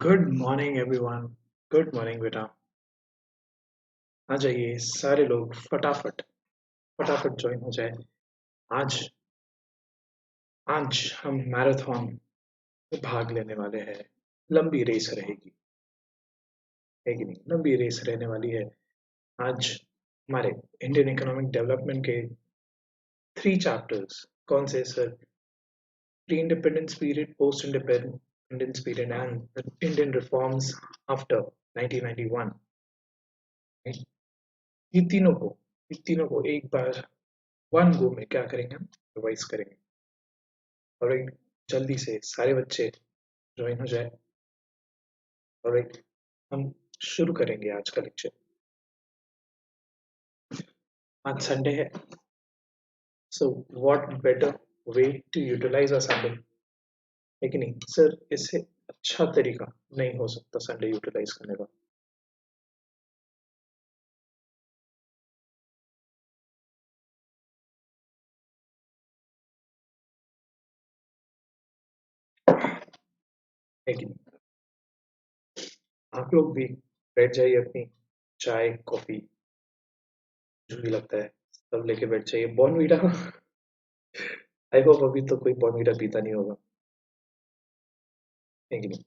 Good morning everyone. Good morning बेटा। आ जाइए सारे लोग फटाफट फटाफट ज्वाइन हो जाए। आज आज हम मैराथन में भाग लेने वाले हैं। लंबी रेस रहेगी, है कि नहीं? लंबी रेस रहने वाली है। आज हमारे इंडियन इकोनॉमिक डेवलपमेंट के 3 चैप्टर्स कौन से sir? Pre independence period, post independence period and Indian reforms after 1991। ये तीनों को एक बार वन गो में क्या करेंगे, हम रिवाइज करेंगे। ऑलराइट, जल्दी से सारे बच्चे ज्वाइन हो जाए। ऑलराइट, हम शुरू करेंगे आज का लेक्चर। आज संडे है, so what better way to utilise a Sunday, है कि नहीं सर? इससे अच्छा तरीका नहीं हो सकता संडे यूटिलाइज करने का। है कि नहीं? आप लोग भी बैठ जाइए, अपनी चाय कॉफी जो भी लगता है सब लेके बैठ जाइए। बॉर्नवीटा आई होप अभी तो कोई बॉर्नवीटा पीता नहीं होगा, है कि नहीं?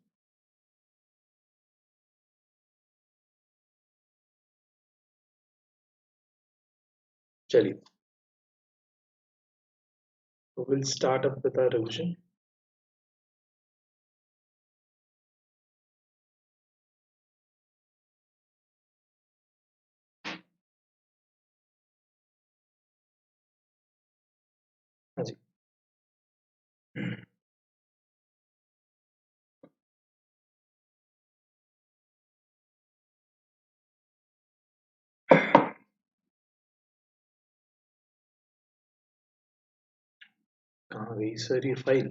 चलिए, will start up with a revision. हाँ जी। कहाँ गई सर ये फाइल?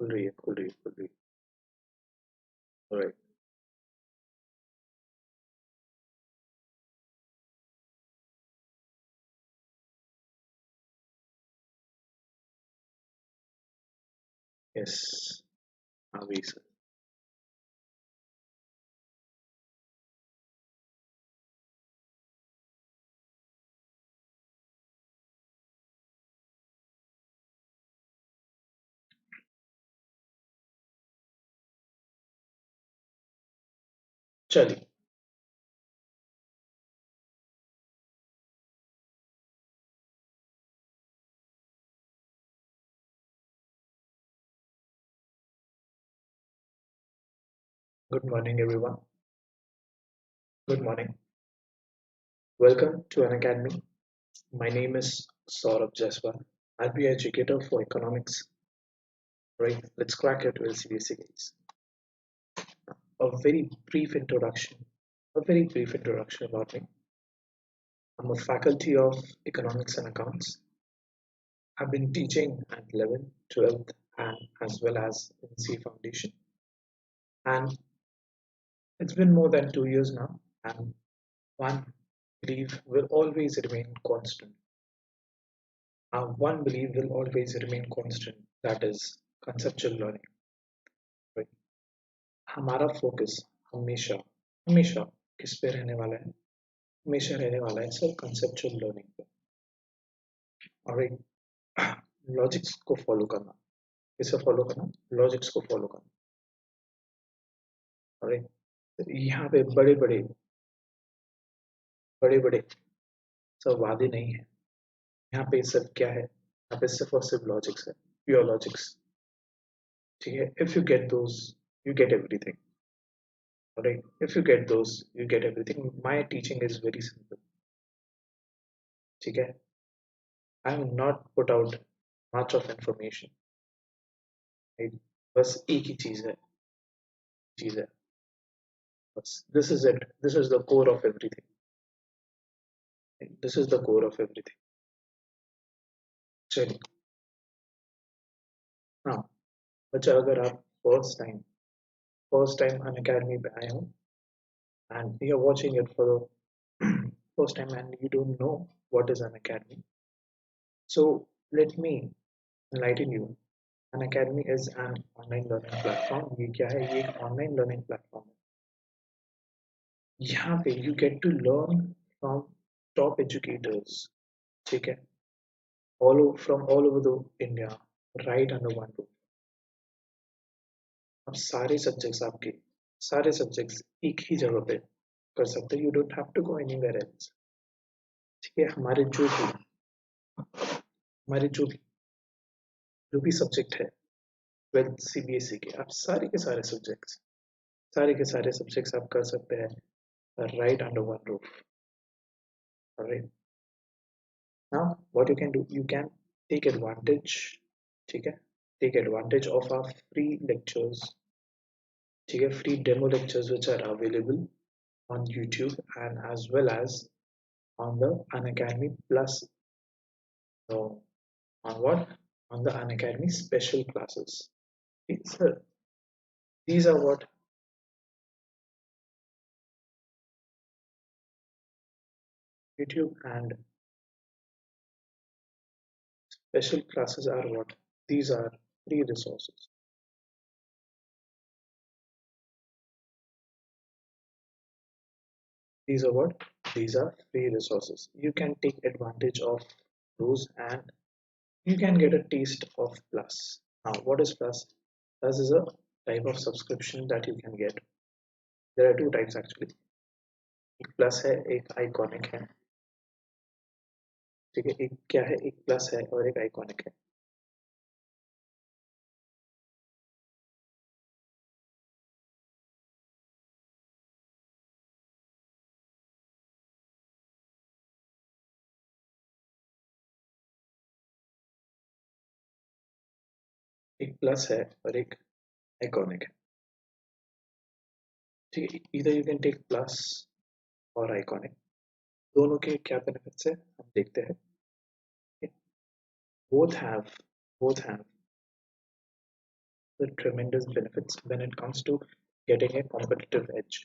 खुल रही है, खुल रही है, खुल रही है। राइट। यस, आ गई सर। चलिए, good morning everyone. Good morning. Welcome to Unacademy. My name is Saurabh Jaiswal. I'll be educator for economics. Right, let's crack it with CBSE guys. A very brief introduction. A very brief introduction about me. I'm a faculty of economics and accounts. I've been teaching at 11th, 12th, and as well as in C Foundation. And it's been more than 2 years now. And one belief will always remain constant. One belief will always remain constant. That is conceptual learning. Right? हमारा focus हमेशा हमेशा किस पे रहने वाला है? हमेशा रहने वाला है सर कंसेप्चुअल लर्निंग पे। और एक लॉजिक्स को फॉलो करना। किसे फॉलो करना? लॉजिक्स को फॉलो करना। और एक यहाँ पे बड़े बड़े सब वादे नहीं है। यहाँ पे सिर्फ क्या है? यहाँ पे सिर्फ और सिर्फ लॉजिक्स है, प्योर लॉजिक्स। ठीक है, if you get those you get everything. Right, if you get those you get everything. My teaching is very simple. ठीक है, I am not put out much of information. Right, बस एक ही चीज है बस। This is it, this is the core of everything. This is the core of everything. चलिए, हाँ बच्चा, अगर आप फर्स्ट टाइम अन अकेडमी पे आए हो and you're watching it for the first time and you don't know what is an academy, so let me enlighten you Unacademy is an online learning platform. ये क्या है? ये एक ऑनलाइन लर्निंग प्लेटफॉर्म है। यहाँ पे you get to learn from top educators, ठीक है, from all over the India, right under one roof. अब सारे सब्जेक्ट्स एक ही जगह पे कर सकते हो। You don't have to go anywhere else. ठीक है, हमारे जो भी सब्जेक्ट है 12th सीबीएसई के, आप सारे के सारे सब्जेक्ट्स आप कर सकते हैं right under one roof. All right. Now, what you can do, you can take advantage, ठीक है, take advantage of our free lectures, ठीक है, free demo lectures which are available on YouTube and as well as on the Unacademy Plus, so on what? On the Unacademy special classes. So these are what YouTube and special classes are what? These are free resources. These are what? These are free resources. You can take advantage of those and you can get a taste of Plus. Now, what is Plus? Plus is a type of subscription that you can get. There are two types actually. एक plus है, एक iconic है। ठीक है, एक क्या है? एक प्लस है और एक आइकॉनिक है। एक प्लस है और एक आइकॉनिक है। ठीक है, इधर यू कैन टेक प्लस और आइकॉनिक। दोनों के क्या बेनिफिट्स है हम देखते हैं। both have both have the tremendous benefits when it comes to getting a competitive edge,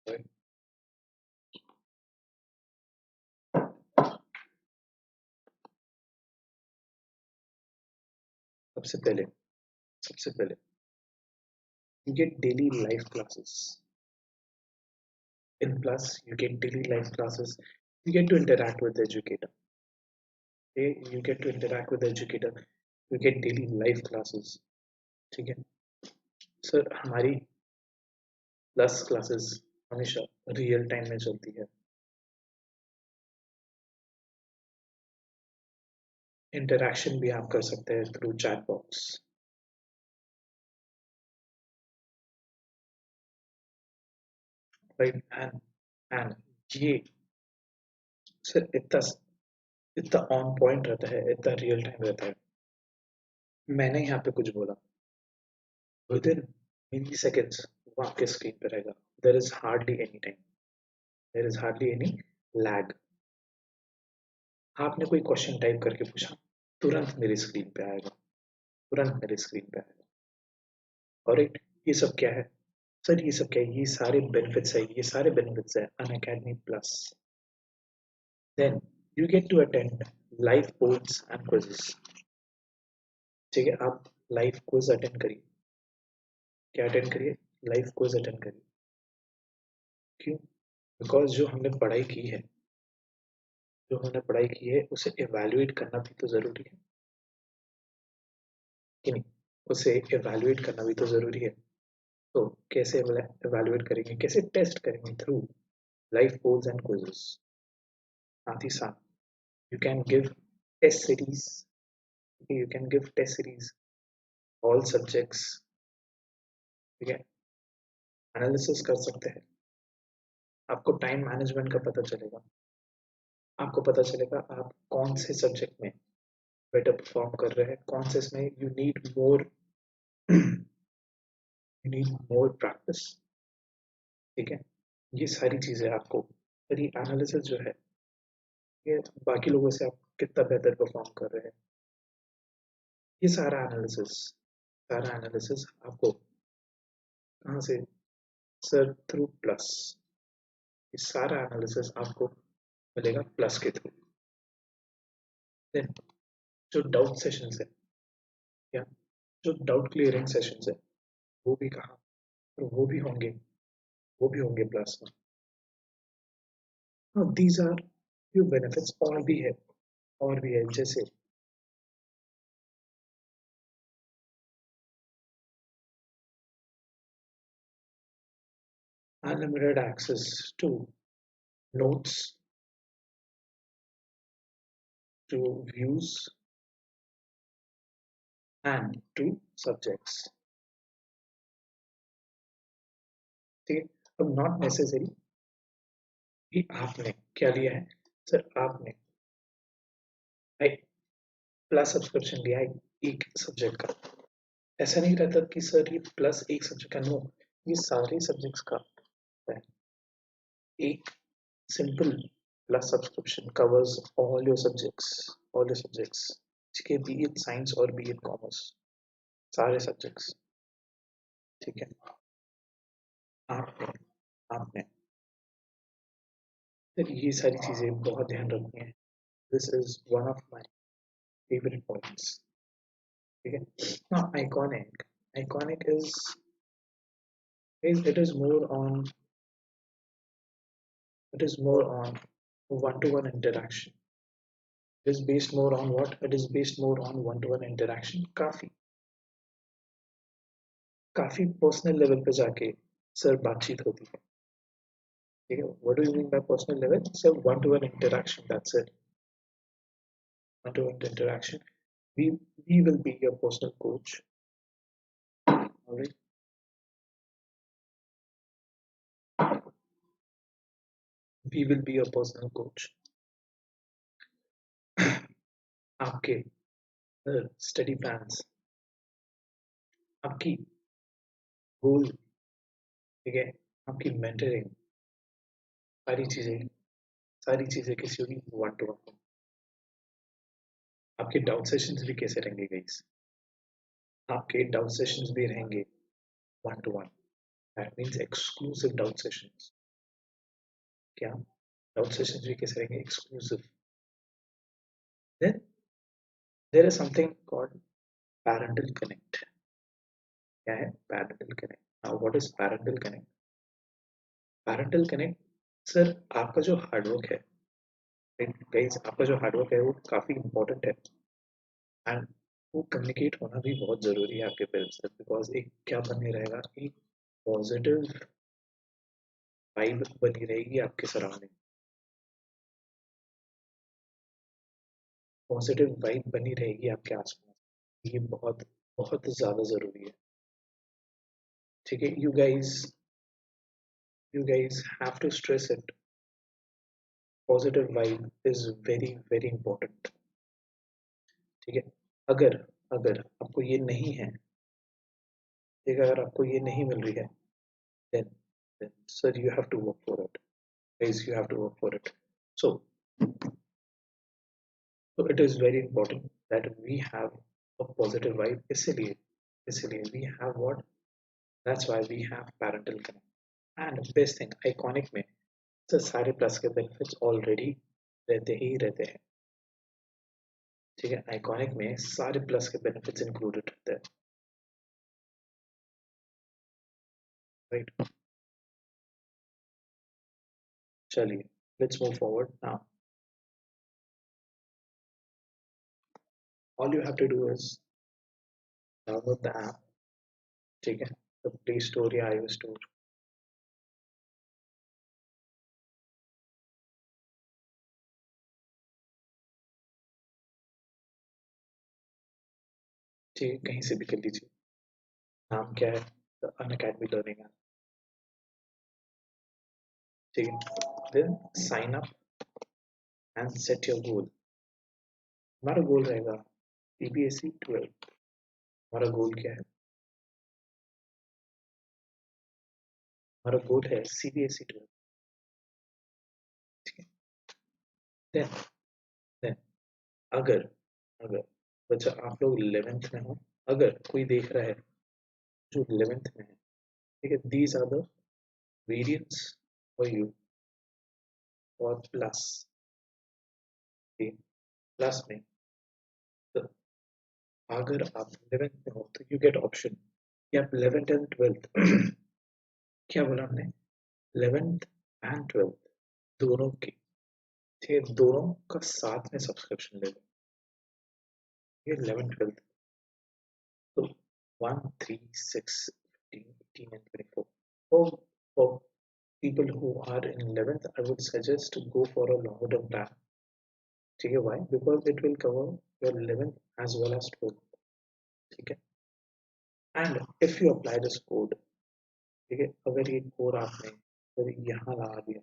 right? सबसे पहले सबसे पहले you get daily live classes. In Plus, you get daily live classes. You get to interact with the educator. Okay? You get to interact with the educator. You get daily live classes. ठीक है sir, हमारी plus classes हमेशा real time में चलती है। Interaction भी आप कर सकते हैं through chat box, right? And ये सर इतना इतना ऑन पॉइंट रहता है, इतना रियल टाइम रहता है। मैंने यहाँ पे कुछ बोला, विद इन मिली सेकेंड्स वो आपके स्क्रीन पे रहेगा। There is hardly any time, there is hardly any lag. आपने कोई क्वेश्चन टाइप करके पूछा, तुरंत मेरी स्क्रीन पे आएगा, तुरंत मेरी स्क्रीन पे आएगा। और एक ये सब क्या है सर? ये सब क्या है? ये सारे बेनिफिट्स है Unacademy plus. Then you get to attend live polls and quizzes. ठीक है, आप लाइव क्विज अटेंड करिए। क्या अटेंड करिए? लाइव क्विज अटेंड करिए। क्यों? बिकॉज जो हमने पढ़ाई की है उसे एवेल्युएट करना भी तो जरूरी है कि नहीं? उसे एवेल्युएट करना भी तो जरूरी है। तो कैसे एवेल्युएट करेंगे, कैसे टेस्ट करेंगे? Through live polls and quizzes. साथ ही साथ you can give test series, you can give test series all subjects. ठीक है, एनालिसिस कर सकते हैं। आपको टाइम मैनेजमेंट का पता चलेगा। आपको पता चलेगा आप कौन से सब्जेक्ट में बेटर परफॉर्म कर रहे हैं, कौन से इसमें यू नीड मोर प्रैक्टिस। ठीक है, ये सारी चीजें आपको, फिर ये एनालिसिस जो है, ये बाकी लोगों से आप कितना बेहतर परफॉर्म कर रहे हैं, ये सारा एनालिसिस आपको कहाँ से? Sir through plus. ये सारा एनालिसिस आपको मिलेगा प्लस के थ्रू। देन जो डाउट सेशंस है, क्या जो डाउट क्लियरिंग सेशंस है वो भी कहाँ, और वो भी होंगे प्लस में। दीज आर फ्यू बेनिफिट्स, और भी है जैसे unlimited access to notes, to views, and to subjects. ठीक है, अब नॉट नेसेसरी कि आपने क्या लिया है। सर आपने प्लस सब्सक्रिप्शन लिया है एक सब्जेक्ट का, ऐसा नहीं रहता कि सर ये प्लस एक सब्जेक्ट का, नो, ये सारे सब्जेक्ट्स का है। एक simple plus subscription covers all your subjects, ठीक है, बी इट साइंस और बी इट कॉमर्स, सारे सब्जेक्ट्स। ठीक है, आपने आपने फिर ये सारी चीजें बहुत ध्यान रखनी है। This is one of my favourite points. ठीक है, now iconic is it is more on one-to-one interaction. It is based more on what? It is based more on one-to-one interaction. काफी पर्सनल लेवल पे जाके sir बातचीत होती है। ठीक है, what do you mean by personal level? Sir one to one interaction, that's it, one to one interaction. we will be your personal coach, all right? We will be your personal coach. आपके study plans, आपकी गोल, ठीक है, आपकी mentoring, सारी चीजें किसी होगी one to one. आपके डाउट सेशंस भी कैसे रहेंगे गाइस? आपके डाउट सेशंस भी रहेंगे one to one, that means exclusive doubt sessions. क्या डाउट सेशंस भी कैसे रहेंगे? Exclusive. Then there is something called parental connect. क्या है parental connect? Now what is parental connect? Parental connect, sir आपका जो हार्डवर्क है गाइस, आपका जो हार्डवर्क है वो काफी इंपॉर्टेंट है, एंड वो कम्युनिकेट होना भी बहुत जरूरी है आपके पेरेंट्स तक, बिकॉज एक क्या बने रहेगा, एक पॉजिटिव वाइब बनी रहेगी आपके सराउंडिंग, पॉजिटिव वाइब बनी रहेगी आपके आसपास। ये बहुत बहुत ज्यादा जरूरी है। ठीक है, you guys have to stress it. Positive vibe is very very important। ठीक है, अगर अगर आपको ये नहीं है, ठीक है, अगर आपको ये नहीं मिल रही है, then then sir you have to work for it, guys, you have to work for it। so so it is very important that we have a positive vibe, इसलिए we have what, that's why we have parental connect। and best thing iconic में तो सारे plus के benefits already रहते हैं। ठीक है, iconic में सारे प्लस के बेनिफिट्स इंक्लूडेड रहते हैं, राइट? चलिए, let's move forward now. All you have to do is download the app. ठीक है, द प्ले स्टोर या iOS स्टोर। ठीक है, कहीं से भी कर लीजिए। नाम क्या है? The Unacademy learning app. ठीक है, then sign up and set your goal. हमारा गोल रहेगा CBSE 12। हमारा गोल क्या है? हमारा गोल है CBSE 12। ठीक है, देन देन अगर अगर बच्चा आप लोग 11th में हो, अगर कोई देख रहा है जो 11th में है, ठीक है, these are the variants for you और प्लस। प्लस में अगर आप 11th में हो तो यू गेट ऑप्शन कि आप 11th एंड 12th क्या बोला हमने 11th एंड 12th दोनों की ठीक है दोनों का साथ में सब्सक्रिप्शन ले लो ये 11th 12th तो 1 3 6 15 18 and 24 for people who are in 11th I would suggest to go for a longer term plan ठीक है why because it will cover your 11th as well as 12th ठीक है and if you apply this code ठीक है अगर ये code आपने अगर यहाँ लगा दिया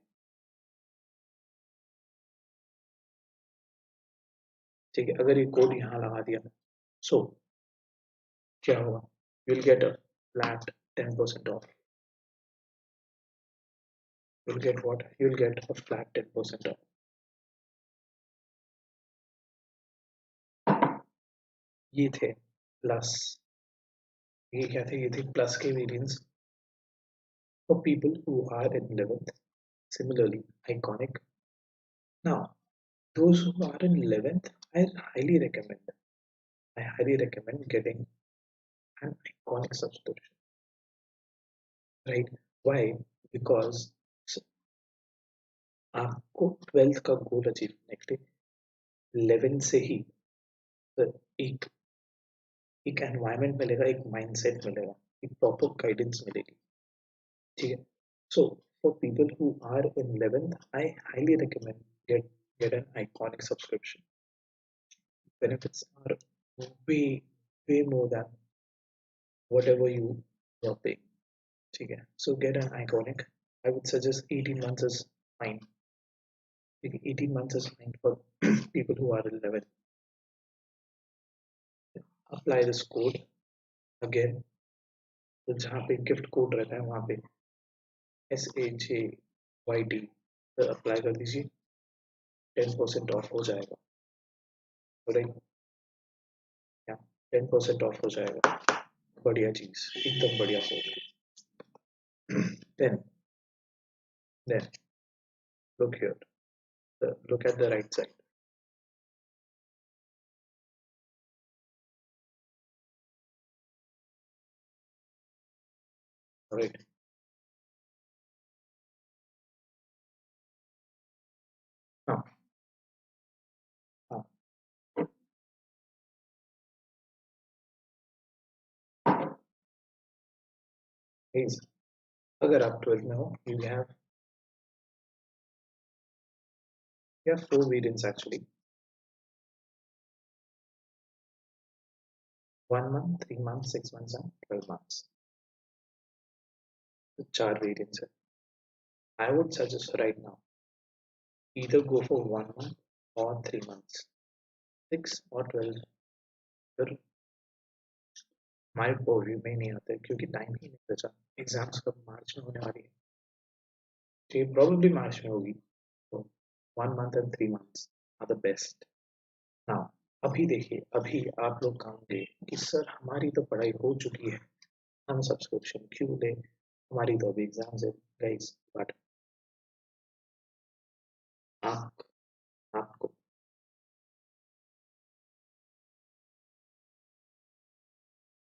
ठीक है अगर ये कोड यहाँ लगा दिया सो क्या होगा you'll get a flat 10% off you'll get what you'll get a flat 10% off ये थे प्लस ये क्या थे ये थे प्लस के variants for people who are in 11th similarly iconic now those who are in 11th I highly recommend getting an iconic subscription right why because आपको 12th का गोल अचीव करने के लिए 11 से ही एक एक एनवायरनमेंट मिलेगा एक माइंडसेट मिलेगा एक प्रॉपर गाइडेंस मिलेगी ठीक है so for people who are in 11th I highly recommend get an iconic subscription benefits are way way more than whatever you are paying ठीक है so get an iconic I would suggest 18 months is fine 18 months is fine for people who are in 11th apply this code again तो जहाँ पे gift code रहता है वहाँ पे SAJYD apply कर दीजिए 10% ऑफ हो जाएगा राइट या 10% ऑफ हो जाएगा बढ़िया चीज एकदम बढ़िया code then then look here look at the right side right हाँ हाँ please अगर आप 12th में हो you have 4 variants actually 1 month 3 months 6 months and 12 months तो 4 variants है I would suggest right now either go for 1 month or 3 months 6 or 12 फिर हमारे पोर्टफोलियो में ही नहीं आते क्योंकि टाइम ही नहीं बचा एग्जाम्स कब मार्च में होने वाली है ये प्रॉब्लली मार्च में होगी तो 1 month and 3 months are the best now अभी देखिए अभी आप लोग कहोगे कि सर हमारी तो पढ़ाई हो चुकी है हम सब्सक्रिप्शन क्यों ले हमारी तो अभी एग्जाम्स है गाइस बट आप आपको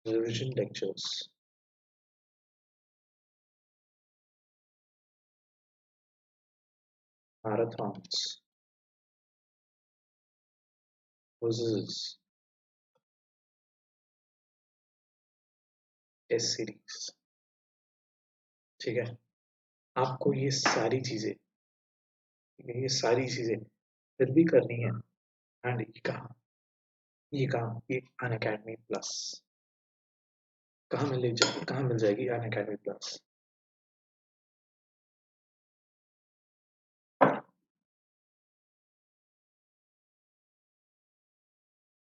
revision lectures marathons quizzes test series ठीक है आपको ये सारी चीजें ये सारी चीजें फिर भी करनी है एंड ये काम ये अनअकैडमी प्लस कहाँ मिल जाएगी Unacademy plus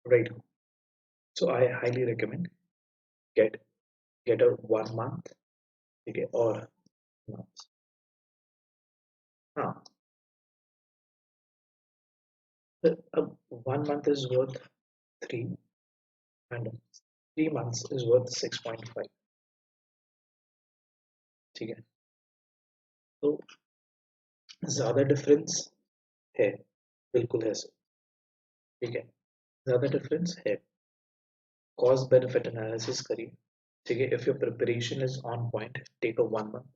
right so I highly recommend get get a 1 month ठीक है और months हाँ तो अब 1 month is worth 3 and 3 months is worth 6.5 ठीक है तो ज्यादा डिफरेंस है बिल्कुल है सर ठीक है ज्यादा डिफरेंस है कॉस्ट बेनिफिट एनालिसिस करिए, ठीक है. If your preparation is on point, take a 1 month.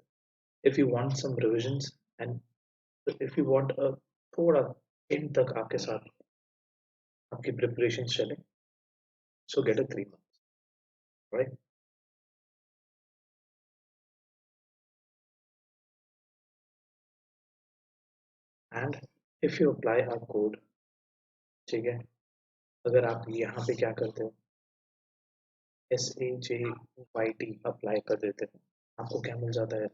If you want some revisions and if you want थोड़ा इन तक आपके साथ आपकी प्रिपरेशन चले, so get a 3 months, right? And if you apply our code, ठीक है, अगर आप यहाँ पे क्या करते हो, SAJYT अप्लाई कर देते हो, आपको क्या मिल जाता है,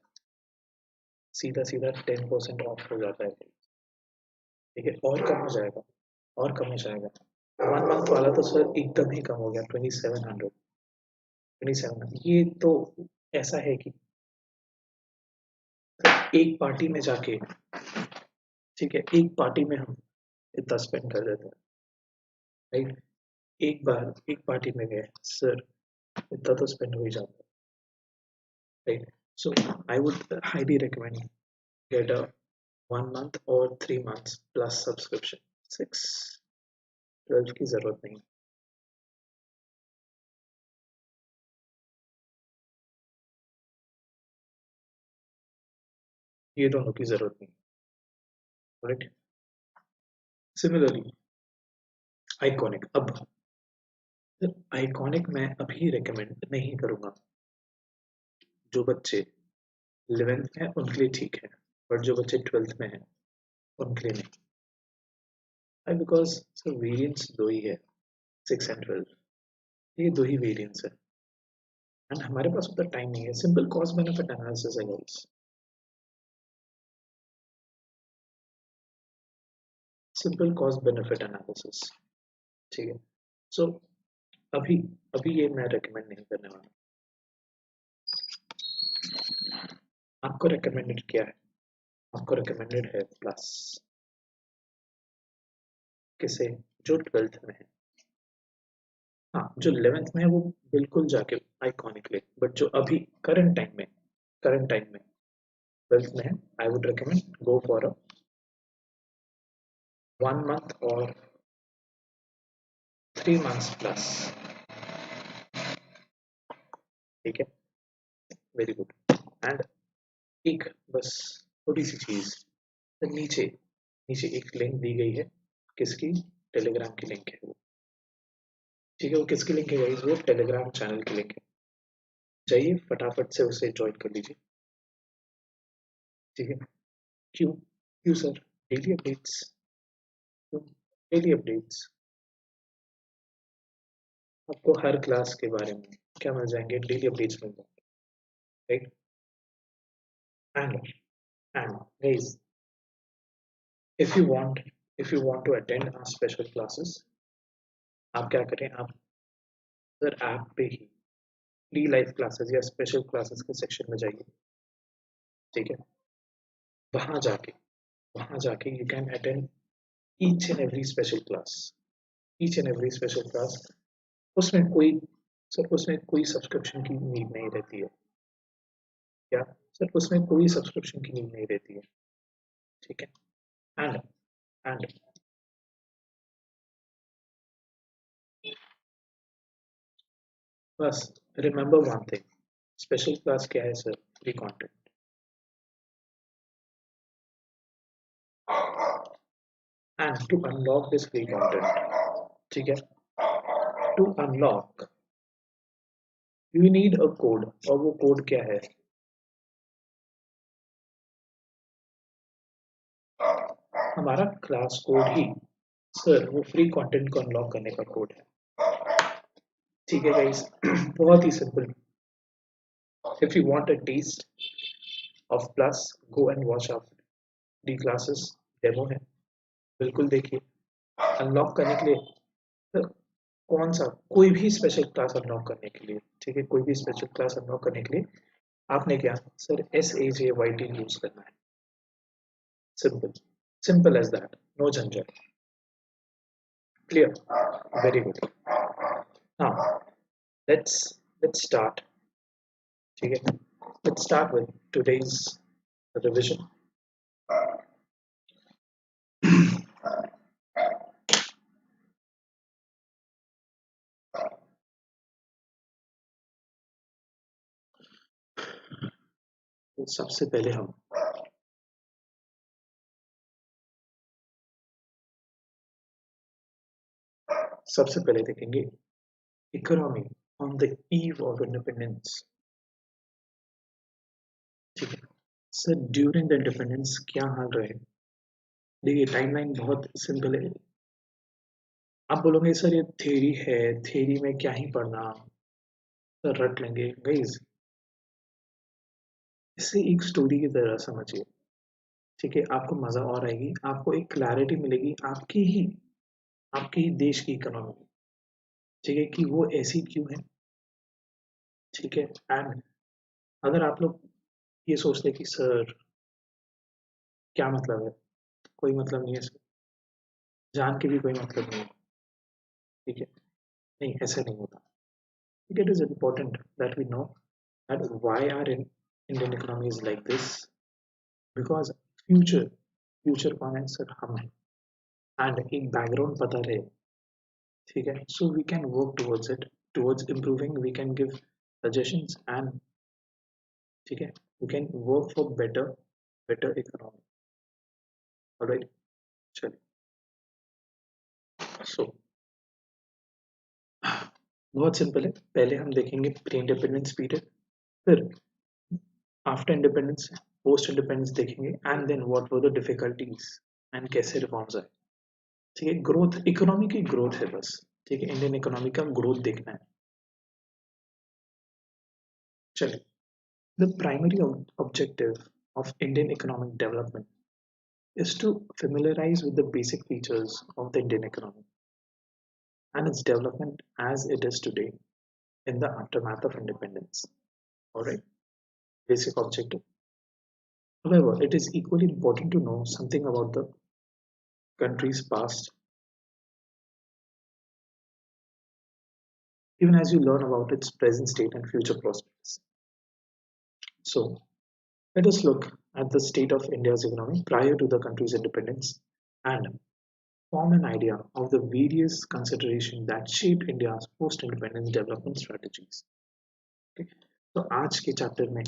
सीधा सीधा 10% ऑफ हो जाता है, ठीक है. और कम हो जाएगा, और कम हो जाएगा. 1 month वाला तो सर एकदम ही कम हो गया, 2700. ये तो ऐसा है कि एक पार्टी में जाके, ठीक है, एक पार्टी में हम इतना स्पेंड कर देते हैं, राइट. एक पार्टी में गए सर, इतना तो स्पेंड हो ही जाता है, right. So I would highly recommend gate a 1 month और 3 months प्लस सब्सक्रिप्शन. 6-12 की जरूरत नहीं, ये दोनों की जरूरत नहीं, राइट. सिमिलरली आइकॉनिक, अब आइकॉनिक मैं अभी रिकमेंड नहीं करूंगा. जो बच्चे 11th में है उनके लिए ठीक है, बट जो बच्चे 12th में है उनके लिए नहीं. बिकॉज सर वेरिएंस दो ही है, 6 and 12, ये दो ही वेरिएंस है, एंड हमारे पास उतना टाइम नहीं है. सिंपल कॉस्ट बेनिफिट एनालिसिस है guys, simple cost benefit analysis, ठीक है. सो अभी अभी ये मैं रेकमेंड नहीं करने वाला. आपको रेकमेंडेड क्या है, आपको रेकमेंडेड है प्लस. किसे, जो 12th में है. हाँ, जो 11th में है वो बिल्कुल जाके आइकॉनिक ले, बट जो अभी करंट टाइम में 12th में है, I would recommend go for a 1 month और 3 months प्लस, ठीक है. Very good. एंड एक बस थोड़ी सी चीज, तो नीचे नीचे एक लिंक दी गई है, किसकी, टेलीग्राम की लिंक है वो, ठीक है. वो किसकी लिंक है गाइस, वो टेलीग्राम चैनल की लिंक है. जाइए फटाफट से उसे ज्वाइन कर लीजिए, ठीक है. क्यों क्यों सर, डेली अपडेट्स, क्यों डेली अपडेट्स, आपको हर क्लास के बारे में क्या मिल जाएंगे, डेली अपडेट्स मिल जाएंगे, right. And guys, if you want if you want to attend our special classes, आप क्या करें, आप सर ऐप पे ही फ्री लाइव क्लासेस या स्पेशल क्लासेस के सेक्शन में जाइए, ठीक है. वहां जाके वहां जाके you can attend each and every special class, each and every special class. उसमें कोई, सर उसमें कोई सब्सक्रिप्शन की नीड नहीं रहती है, क्या सर, उसमें कोई सब्सक्रिप्शन की नीड नहीं रहती है, ठीक है. एंड एंड बस remember one thing, special class क्या है sir, free content. And to unlock this free content, ठीक है, to unlock you need a code, और वो कोड क्या है, हमारा क्लास कोड ही सर वो फ्री कंटेंट को अनलॉक करने का कोड है, ठीक है गाइस. बहुत ही simple. If you want a test of plus, go and watch of the classes, demo है, बिल्कुल देखिए. अनलॉक करने के लिए सर, कौन सा, कोई भी स्पेशल क्लास अनलॉक करने के लिए, ठीक है, कोई भी स्पेशल क्लास अनलॉक करने के लिए आपने क्या सर, SAJYT यूज करना है. Simple, simple as that, no झंझट. Clear, very good. Now let's start, ठीक है. Let's start with today's revision. तो सबसे पहले देखेंगे economy on the eve of independence. ठीक है सर, ड्यूरिंग द इंडिपेंडेंस क्या हाल रहे। देखिए टाइमलाइन बहुत सिंपल है। आप बोलोगे सर ये थ्योरी है, थ्योरी में क्या ही पढ़ना, सर रट लेंगे गाइस। इसे एक स्टोरी की तरह समझिए। ठीक है, आपको मजा और आएगी, आपको एक क्लैरिटी मिलेगी आपके ही देश की इकोनॉमी। ठीक है कि वो ऐसी क्यों है। ठीक है, एंड अगर आप लोग ये सोचते कि सर क्या मतलब है, कोई मतलब नहीं है सर, जान के भी कोई मतलब नहीं है। ठीक है, नहीं ऐसा नहीं होता। ठीक है, it is important that we know that why are in Indian economy is like this, because future future कौन है सर, हम हैं। एंड एक बैकग्राउंड पता रहे। ठीक है, so we can work towards it, towards improving, we can give suggestions and ठीक है, we can work for better better economy. Alright, चलिए। सो बहुत सिंपल है, पहले हम देखेंगे प्री इंडिपेंडेंस पीरियड, फिर आफ्टर इंडिपेंडेंस, पोस्ट इंडिपेंडेंस देखेंगे, and then what were the difficulties and कैसे रिफॉर्म्स आए। ठीक है, ग्रोथ, इकोनॉमी की ग्रोथ है बस। ठीक है, इंडियन इकोनॉमी का ग्रोथ देखना है। चलिए, the primary objective of Indian economic development is to familiarize with the basic features of the Indian economy and its development as it is today in the aftermath of independence. Alright, basic objective. However, it is equally important to know something about the country's past, even as you learn about its present state and future prospects. So, let us look at the state of India's economy prior to the country's independence and form an idea of the various considerations that shaped India's post-independence development strategies. Okay? तो आज के chapter में,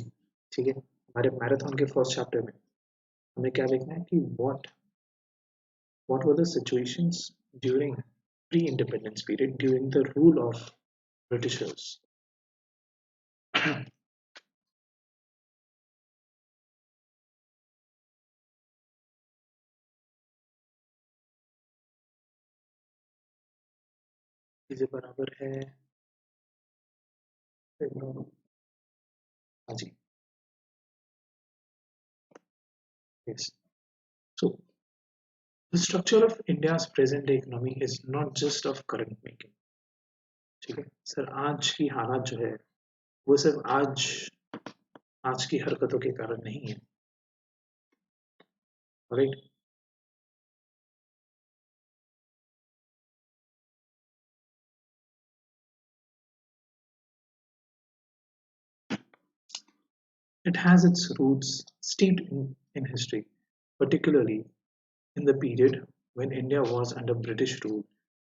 ठीक है, हमारे marathon के first chapter में हमें क्या देखना है कि what were the situations during pre-independence period during the rule of Britishers. चीजें बराबर है। हाँ जी, yes. So the structure of India's present day economy is not just of current making. ठीक है सर, आज की हालात जो है वो सिर्फ आज की हरकतों के कारण नहीं है। Right, it has its roots steeped in history, particularly in the period when India was under British rule,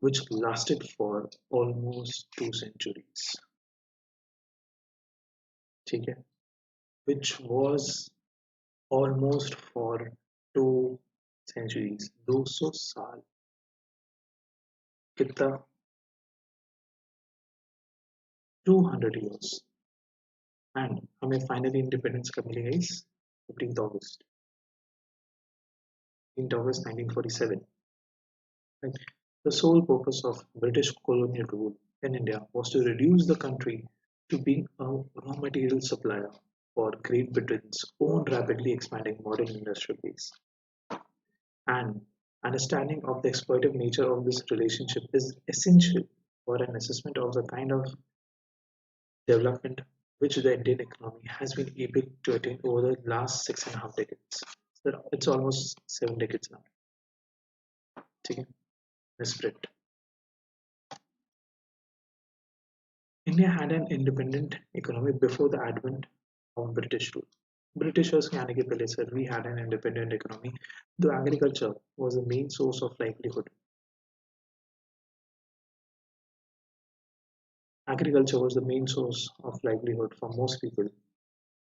which lasted for almost 2 centuries. ठीक है, which was almost for 2 centuries, 200 साल। कितना, 200 years। एंड हमें फाइनली इंडिपेंडेंस कब मिली guys, 15th August, 15th August 1947। Right? The sole purpose of British colonial rule in India was to reduce the country to being a raw material supplier for Great Britain's own rapidly expanding modern industrial base. And understanding of the exploitative nature of this relationship is essential for an assessment of the kind of development which the Indian economy has been able to attain over the last 6.5 decades. So it's almost 7 decades now. ठीक है, split. India had an independent economy before the advent of British rule. Britishers के आने के पहले sir we had an independent economy, though agriculture was the main source of livelihood. Agriculture was the main source of livelihood for most people.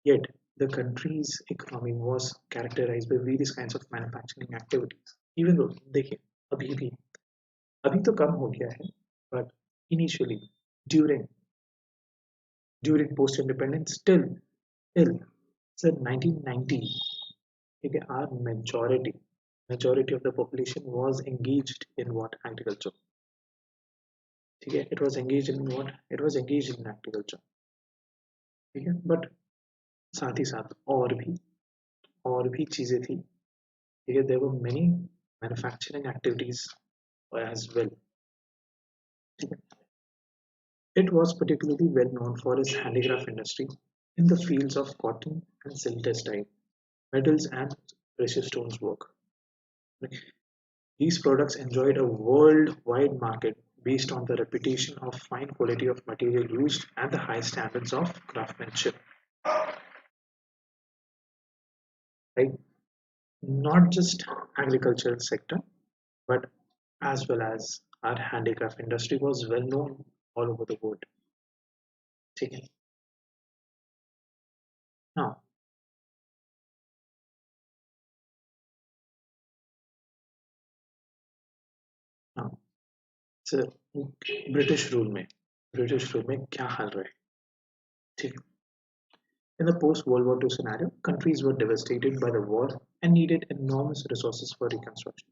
Yet the country's economy was characterized by various kinds of manufacturing activities. Even though देखिए अभी भी अभी तो कम हो गया है, but initially during post independence till so 1990, okay, our majority of the population was engaged in what agriculture. ठीक है, it was engaged in what? It was engaged in agriculture. ठीक है, but साथ ही साथ और भी चीजें थी. ठीक है, there were many manufacturing activities as well. ठीक है, it was particularly well known for its handicraft industry in the fields of cotton and silk textile, metals and precious stones work. These products enjoyed a worldwide market based on the reputation of fine quality of material used and the high standards of craftsmanship. Right? Not just agricultural sector, but as well as our handicraft industry was well known all over the world. Okay. Now, now, so British rule में क्या हाल रहे? ठीक. In the post-World War II scenario, countries were devastated by the war and needed enormous resources for reconstruction.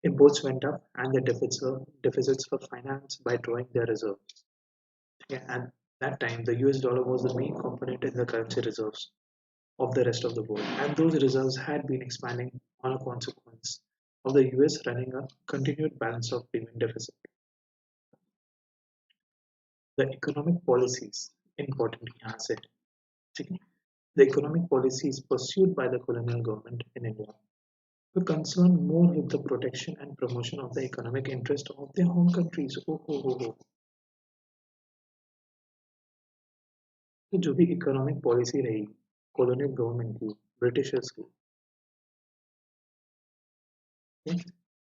Imports went up and the deficits were financed by drawing their reserves. Yeah, and that time the US dollar was the main component in the currency reserves of the rest of the world, and those reserves had been expanding on a consequence of the US running a continued balance of payment deficit. The economic policies, important यहाँ से, ठीक है, the economic policies pursued by the colonial government in India were concerned more with the protection and promotion of the economic interest of their home countries. Oh. तो जो भी economic policy रही colonial government की, Britishers की,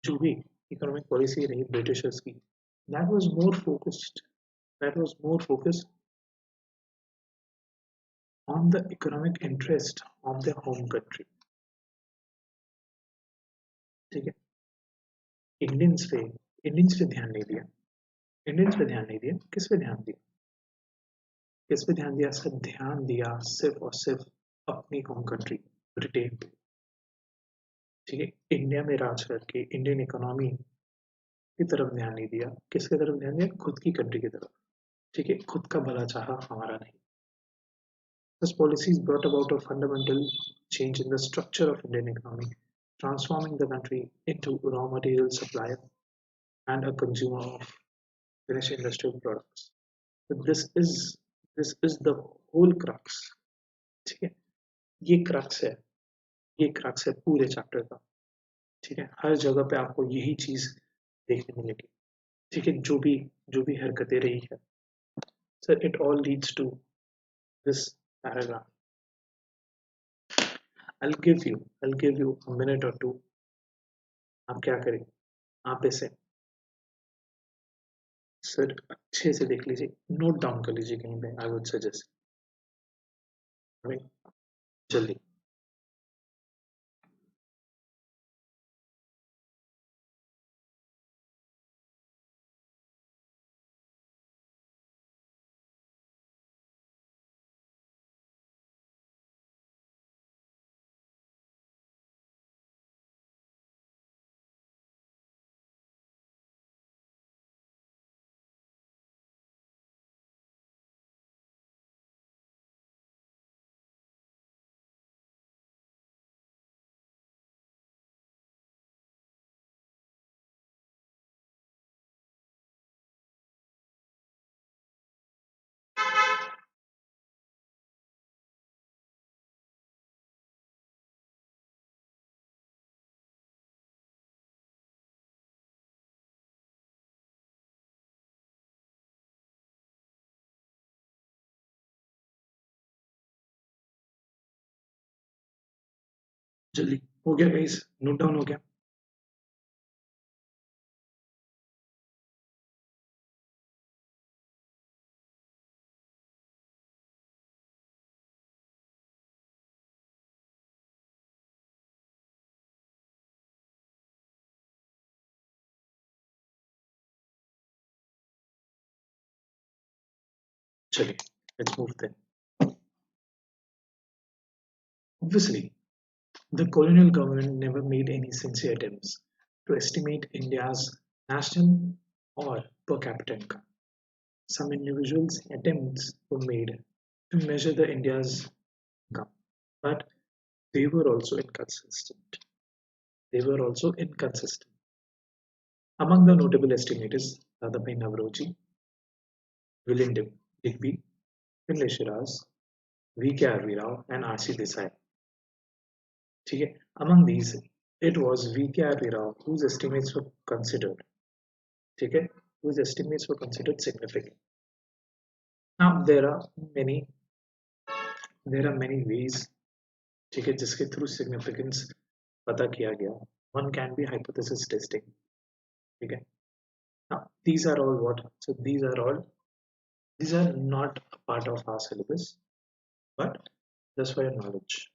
जो भी economic policy रही Britishers की, that was more focused on the economic interest of their home country. ठीक है, इंडियंस पे ध्यान नहीं दिया. किस पे ध्यान दिया? सिर्फ ध्यान दिया सिर्फ और सिर्फ अपनी होम कंट्री ब्रिटेन पे. ठीक है, इंडिया में राज करके इंडियन इकोनॉमी की तरफ ध्यान नहीं दिया. किसकी तरफ ध्यान दिया? खुद की कंट्री की तरफ. ठीक है, खुद का भला चाहा, हमारा नहीं. This policies brought about a fundamental change in the structure of Indian economy, transforming the country into a raw material supplier and a consumer of finished industrial products. So this is the whole crux. ठीक है, ये crux है, पूरे chapter का. ठीक है, हर जगह पे आपको यही चीज देखने मिलेगी. ठीक है, जो भी हरकतें रही है, sir, it all leads to this paragraph. I'll give you a minute or two. आप क्या करें, आप इसे सर अच्छे से देख लीजिए, नोट डाउन कर लीजिए कहीं पे. आई वुड सजेस्ट जल्दी. जल्दी हो गया गाइस, नोट डाउन हो गया. चलिए, let's move then. Obviously, the colonial government never made any sincere attempts to estimate India's national or per capita income. Some individuals' attempts were made to measure the India's income, but they were also inconsistent. They were also inconsistent. Among the notable estimators are the Navroji, William Digby, Finlay Shiraz, V.K. Rao, and R.C. Desai. ठीक है? Among these, it was V.K. Rao whose estimates were considered. ठीक है? Whose estimates were considered significant. Now there are many ways ठीक है जिसके through significance पता किया गया. One can be hypothesis testing. ठीक है? Now these are all what? So these are not a part of our syllabus, but just for your knowledge.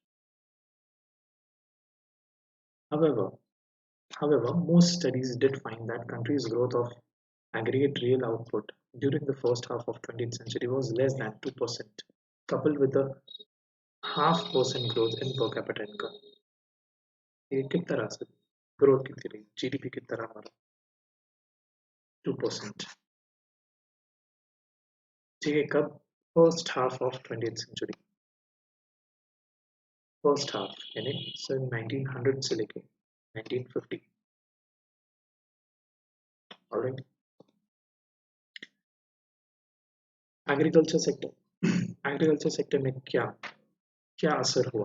However, However, most studies did find that country's growth of aggregate real output during the first half of 20th century was less than 2%, coupled with a half percent growth in per capita income. ये कितना रहा sir? Growth कितनी रही? GDP कितना रहा हमारा? 2%. ठीक है, कब? First half of 20th century. First half यानी सर 1900 से लेके 1950. Alright. Agriculture sector. Agriculture sector में क्या असर हुआ?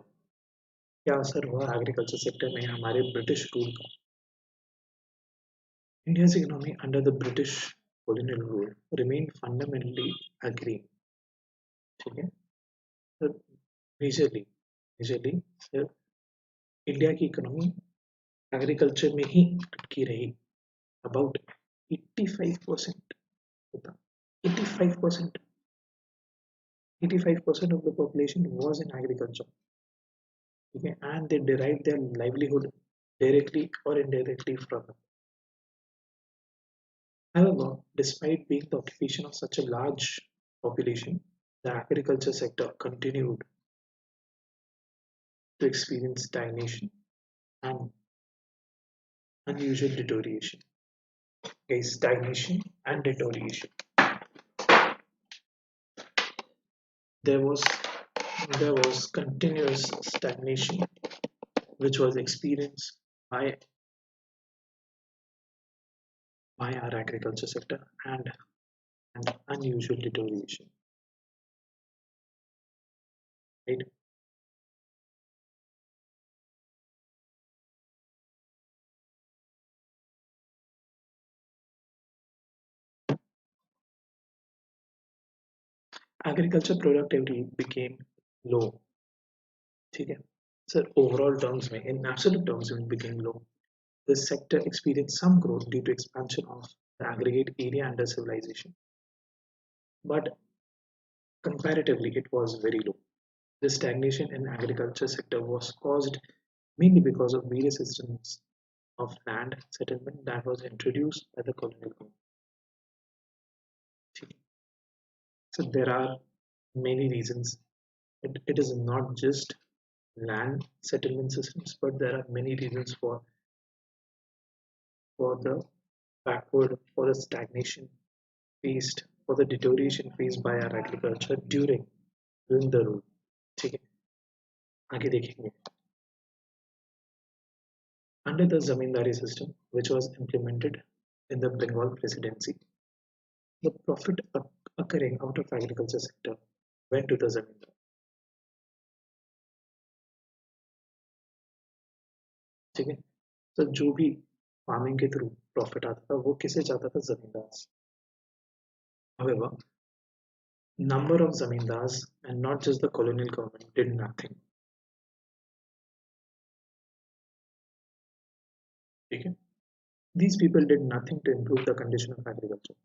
क्या असर हुआ एग्रीकल्चर सेक्टर में हमारे ब्रिटिश रूल का? India's economy under the British colonial rule remained fundamentally agrarian. ठीक है? तो मेजरली सर इंडिया की इकोनॉमी एग्रीकल्चर में ही अटकी रही. अबाउट 85% होता. 85% 85% of the population was in agriculture. ठीक है? And they derived their livelihood directly or indirectly from it. However, despite being the occupation of such a large population, the agriculture sector continued to experience stagnation and unusual deterioration. Okay, stagnation and deterioration. There was continuous stagnation which was experienced by our agriculture sector and unusual deterioration. Right? Agriculture productivity became low. ठीक है? Sir, overall terms में, in absolute terms, it became low. The sector experienced some growth due to expansion of the aggregate area under civilization, but comparatively it was very low. The stagnation in agriculture sector was caused mainly because of various systems of land settlement that was introduced by the colonial government. So there are many reasons. It is not just land settlement systems, but there are many reasons for the for the stagnation faced, for the deterioration faced by our agriculture during the rule. ठीक है, आगे देखेंगे. Under the zamindari system, which was implemented in the Bengal presidency, the profit occurring out of agriculture sector went to the zamindar. ठीक है, तो जो भी farming के थ्रू प्रॉफिट आता था वो किसे जाता था? जमींदार से. However, number of zamindars and not just the colonial government did nothing. ठीक है, these people did nothing to improve the condition of agriculture.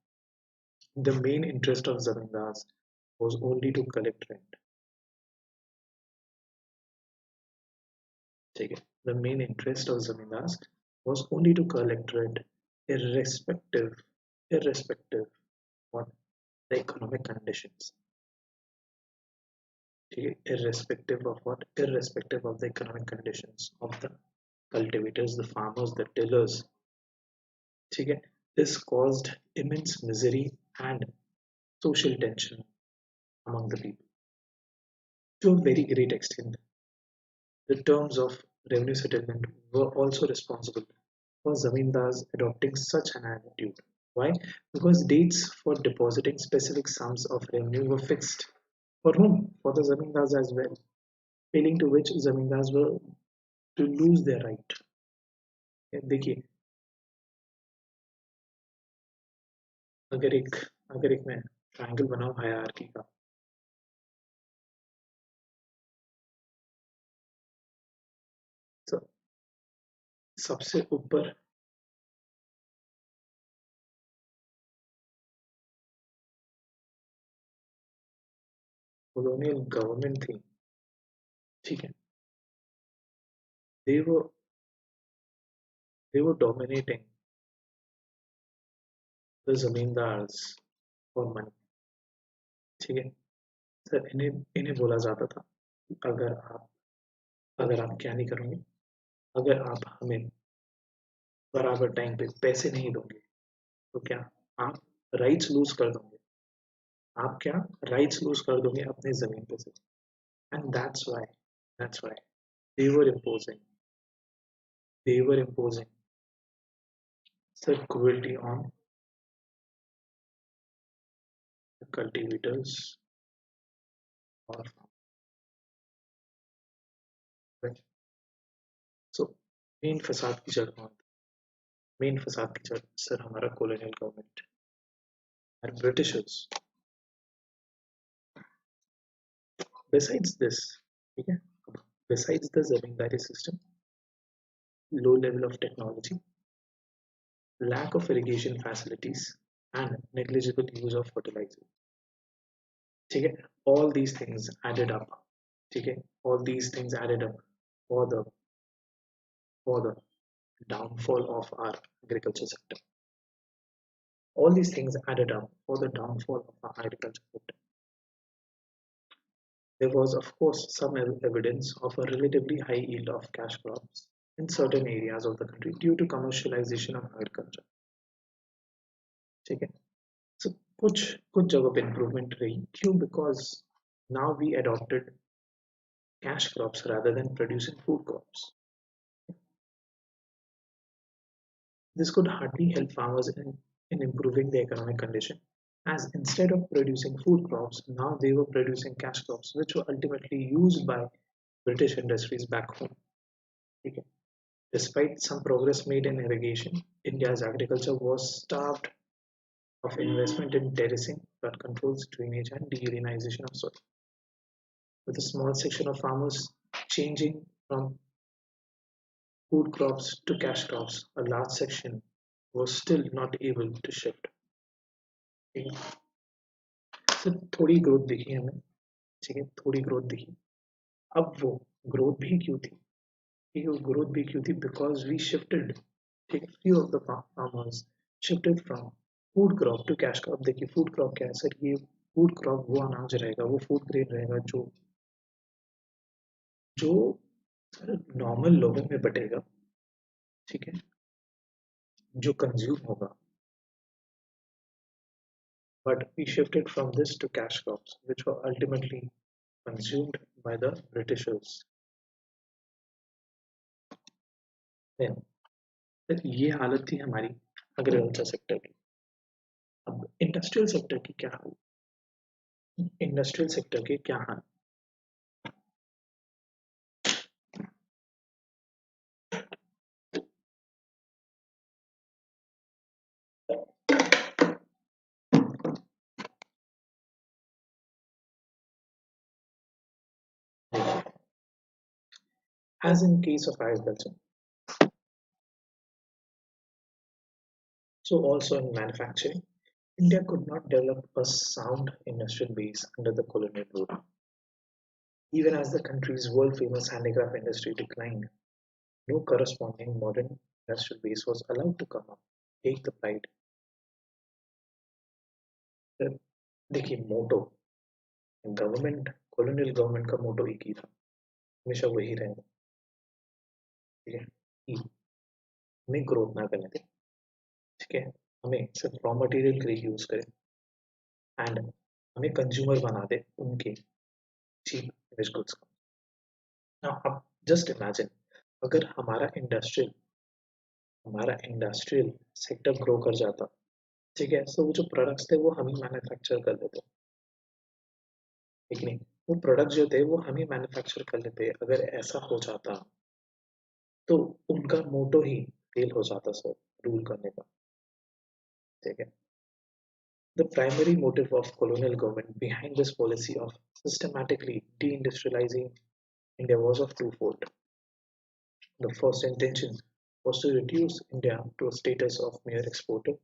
The main interest of zamindars was only to collect rent. ठीक है, the main interest of zamindars was only to collect rent, irrespective what the economic conditions. ठीक है, irrespective of the economic conditions of the cultivators, the farmers, the tillers, ठीक है. This caused immense misery and social tension among the people. To a very great extent, the terms of revenue settlement were also responsible for zamindars adopting such an attitude. Why? Because dates for depositing specific sums of revenue were fixed. For whom? For the zamindars as well. Failing to which zamindars were to lose their right. देखिए, अगर एक अगर एक मैं triangle बनाऊं hierarchy का, तो सबसे ऊपर कॉलोनियल गवर्नमेंट थी, ठीक है. They were dominating the zamindars for money, ठीक है. सर इन्हें इन्हें बोला जाता था, अगर आप अगर आप क्या नहीं करोगे, अगर आप हमें बराबर टाइम पे पैसे नहीं दोगे, तो क्या आप राइट्स लूज कर दोगे, आप क्या राइट्स लूज कर दोगे अपने जमीन पे से. And that's why they were imposing they were imposing such cruelty on the cultivators or farmers. So main फसाद की जड़ कौन था? मेन फसाद की जड़ सर हमारा कॉलोनियल गवर्नमेंट और ब्रिटिशर्स. Besides this, ठीक है, besides the zamindari system, low level of technology, lack of irrigation facilities, and negligible use of fertilizer, ठीक है, all these things added up, ठीक है, all these things added up for the downfall of our agriculture sector. All these things added up for the downfall of our agriculture sector. There was, of course, some evidence of a relatively high yield of cash crops in certain areas of the country due to commercialization of agriculture. ठीक है, so कुछ कुछ जगहों पे improvement रही, क्यों? Because now we adopted cash crops rather than producing food crops. This could hardly help farmers in improving their economic condition, as instead of producing food crops, now they were producing cash crops, which were ultimately used by British industries back home. Okay. Despite some progress made in irrigation, India's agriculture was starved of investment in terracing, flood controls, drainage, and deuranization of soil. With a small section of farmers changing from food crops to cash crops, a large section was still not able to shift. ठीक है, सिर्फ थोड़ी growth दिखी हमें, ठीक है, थोड़ी growth दिखी. अब वो ग्रोथ भी क्यों थी? ठीक है, वो ग्रोथ भी क्यों थी? बिकॉज वी शिफ्टेड, ठीक है, few of the farmers shifted from food crop to cash crop. देखिए फूड क्रॉप क्या है सर? ये फूड क्रॉप वो अनाज रहेगा, वो फूड ग्रेन रहेगा जो जो नॉर्मल लोगों में बटेगा, ठीक है, जो कंज्यूम होगा. But we shifted from this to cash crops, which were ultimately consumed by the Britishers. Then, फिर ये हालत थी हमारी एग्रीकल्चर सेक्टर की. अब इंडस्ट्रियल सेक्टर की क्या हाल? इंडस्ट्रियल सेक्टर के क्या हाल? As in case of agriculture, so also in manufacturing, India could not develop a sound industrial base under the colonial rule. Even as the country's world-famous handicraft industry declined, no corresponding modern industrial base was allowed to come up. Take the pride. देखिए मोटो government colonial government का मोटो एक ही था, हमेशा वही रहेगा। ठीक है, कि हमें ग्रोथ ना करने दें। ठीक है, हमें सिर्फ रॉ मटेरियल के लिए यूज करें एंड हमें कंज्यूमर बना दे उनके चीप फिनिश गुड्स का। Now, अब जस्ट इमेजिन अगर हमारा इंडस्ट्रियल सेक्टर ग्रो कर जाता। ठीक है, सो वो जो प्रोडक्ट्स थे वो हम ही मैन्युफैक्चर कर लेते। ठीक नहीं, वो प्रोडक्ट जो थे वो हम ही मैन्युफैक्चर कर लेते। अगर ऐसा हो जाता तो उनका मोटो ही फेल हो जाता सर, रूल करने का। ठीक है, the primary motive of colonial government behind this policy of systematically deindustrializing India was of twofold. The first intention was to reduce India to a status of mere exporter.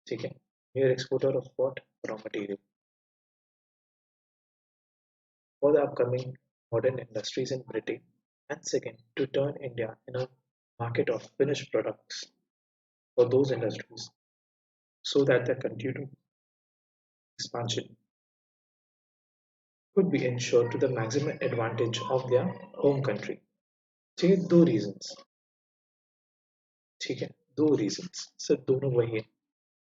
ठीक है, mere exporter of what? Raw material for the upcoming modern industries in Britain, and second, to turn India in a market of finished products for those industries so that the continued expansion could be ensured to the maximum advantage of their home country. ठीक है, दो reasons. ठीक है, दो reasons sir, दोनों वही है।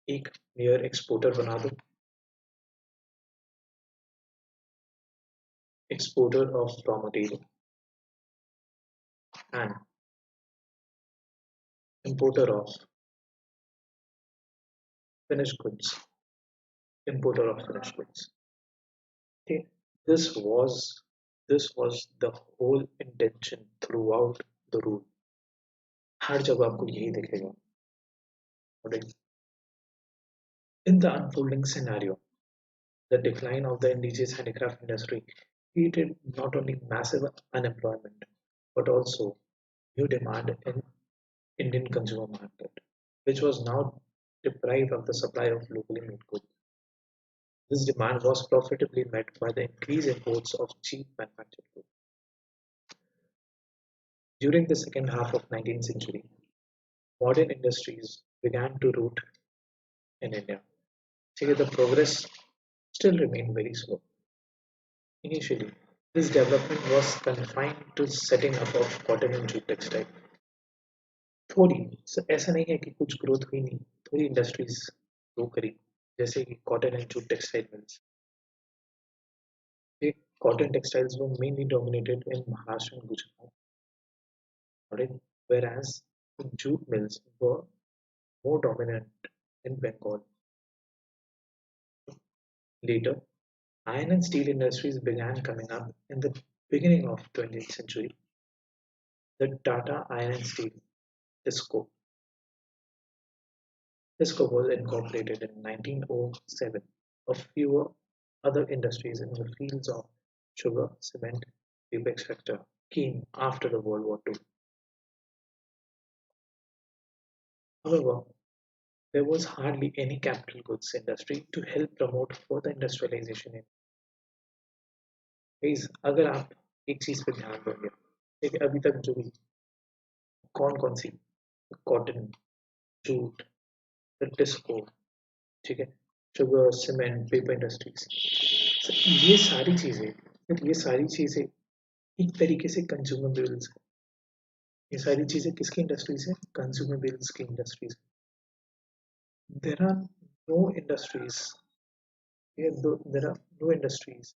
एक, नियर एक्सपोर्टर बना दो, exporter of raw material, and importer of finished goods, importer of finished goods. Okay, this was this was the whole intention throughout the rule. हर जगह आपको यही दिखेगा। Right? In the unfolding scenario, the decline of the indigenous handicraft industry created not only massive unemployment but also new demand in Indian consumer market, which was now deprived of the supply of locally made goods. This demand was profitably met by the increased imports of cheap manufactured goods. During the second half of 19th century, modern industries began to root in India. So the progress still remained very slow. Initially, this development was confined to setting up of cotton and jute textile. थोड़ी, ऐसा नहीं है कि कुछ growth हुई नहीं, थोड़ी industries grow करी, जैसे कि cotton and jute textile mills. Cotton textiles were mainly dominated in Maharashtra and Gujarat, right? Whereas the jute mills were more dominant in Bengal. Later, iron and steel industries began coming up in the beginning of 20th century. The Tata Iron and Steel Tisco was incorporated in 1907. A few other industries in the fields of sugar, cement, paper extractor came after the World War II. However, there was hardly any capital goods industry to help promote further industrialization in। Guys, अगर आप एक चीज पे ध्यान दोगे, ठीक है, अभी तक जो भी कौन कौन सी कॉटन, जूट, टिस्को, ठीक है, शुगर, सीमेंट, पेपर इंडस्ट्रीज, ये सारी चीजें एक तरीके से कंज्यूमेबल्स है। ये सारी चीजें किसकी इंडस्ट्रीज है? कंज्यूमेबल्स की industries. There are no industries there are no industries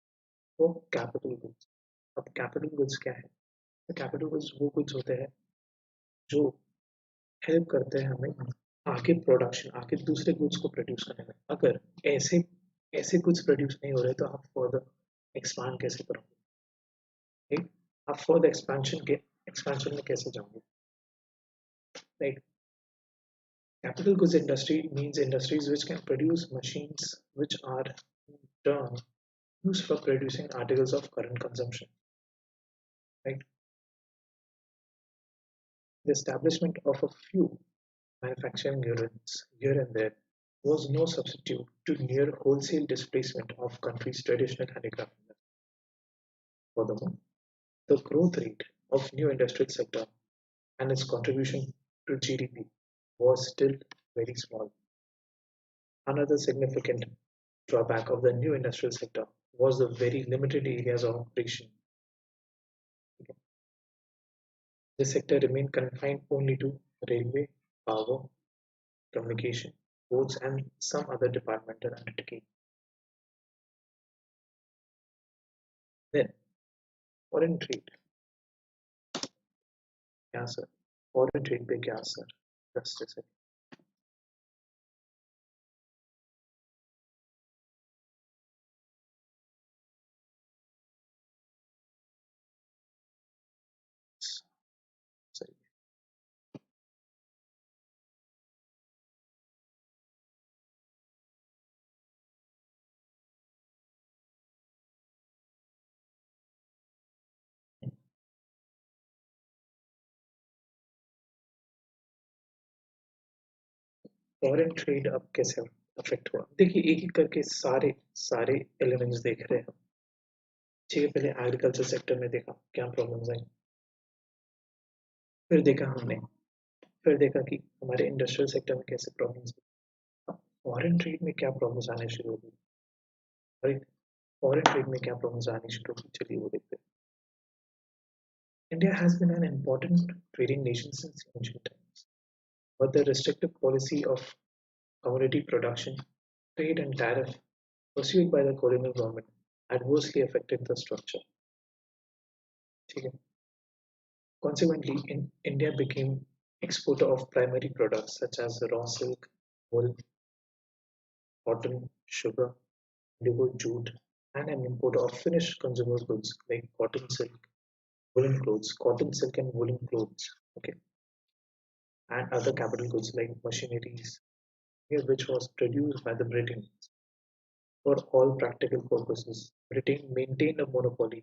for capital goods. अब कैपिटल गुड्स क्या है? तो कैपिटल गुड्स वो गुड्स होते हैं जो हेल्प करते हैं हमें आगे प्रोडक्शन, आगे दूसरे गुड्स को प्रोड्यूस करने में। अगर ऐसे ऐसे गुड्स प्रोड्यूस नहीं हो रहे तो आप फर्दर एक्सपांड कैसे करोगे? राइट, आप फर्दर एक्सपेंशन में कैसे जाओगे? Right, capital goods industry means industries which can produce machines which are in turn used for producing articles of current consumption. Right, the establishment of a few manufacturing units here and there was no substitute to near wholesale displacement of country's traditional handicraft industry. Furthermore, the growth rate of new industrial sector and its contribution to GDP was still very small. Another significant drawback of the new industrial sector was the very limited areas of operation. Okay. This sector remained confined only to railway, power, communication, ports, and some other departmental undertaking. Then, foreign trade. क्या sir? Foreign trade पे क्या sir? Just a second. Sorry. Foreign trade अब कैसे affect हुआ? देखिए, एक एक करके सारे सारे एलिमेंट्स देख रहे हैं हम। ठीक है, पहले एग्रीकल्चर सेक्टर में देखा क्या प्रॉब्लम्स आई, फिर देखा हमने, फिर देखा कि हमारे इंडस्ट्रियल सेक्टर में कैसे प्रॉब्लम्स। अब फॉरेन ट्रेड में क्या प्रॉब्लम्स आने शुरू हो गई, राइट? फॉरेन ट्रेड में क्या प्रॉब्लम्स आनी शुरू हुई, चलिए वो देखते हैं। India has been an important trading nation since ancient times, but the restrictive policy of commodity production, trade and tariff pursued by the colonial government adversely affected the structure. ठीक है? Consequently, India became exporter of primary products such as raw silk, wool, cotton, sugar, indigo, jute, and an importer of finished consumer goods like cotton silk, woolen clothes, cotton silk and woolen clothes, okay, and other capital goods like machineries, which was produced by the Britain. For all practical purposes, Britain maintained a monopoly.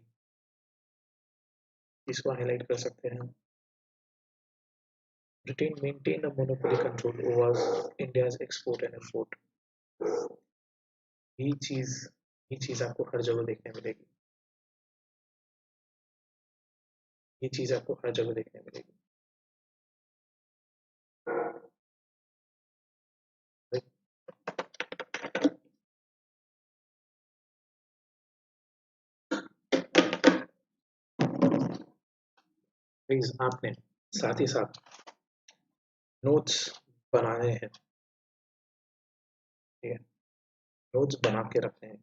इसको highlight कर सकते हैं हम. Britain maintained a monopoly control over India's export and import. ये चीज ये चीज आपको हर जगह देखने मिलेगी. ये चीज आपको हर जगह देखने मिलेगी. प्लीज आपने साथ ही साथ नोट्स बनाने हैं. ठीक है, नोट्स बना के रखने हैं.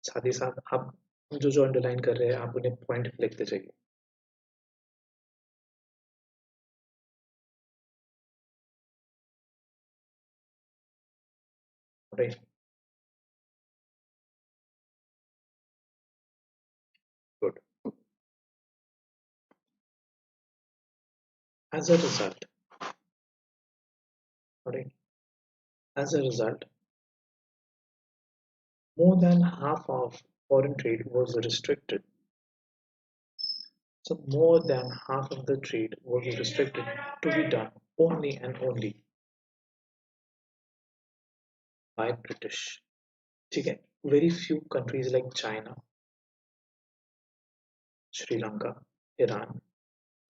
साथ ही साथ आप जो जो अंडरलाइन कर रहे हैं आप उन्हें पॉइंट लिखते जाइए. Right, good. As a result, right, as a result, more than half of foreign trade was restricted. So more than half of the trade was restricted to be done only and only by British. ठीक है, very few countries like China, Sri Lanka, Iran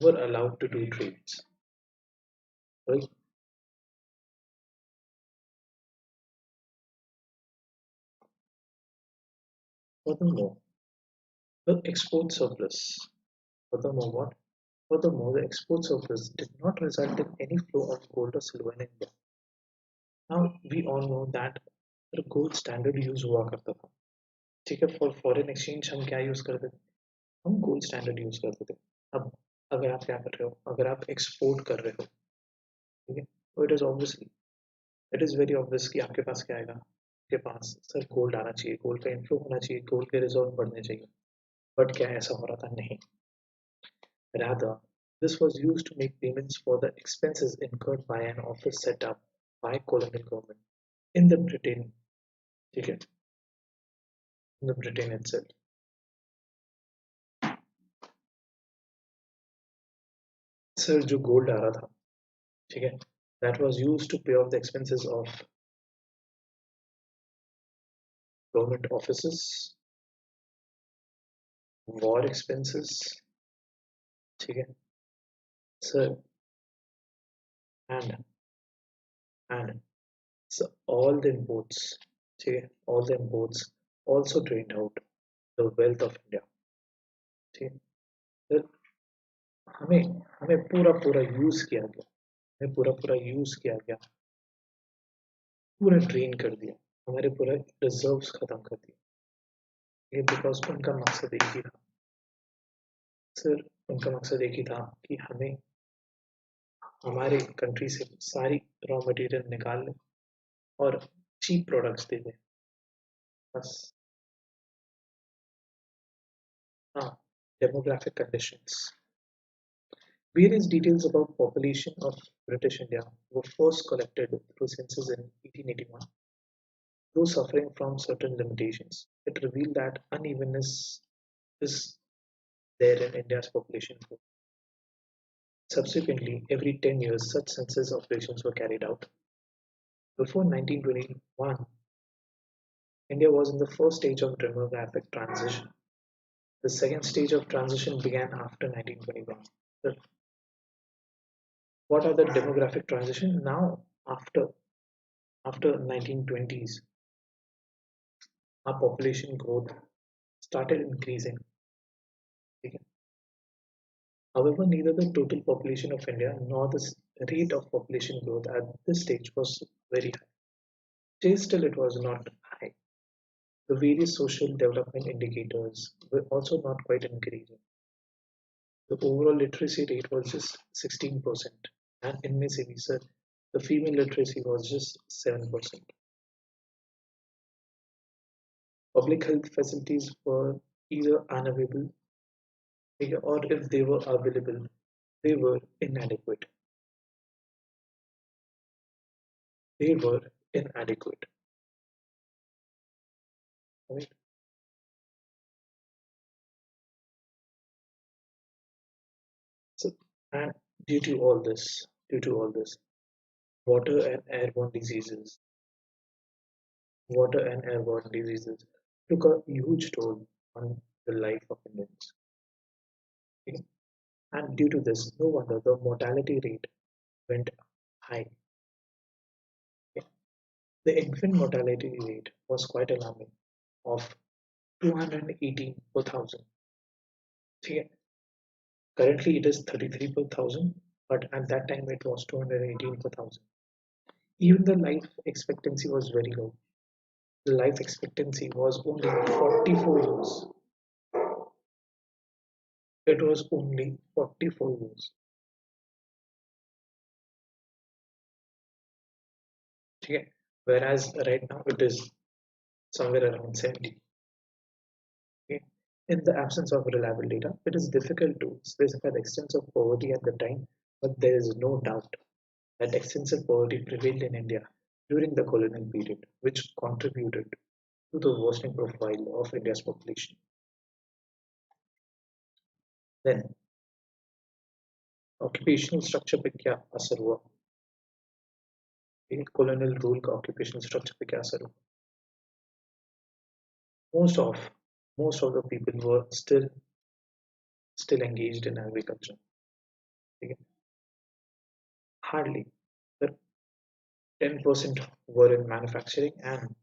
were allowed to do trades. Right? Furthermore, the export surplus. Furthermore, what? Furthermore, the export surplus did not result in any flow of gold or silver in India. Now we all know that the gold standard use हुआ करता था. ठीक है, for foreign exchange हम क्या use करते थे? हम गोल्ड स्टैंडर्ड यूज करते थे. अब अगर आप क्या कर रहे हो, अगर आप एक्सपोर्ट कर रहे हो, ठीक है, तो इट इज वेरी ऑब्वियस कि आपके पास क्या आएगा, आपके पास सर गोल्ड आना चाहिए, गोल्ड का इनफ्लो होना चाहिए, गोल्ड के रिजर्व बढ़ने चाहिए. बट क्या ऐसा हो रहा था? नहीं. Rather, this was used to make payments for the expenses incurred by an office set up by colonial government in the Britain, ठीक है, in the Britain itself. Sir जो गोल्ड आ रहा था, ठीक है, that was used to pay off the expenses of government offices, war expenses, ठीक है sir, and and so all the imports, ठीक है, all the imports also drained out. the wealth of India. ठीक है? तो हमें हमें पूरा पूरा यूज किया गया, हमें पूरा पूरा यूज किया गया, पूरा ड्रेन कर दिया, हमारे पूरे रिजर्व्स खत्म कर दिए। ये बिकॉज उनका मकसद एक ही था सर, उनका मकसद एक ही था कि हमें हमारे कंट्री से सारी रॉ मटेरियल निकाल लें और चीप प्रोडक्ट्स दे दें, बस। हाँ, demographic conditions. Various details about population of British India were first collected through census in 1881. Though suffering from certain limitations, it revealed that unevenness is there in India's population growth. Subsequently, every 10 years, such census operations were carried out. Before 1921, India was in the first stage of demographic transition. The second stage of transition began after 1921. The what are the demographic transition now after 1920s, our population growth started increasing. Okay? However, neither the total population of India nor the rate of population growth at this stage was very high. Still, it was not high. The various social development indicators were also not quite encouraging. The overall literacy rate was just 16%, and in Miss Evisa, the female literacy was just 7%. Public health facilities were either unavailable, or if they were available, they were inadequate. They were inadequate. Right? So, and due to all this, water and airborne diseases, water and airborne diseases took a huge toll on the life of Indians. Okay? And due to this, no wonder the mortality rate went high. Okay? The infant mortality rate was quite alarming, of 218 per thousand. Okay? Currently, it is 33 per thousand, but at that time it was 218 per thousand. Even the life expectancy was very low. The life expectancy was only 44 years. It was only 44 years. Okay? Whereas right now it is somewhere around 70. Okay? In the absence of reliable data, it is difficult to specify the extent of poverty at the time, but there is no doubt that extensive poverty prevailed in India during the colonial period, which contributed to the worsening profile of India's population. Then, occupational structure पे क्या असर हुआ? Colonial rule का occupational structure पे क्या असर हुआ? Most of most of the people were still engaged in agriculture. ठीक है? Hardly the 10% were in manufacturing and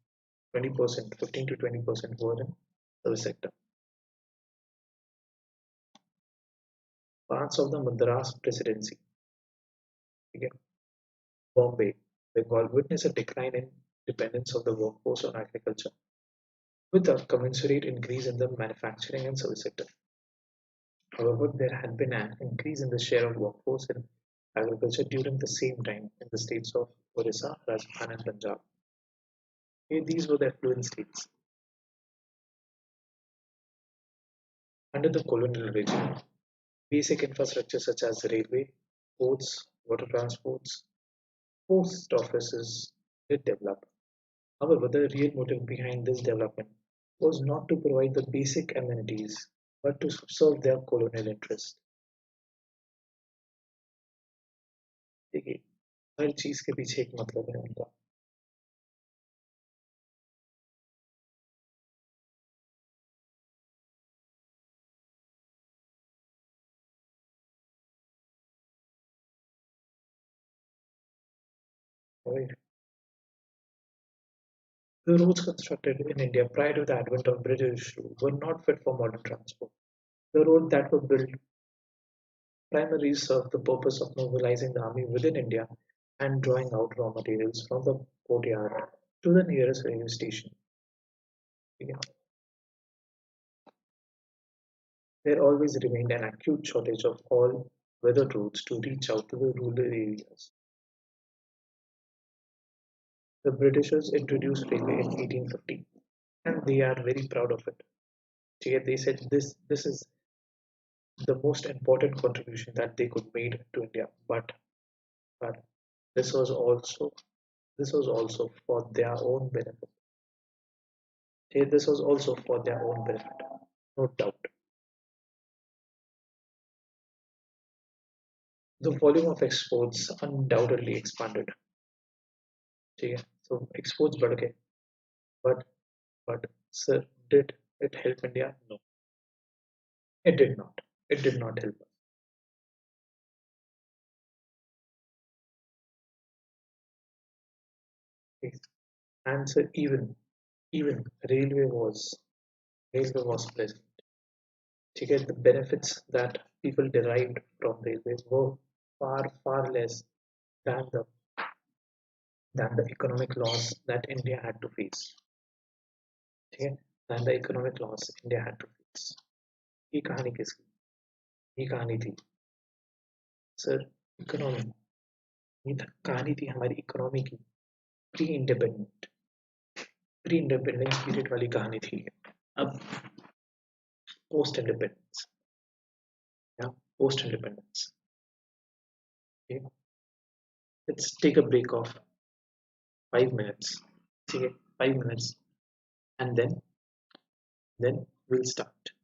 20%, 15 to 20% were in service sector. Parts of the Madras Presidency, ठीक है? Bombay, Bengal witnessed a decline in dependence of the workforce on agriculture, with a commensurate increase in the manufacturing and service sector. However, there had been an increase in the share of workforce in agriculture during the same time in the states of Orissa, Rajasthan, and Punjab. Okay, these were the affluent states. Under the colonial regime, basic infrastructure such as railway, ports, water transports, post offices did develop. However, the real motive behind this development was not to provide the basic amenities, but to serve their colonial interest. देखिए, हर चीज के पीछे एक मतलब है उनका। Right? The roads constructed in India prior to the advent of British rule were not fit for modern transport. The roads that were built primarily served the purpose of mobilizing the army within India and drawing out raw materials from the courtyard to the nearest railway station. Yeah. There always remained an acute shortage of all weather routes to reach out to the rural areas. The Britishers introduced railway in 1850, and they are very proud of it. They said this is the most important contribution that they could made to India. But this was also this was also for their own benefit. This was also for their own benefit, no doubt. The volume of exports undoubtedly expanded. ठीक है? So exports बढ़ गए, but but sir, did it help India? No, it did not. It did not help us. And so even railway was present. To get the benefits that people derived from railways were far less than the economic loss that India had to face. ठीक है? Than the economic loss India had to face. ये कहानी किसकी? ये कहानी थी sir economy. ये कहानी थी हमारी इकोनॉमी की pre independent pre independence period वाली कहानी थी. अब पोस्ट इंडिपेंडेंस या post independence. Let's take a break of 5 minutes. ठीक है? 5 minutes, and then we'll start.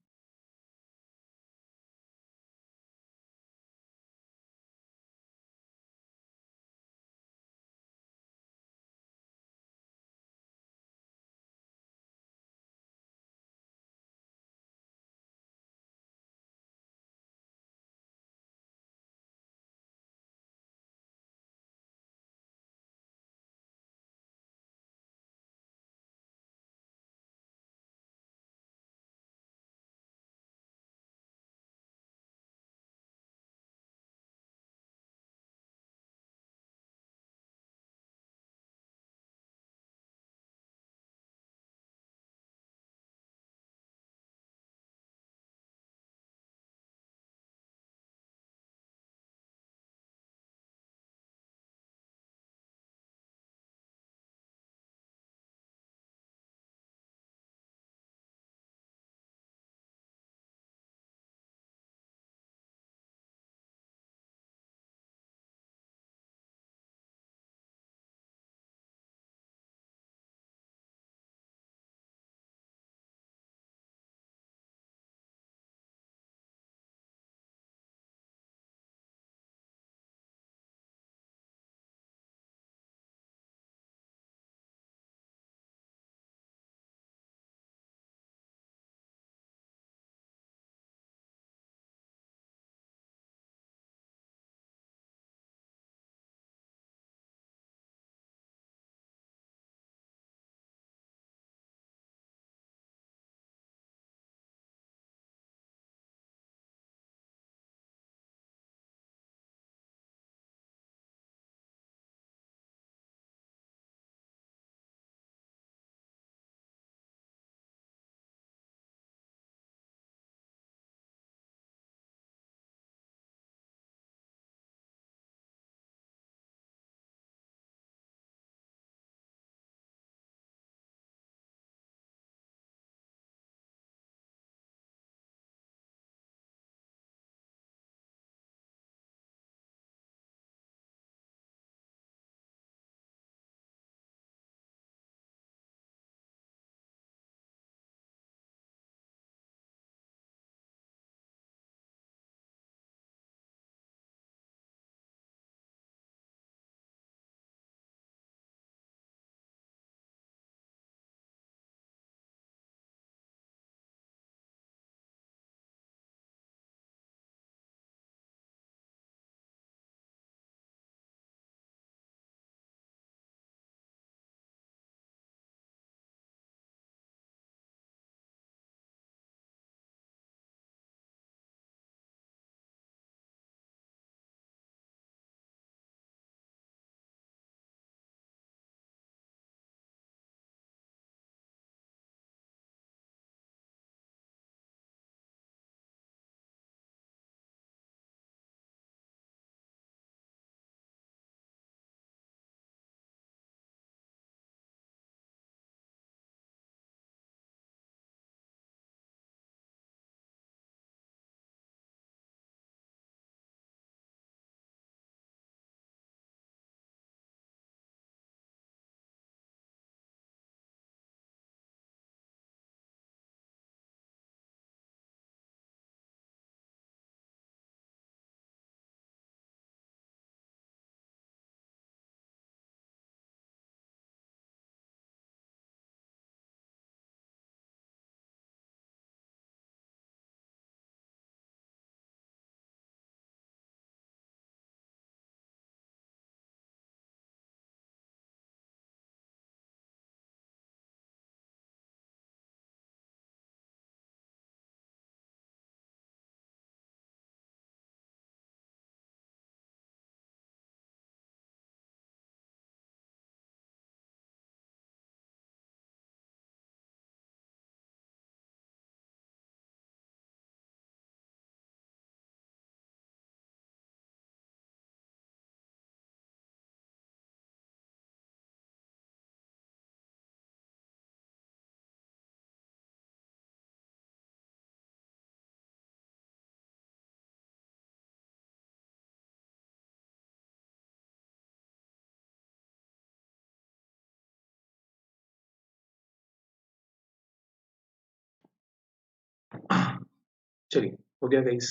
चलिए हो गया गाइस।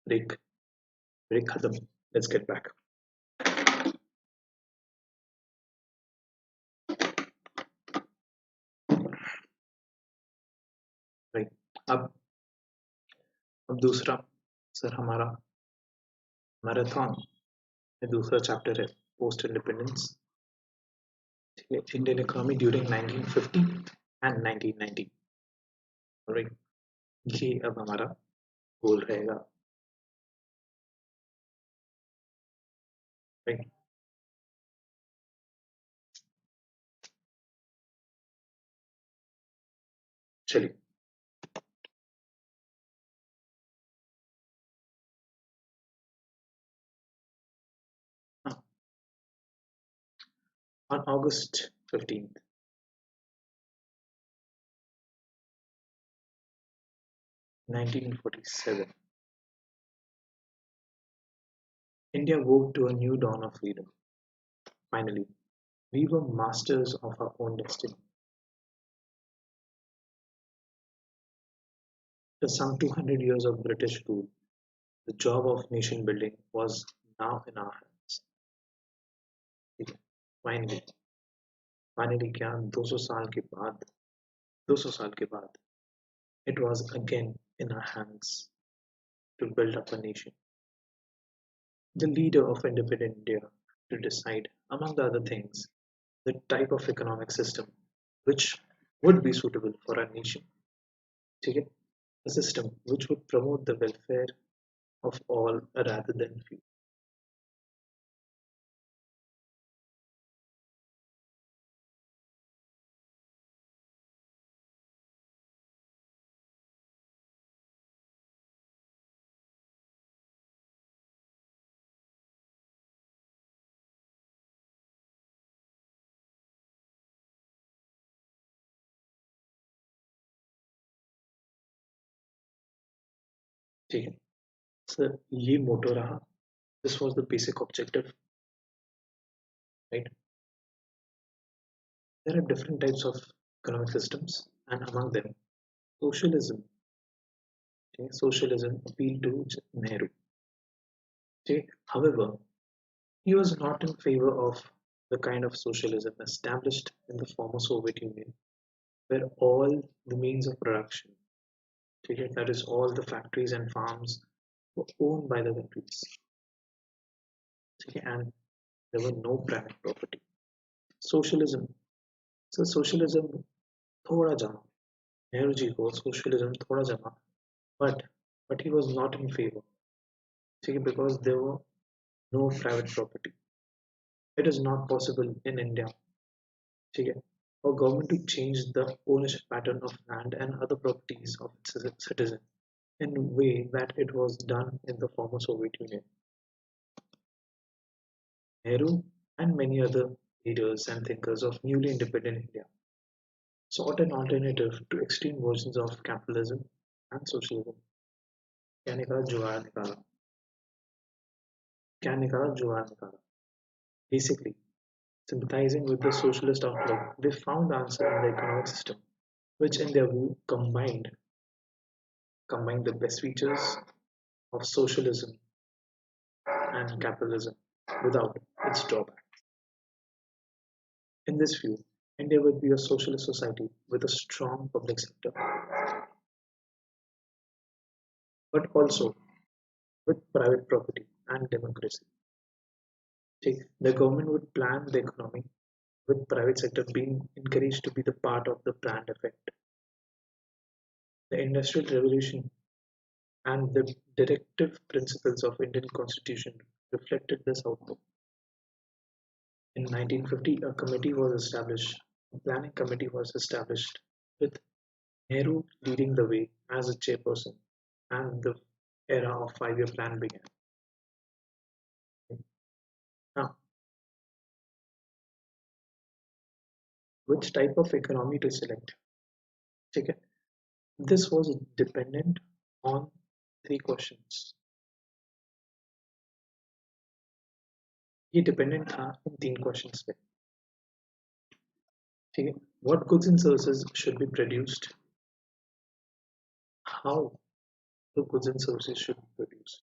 ब्रेक ब्रेक खत्म। Let's get back. राइट। अब अब दूसरा सर हमारा मैराथन में दूसरा चैप्टर है पोस्ट इंडिपेंडेंस। ठीक है, Indian economy during 1950 and 1990। Right, ये अब हमारा गोल रहेगा। राइट, चलिए। हाँ, on August 15th 1947, India woke to a new dawn of freedom. Finally, we were masters of our own destiny. After some 200 years of British rule, the job of nation building was now in our hands. ठीक है, finally, finally क्या 200 साल के बाद 200 साल के बाद it was again in our hands to build up a nation. The leader of independent India to decide, among the other things, the type of economic system which would be suitable for our nation. ठीक है, a system which would promote the welfare of all rather than few. ठीक है sir, ये मोटो रहा. This was the basic objective, right? There are different types of economic systems, and among them, socialism. Okay? Socialism appealed to Nehru. Okay? However, he was not in favor of the kind of socialism established in the former Soviet Union, where all the means of production, okay, that is, all the factories and farms, were owned by the countries, okay, and there were no private property. Socialism. So socialism थोड़ा जमा, Nehru ji को socialism थोड़ा जमा, but he was not in favor, okay, because there were no private property. It is not possible in India, okay, for government to change the ownership pattern of land and other properties of its citizens in a way that it was done in the former Soviet Union. Nehru and many other leaders and thinkers of newly independent India sought an alternative to extreme versions of capitalism and socialism. क्या निकाला? जुगाड़ निकाला. क्या निकाला? जुगाड़ निकाला. Basically, sympathizing with the socialist outlook, they found the answer in the economic system, which in their view combined the best features of socialism and capitalism without its drawbacks. In this view, India would be a socialist society with a strong public sector, but also with private property and democracy. The government would plan the economy with private sector being encouraged to be the part of the planned effect. The Industrial Revolution and the directive principles of Indian Constitution reflected this outlook. In 1950, a planning committee was established with Nehru leading the way as a chairperson, and the era of five-year plan began. Now, which type of economy to select? Okay. This was dependent on three questions. ये dependent था इन तीन questions पे. ठीक है. What goods and services should be produced? How the goods and services should produce.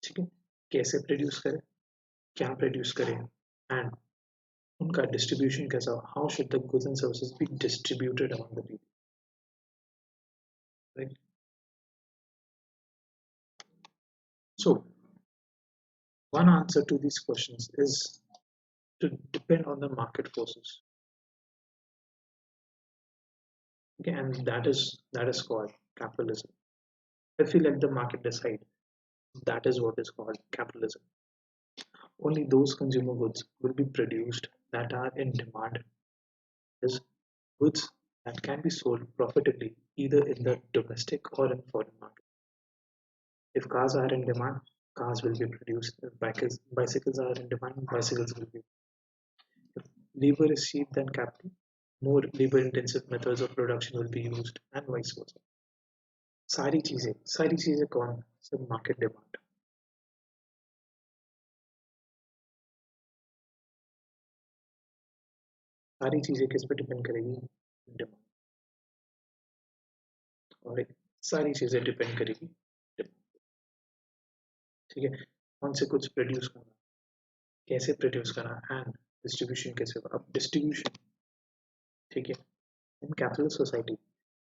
ठीक है, कैसे produce करें, क्या प्रोड्यूस करें, and उनका डिस्ट्रीब्यूशन कैसा हो, how should the goods and services be distributed among the people, right? So one answer to these questions is to depend on the market forces. Okay, and that is called capitalism. If you let the market decide, that is what is called capitalism. Only those consumer goods will be produced that are in demand, is goods that can be sold profitably either in the domestic or in foreign market. If cars are in demand, cars will be produced. If bicycles are in demand, bicycles will be. If labor is cheap than capital, more labor intensive methods of production will be used and vice versa. सारी चीजें कौन, सब market demand. सारी चीजें किस पे depend करेगी, demand. और सारी चीजें डिपेंड करेगी demand. ठीक है, कौन से कुछ प्रोड्यूस करना, कैसे प्रोड्यूस करना, एंड डिस्ट्रीब्यूशन कैसे होगा. अब डिस्ट्रीब्यूशन, ठीक है, in capitalist society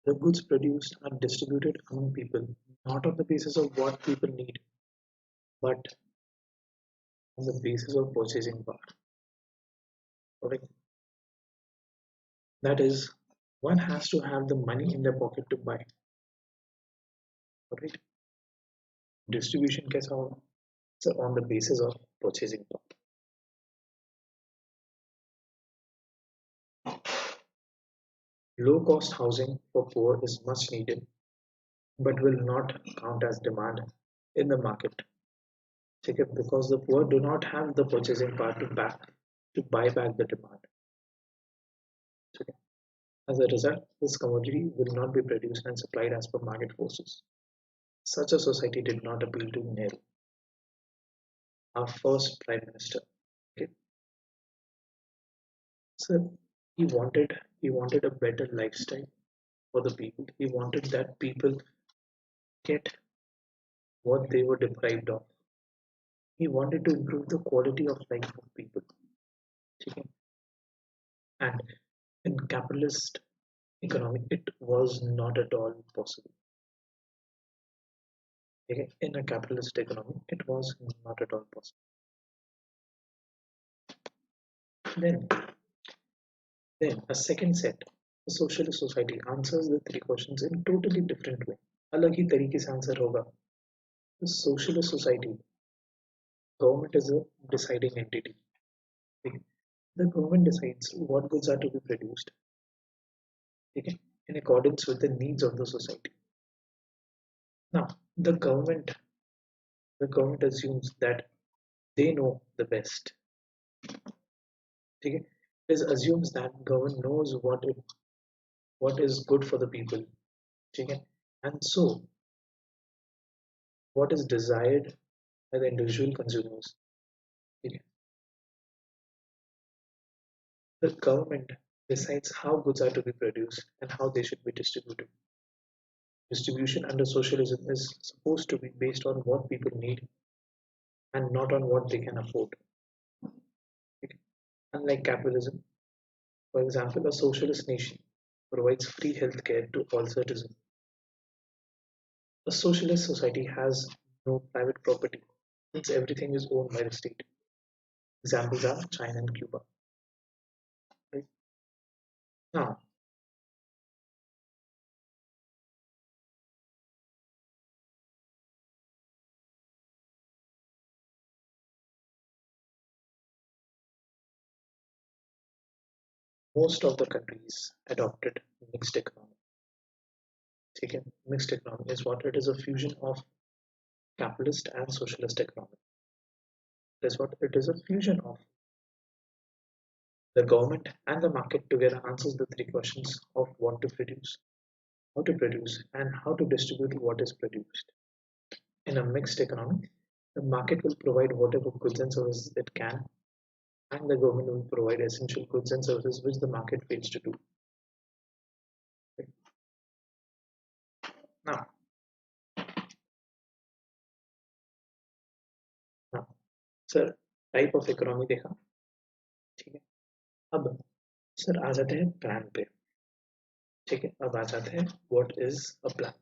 the goods produced are distributed among people not on the basis of what people need but on the basis of purchasing power. Correct? That is, one has to have the money in their pocket to buy. Correct? Distribution कैसा होगा, so on the basis of purchasing power. Low cost housing for poor is much needed but will not count as demand in the market. Okay, because the poor do not have the purchasing power to buy back the demand. Okay. As a result, this commodity will not be produced and supplied as per market forces. Such a society did not appeal to Nehru, our first prime minister. Okay. So he wanted a better lifestyle for the people. He wanted that people get what they were deprived of. He wanted to improve the quality of life of people. Okay. And in capitalist economy, it was not at all possible. Okay. In a capitalist economy, it was not at all possible. Then Then a second set, a socialist society, answers the three questions in totally different way. अलग ही तरीके से answer होगा. The socialist society, government is a deciding entity. Okay. The government decides what goods are to be produced, okay, in accordance with the needs of the society. Now, the government assumes that they know the best. Okay. It assumes that government knows what is good for the people. Okay. And so what is desired by the individual consumers. Okay. The government decides how goods are to be produced and how they should be distributed. Distribution under socialism is supposed to be based on what people need and not on what they can afford. Okay. Unlike capitalism, for example, a socialist nation provides free healthcare to all citizens. A socialist society has no private property since everything is owned by the state. Examples are China and Cuba. Right? Now, most of the countries adopted mixed economy. Taken mixed economy is what it is, a fusion of capitalist and socialist economy. That's what it is, a fusion of. The government and the market together answers the three questions of what to produce, how to produce, and how to distribute what is produced. In a mixed economy, the market will provide whatever goods and services it can, and the government will provide essential goods and services which the market fails to do. Now, now sir type of economy देखा, ठीक है। अब sir आ जाते हैं plan पे, ठीक है। अब आ जाते हैं what is a plan.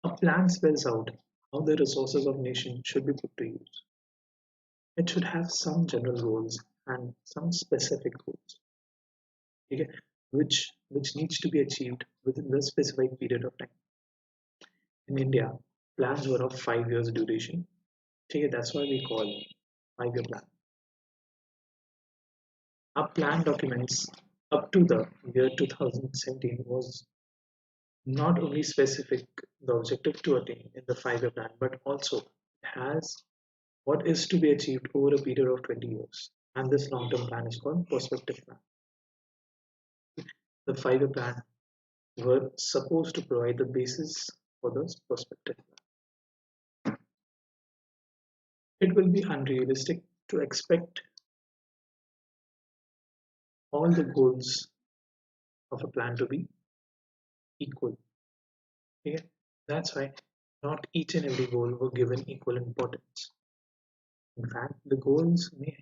A plan spells out how the resources of nation should be put to use. It should have some general goals and some specific goals, okay, which needs to be achieved within the specified period of time. In India, plans were of 5 years duration. Okay, that's why we call 5 year plan. Our plan documents up to the year 2017 was not only specific the objective to attain in the 5 year plan, but also has what is to be achieved over a period of 20 years. And this long term plan is called prospective plan. The 5 year plan were supposed to provide the basis for the prospective plan. It will be unrealistic to expect all the goals of a plan to be equal. Okay? That's why not each and every goal were given equal importance. In fact, the goals may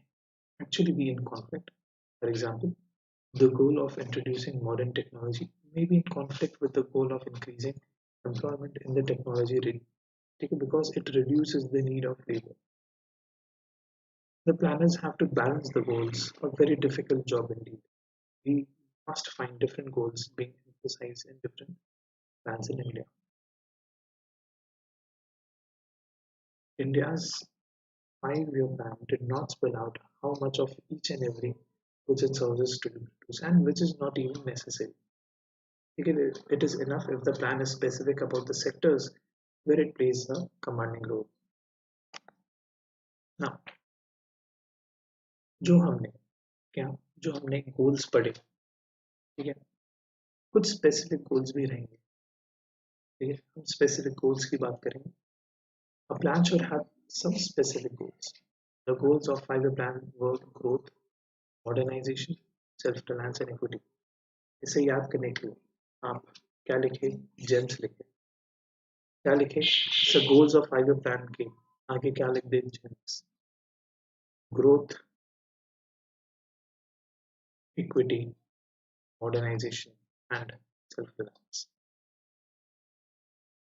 actually be in conflict. For example, the goal of introducing modern technology may be in conflict with the goal of increasing employment in the technology because it reduces the need of labor. The planners have to balance the goals, a very difficult job indeed. We must find different goals being emphasized in different plans in India. India's 5 year plan did not spell out how much of each and every goods and services to be produced, and which is not even necessary. It is enough if the plan is specific about the sectors where it plays a commanding role. Now, जो हमने क्या जो हमने goals पढ़े, ठीक है, कुछ specific goals भी रहेंगे, ठीक है। हम स्पेसिफिक गोल्स की बात करेंगे. A plan should have some specific goals. The goals of 5 year plan were growth, modernization, self-reliance and equity. इसे याद करने के लिए आप क्या लिखे, जेम्स लिखे. क्या लिखे, so goals of 5 year plan के आगे क्या लिख दे, James. Growth, equity, modernization and self-reliance.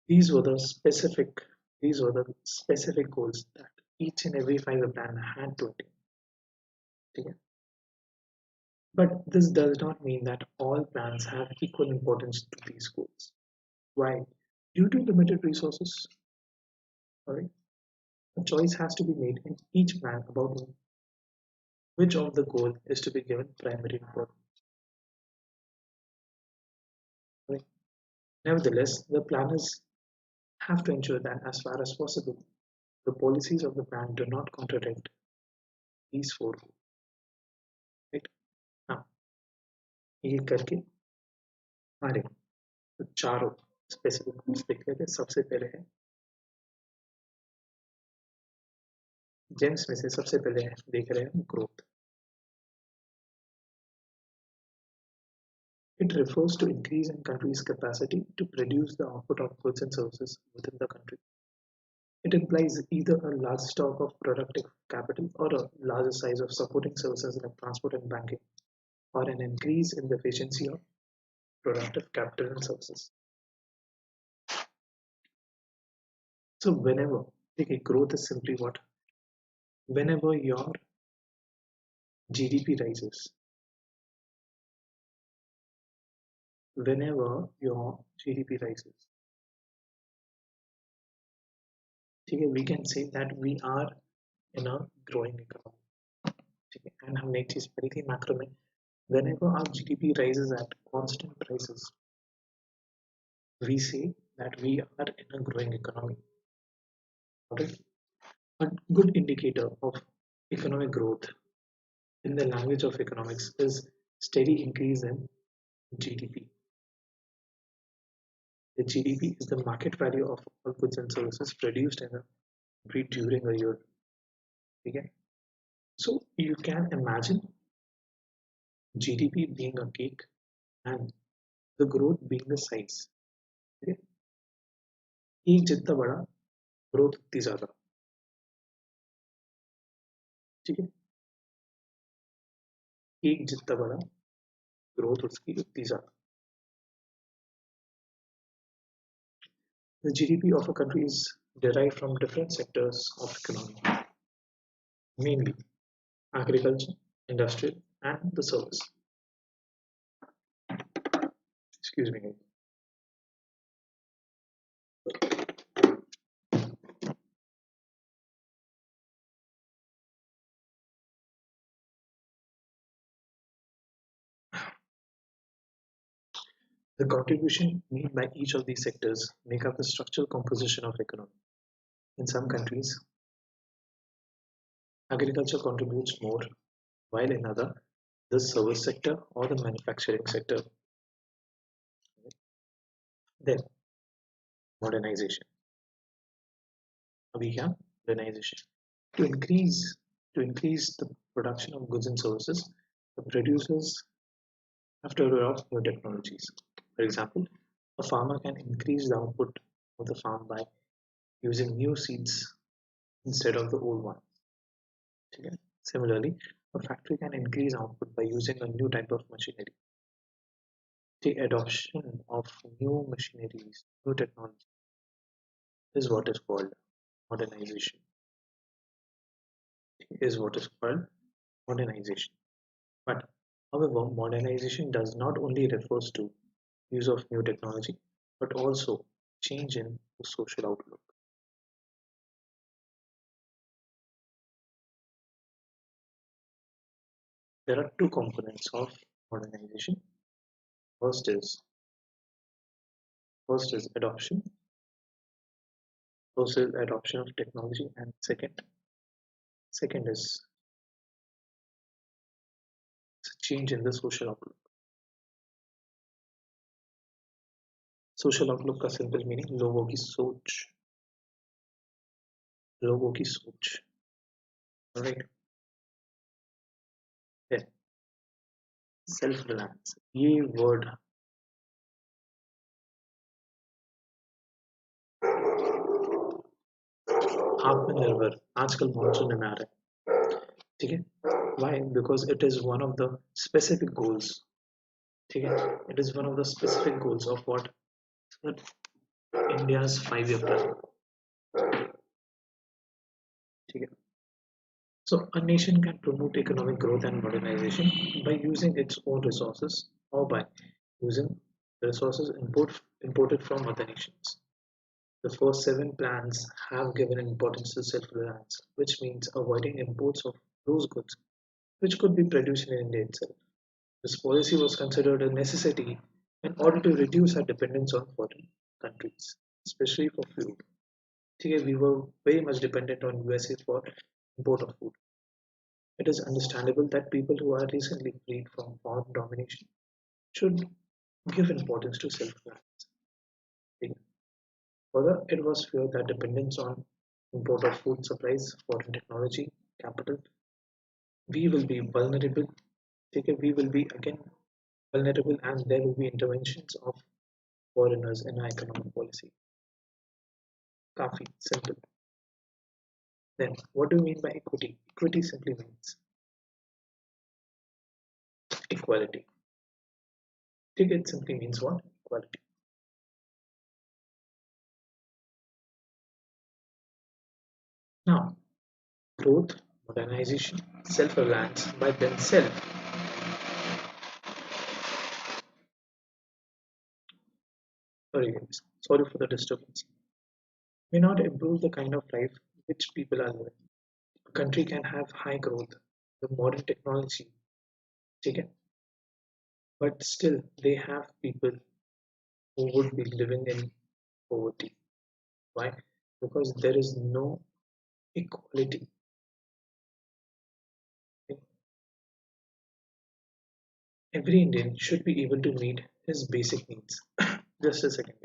These were the specific these were the specific goals that each and every 5 year plan had to attain. Okay? But this does not mean that all plans have equal importance to these goals. Why? Due to limited resources, alright, a choice has to be made in each plan about which of the goal is to be given primary importance. Right? Nevertheless, the planners have to ensure that as far as possible, the policies of the plan do not contradict these four goals. Right? Now, ये करके हमारे तो चारों specific goals देख लेते हैं. सबसे पहले है जेम्स में से सबसे पहले देख रहे हैं growth. It refers to increase in country's capacity to produce the output of goods and services within the country. It implies either a large stock of productive capital or a larger size of supporting services like transport and banking, or an increase in the efficiency of productive capital and services. So whenever okay, growth is simply what? Whenever your GDP rises, whenever your GDP rises, okay, we can say that we are in a growing economy. ठीक है, and हमने एक चीज पढ़ी थी macro में, whenever our GDP rises at constant prices, we say that we are in a growing economy. Okay? A good indicator of economic growth in the language of economics is steady increase in GDP. The GDP is the market value of all goods and services produced in a country during a year. Okay? So you can imagine GDP being a cake and the growth being the size. Okay? एक जितना बड़ा growth उतनी ज्यादा. ठीक है, एक जितना बड़ा ग्रोथ उसकी उतनी ज्यादा. The GDP of a country is derived from different sectors of economy, mainly agriculture, industrial, and the service. Excuse me. The contribution made by each of these sectors make up the structural composition of economy. In some countries, agriculture contributes more, while in other, the service sector or the manufacturing sector. Then, modernization. We have modernization. To increase to increase the production of goods and services, the producers have to adopt new technologies. For example, a farmer can increase the output of the farm by using new seeds instead of the old ones. Okay? Similarly, a factory can increase output by using a new type of machinery. The adoption of new machineries, new technology is what is called modernization. Is what is called modernization. But however, modernization does not only refers to use of new technology, but also change in the social outlook. There are two components of modernization. First is first is adoption. First is adoption of technology, and second is change in the social outlook. Social outlook का simple meaning लोगों की सोच, लोगों की सोच. Alright. Then self reliance. ये word आत्मनिर्भर आजकल बहुत सुनने में आ रहा है. ठीक है. Why? Because it is one of the specific goals. ठीक है. It is one of the specific goals of what India's 5-year plan. ठीक है. So a nation can promote economic growth and modernization by using its own resources or by using resources imported from other nations. The first 7 plans have given importance to self-reliance, which means avoiding imports of those goods which could be produced in India itself. This policy was considered a necessity in order to reduce our dependence on foreign countries, especially for food. We were very much dependent on USA for import of food. It is understandable that people who are recently freed from foreign domination should give importance to self-reliance. Further, it was feared that dependence on import of food supplies, foreign technology, capital, we will be vulnerable. We will be again vulnerable, and there will be interventions of foreigners in our economic policy. Kafi simple. Then, what do you mean by equity? Equity simply means equality. It simply means what? Equality. Now, growth, modernization, self-reliance by themselves. Sorry for the disturbance. May not improve the kind of life which people are living. A country can have high growth, the modern technology, but still they have people who would be living in poverty. Why? Because there is no equality. Every Indian should be able to meet his basic needs. Just a second.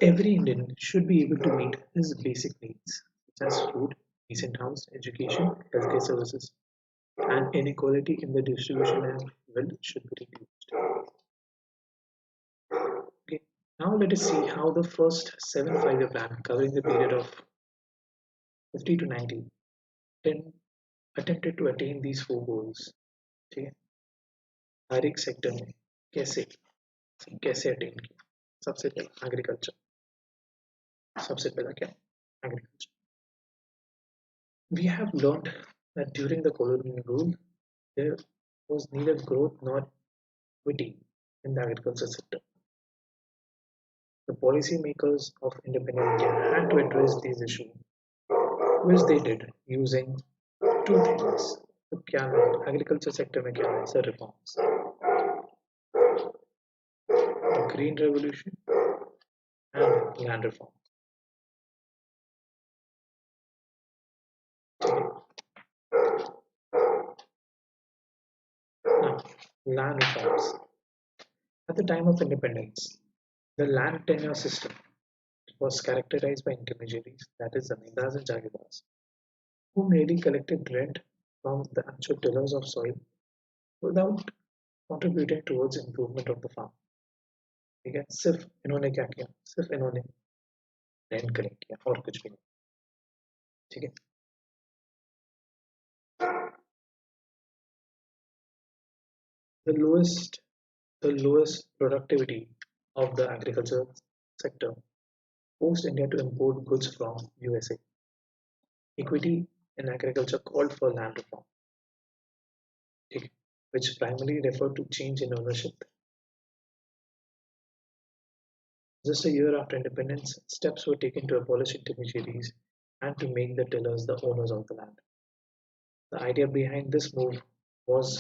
Every Indian should be able to meet his basic needs, such as food, decent house, education, healthcare services, and inequality in the distribution and wealth should be reduced. Okay. Now let us see how the first 7 5-year plan covering the period of 50 to 90 then attempted to attain these four goals. ठीक है हर एक sector में कैसे कैसे attain किया सबसे पहला agriculture सबसे पहला क्या agriculture we have learned that during the colonial rule there was neither growth nor equity in the agriculture sector. The policymakers of independent India had to address these issues, which they did using two things. तो क्या agriculture sector में क्या है sir reforms, the green revolution and land reform. Now, land reforms. At the time of independence, the land tenure system was characterized by intermediaries, that is, zamindars and jagirdars, who merely collected rent from the actual tillers of soil without contributing towards improvement of the farm. ठीक है सिर्फ इन्होंने क्या किया सिर्फ इन्होंने rent collect किया और कुछ भी नहीं ठीक है the lowest the lowest productivity of the agriculture sector forced India to import goods from USA. Equity in agriculture called for land reform, which primarily referred to change in ownership. Just a year after independence, steps were taken to abolish intermediaries and to make the tillers the owners of the land. The idea behind this move was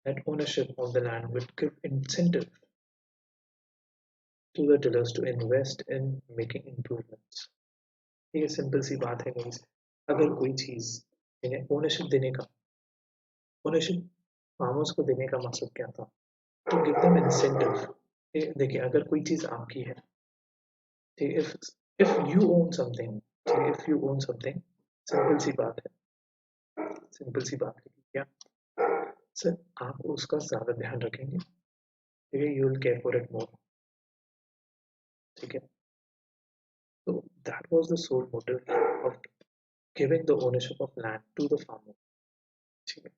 that ownership of the land would give incentive to the tillers to invest in making improvements. ये simple सी बात है guys. अगर कोई चीज इन्हें ownership देने का ओनरशिप फार्मर्स को देने का मकसद क्या था to give them incentive. देखिए अगर कोई चीज आपकी है if you own something if you own something simple सी बात है सिंपल सी बात है क्या सर आप उसका ज्यादा ध्यान रखेंगे ठीक है you will care for it more ठीक है so that was the sole motive of giving the ownership of land to the farmer ठीक है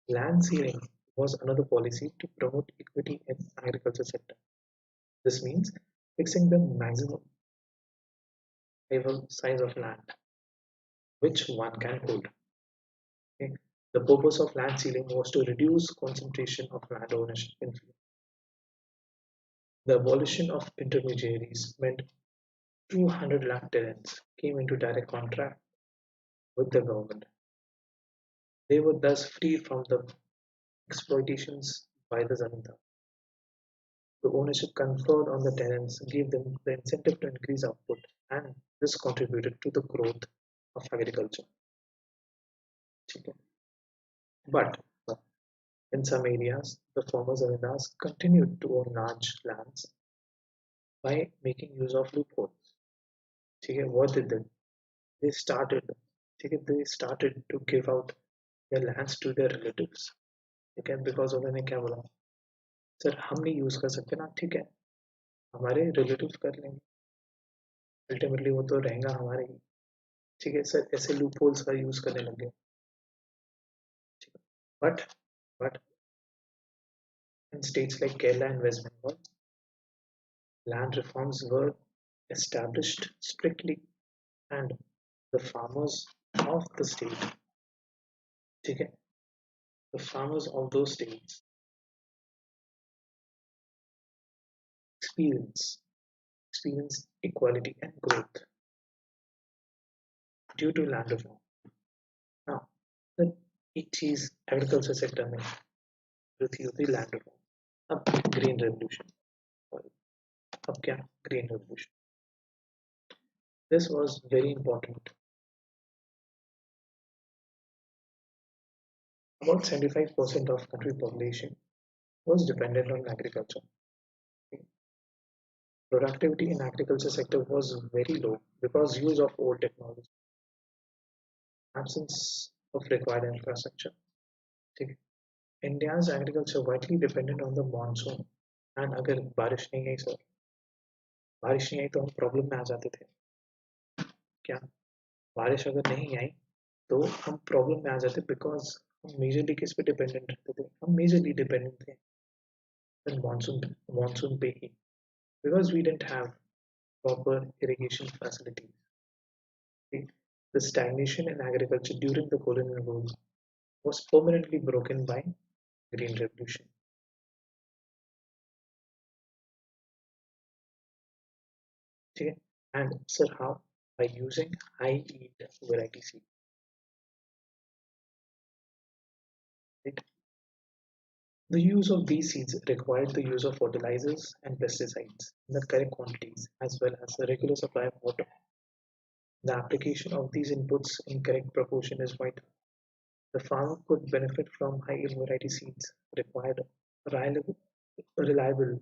land ceiling was another policy to promote equity in agriculture sector. This means fixing the maximum available size of land which one can hold. Okay? The purpose of land ceiling was to reduce concentration of land ownership in field. The abolition of intermediaries meant 200 lakh tenants came into direct contract with the government. They were thus free from the exploitations by the zamindar. The ownership conferred on the tenants gave them the incentive to increase output, and this contributed to the growth of agriculture. But in some areas, the former zamindars continued to own large lands by making use of loopholes. What did they? They started they started to give out their lands to their relatives. Because उन्होंने क्या बोला sir हम नहीं use कर सकते ना ठीक है हमारे रिलेटिव्स कर लेंगे अल्टीमेटली वो तो रहेगा हमारे ही ठीक है सर ऐसे लूप होल्स का यूज करने लगे but but in states like Kerala and West Bengal, land reforms were established strictly, and the farmers of the state, ठीक है, the farmers of those states experience experience equality and growth due to land reform. Now, the एक चीज agriculture sector में जो थी होती land reform, अब green revolution, अब क्या green revolution, this was very important. About 75% of country population was dependent on agriculture. Productivity in agriculture sector was very low because use of old technology, absence of required infrastructure. India's agriculture widely dependent on the monsoon, and अगर बारिश नहीं आई sir, बारिश नहीं आई तो हम problem में आ जाते थे क्या, बारिश अगर नहीं आई तो हम प्रॉब्लम में आ जाते बिकॉज हम मेजरली किस पे डिपेंडेंट रहते थे, हम मेजरली डिपेंडेंट थे मानसून पे ही, because we didn't have proper irrigation facilities. The stagnation in agriculture during the colonial rule was permanently broken by Green Revolution. Okay? And sir, how? By using high yield variety seed. Right? The use of these seeds required the use of fertilizers and pesticides in the correct quantities as well as the regular supply of water. The application of these inputs in correct proportion is vital. The farmer could benefit from high-yield variety seeds, required reliable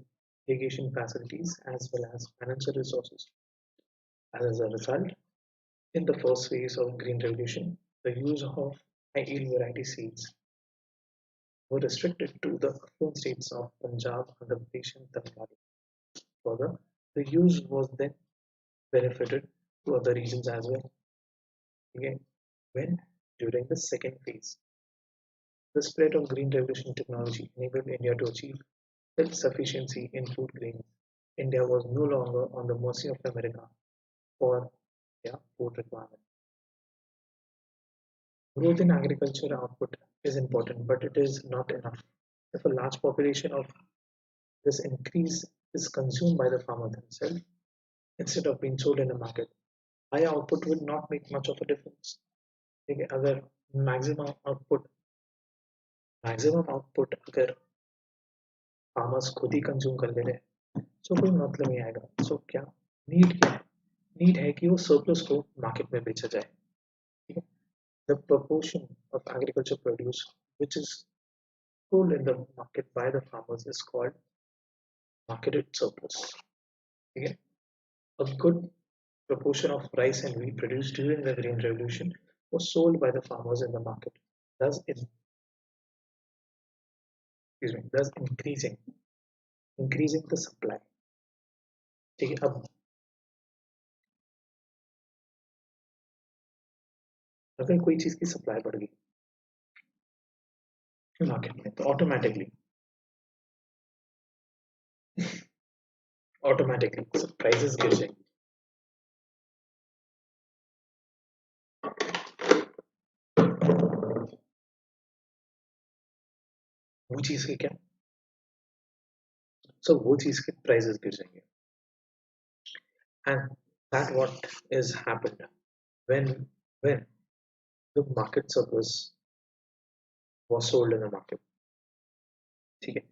irrigation facilities as well as financial resources. As a result, in the first phase of Green Revolution, the use of high-yield variety seeds were restricted to the affluent states of Punjab, Andhra Pradesh, and Tamil Nadu. Further, the use was then benefited to other regions as well. Again, when during the second phase, the spread of Green Revolution technology enabled India to achieve self-sufficiency in food grains. India was no longer on the mercy of America for their food requirement. Growth in agriculture output is important, but it is not enough. If a large population of this increase is consumed by the farmer themselves instead of being sold in the market, higher output will not make much of a difference. अगर maximum output अगर farmers खुद ही consume कर ले रहे, सो कोई मतलब नहीं आएगा. सो क्या क्या है, नीड है कि वो सरप्लस को मार्केट में बेचा जाए. ठीक है, the proportion of agriculture produce which is sold in the market by the farmers is called marketed surplus. Okay? A good proportion of rice and wheat produced during the Green Revolution was sold by the farmers in the market, thus, thus increasing the supply. ठीक है, अब अगर कोई चीज की supply बढ़ गई market में तो ऑटोमेटिकली प्राइसेस गिर जाएंगे. वो चीज के क्या, सो वो चीज के प्राइसेस गिर जाएंगे. And that what is happened when the market surplus was sold in the market. ठीक है,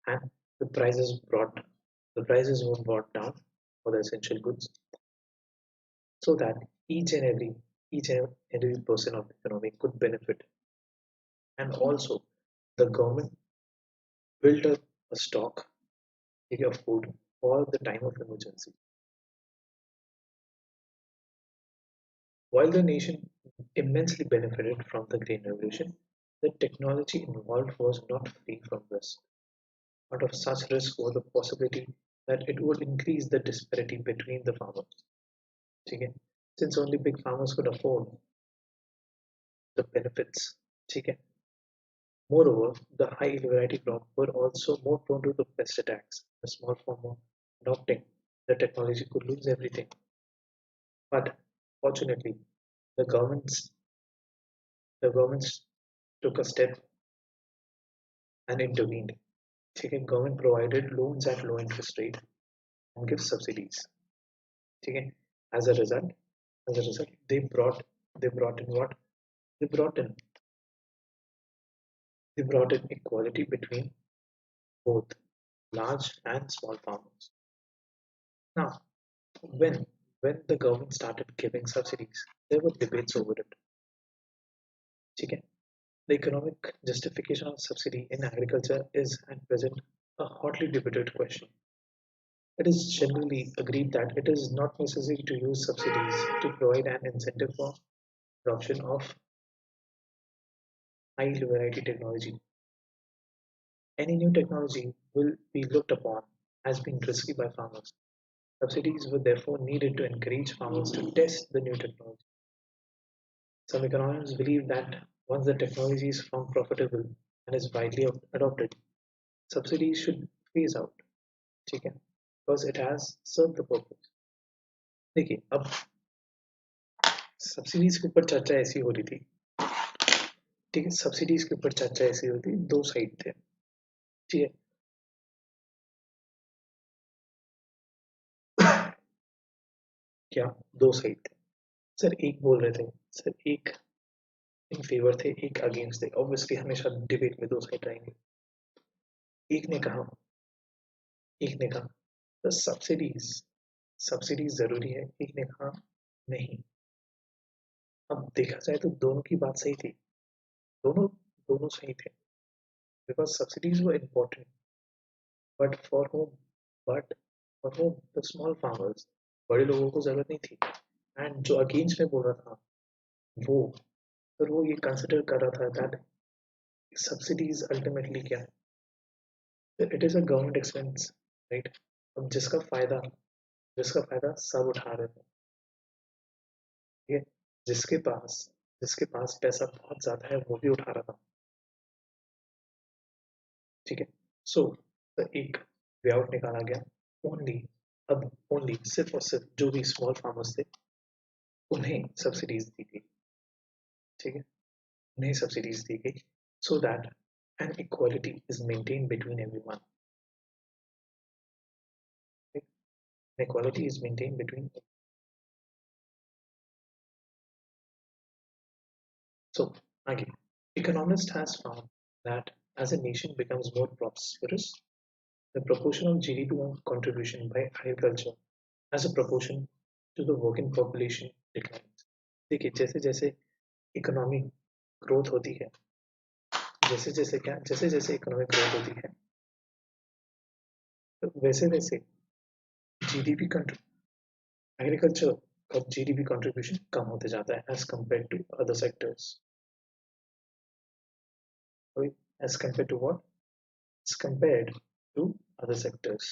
and the prices were brought down for the essential goods so that each and every person of the economy could benefit, and also the government built up a stock of food for the time of emergency. While the nation immensely benefited from the Green Revolution, the technology involved was not free from risk. Out of such risk was the possibility that it would increase the disparity between the farmers. Okay? Since only big farmers could afford the benefits. Okay? Moreover, the high variety crop were also more prone to the pest attacks. The small farmer adopting the technology could lose everything. But fortunately, the governments the governments took a step and intervened. ठीक government provided loans at low interest rate and give subsidies. ठीक as a result, they brought in what? They brought in they brought in equality between both large and small farmers. Now, when when the government started giving subsidies, there were debates over it. ठीक the economic justification of subsidy in agriculture is at present a hotly debated question. It is generally agreed that it is not necessary to use subsidies to provide an incentive for adoption of high variety technology. Any new technology will be looked upon as being risky by farmers. Subsidies were therefore needed to encourage farmers to test the new technology. Some economists believe that once the technology is found profitable and is widely adopted, subsidies should phase out. ठीक है because it has served the purpose. देखिए अब subsidies के ऊपर चर्चा ऐसी हो रही थी. ठीक है सब्सिडीज के ऊपर चर्चा ऐसी होती दो साइड थे. ठीक है क्या दो साइड थे. सर एक बोल रहे थे सर एक इन फेवर थे एक अगेंस्ट थे. ऑब्वियसली हमेशा डिबेट में दो साइड रहेंगे. एक ने कहा तो सब्सिडीज सब्सिडीज जरूरी है. एक ने कहा नहीं. अब देखा जाए तो दोनों की बात सही थी. दोनों दोनों सही थे because subsidies were important but for whom but for whom the small farmers. बड़े लोगों को जरूरत नहीं थी. एंड जो अगेंस्ट में बोल रहा था वो फिर वो ये कंसिडर कर रहा था दैट सब्सिडीज अल्टीमेटली क्या it is a government expense right. अब जिसका फायदा सब उठा रहे थे. ठीक है जिसके पास पैसा बहुत ज्यादा है वो भी उठा रहा था. ठीक है सो एक वे आउट निकाला गया. ओनली अब ओनली सिर्फ और सिर्फ जो भी स्मॉल फार्मर्स थे उन्हें सब्सिडीज दी गई. ठीक है उन्हें सब्सिडीज दी गई so that an equality is maintain between everyone. Equality is maintained between. So again, economist has found that as a nation becomes more prosperous, the proportion of GDP contribution by agriculture as a proportion to the working population declines. देखिए जैसे जैसे economic growth होती है जैसे जैसे economic growth होती है तो वैसे वैसे जीडीपी एग्रीकल्चर का जीडीपी कंट्रीब्यूशन कम होते जाता है as compare to other sectors. As compared to what? As compared to other sectors.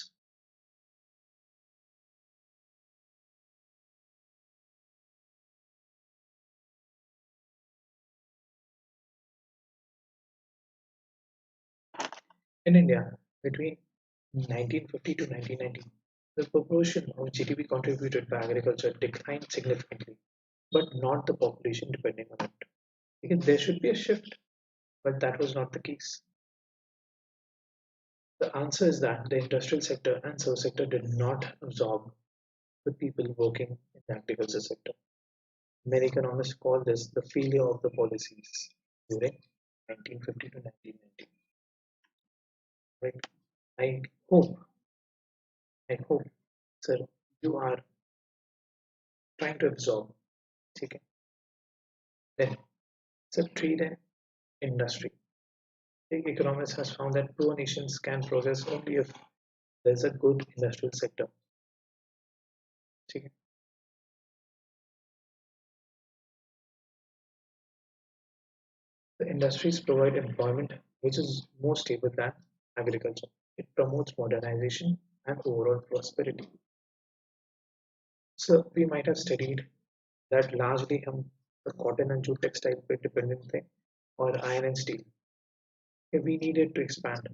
In India, between 1950 to 1990, the proportion of GDP contributed by agriculture declined significantly, but not the population depending on it. Because there should be a shift, but that was not the case. The answer is that the industrial sector and service sector did not absorb the people working in the agriculture sector. Many economists call this the failure of the policies during 1950 to 1990. Right? I hope, I hope, sir, you are trying to absorb. Okay. Then, sir, trade and industry. The economist has found that poor nations can progress only if there's a good industrial sector. Okay. The industries provide employment which is more stable than agriculture. It promotes modernization and overall prosperity. So we might have studied that largely हम cotton and jute textile पे dependent थे or iron and steel. We needed to expand.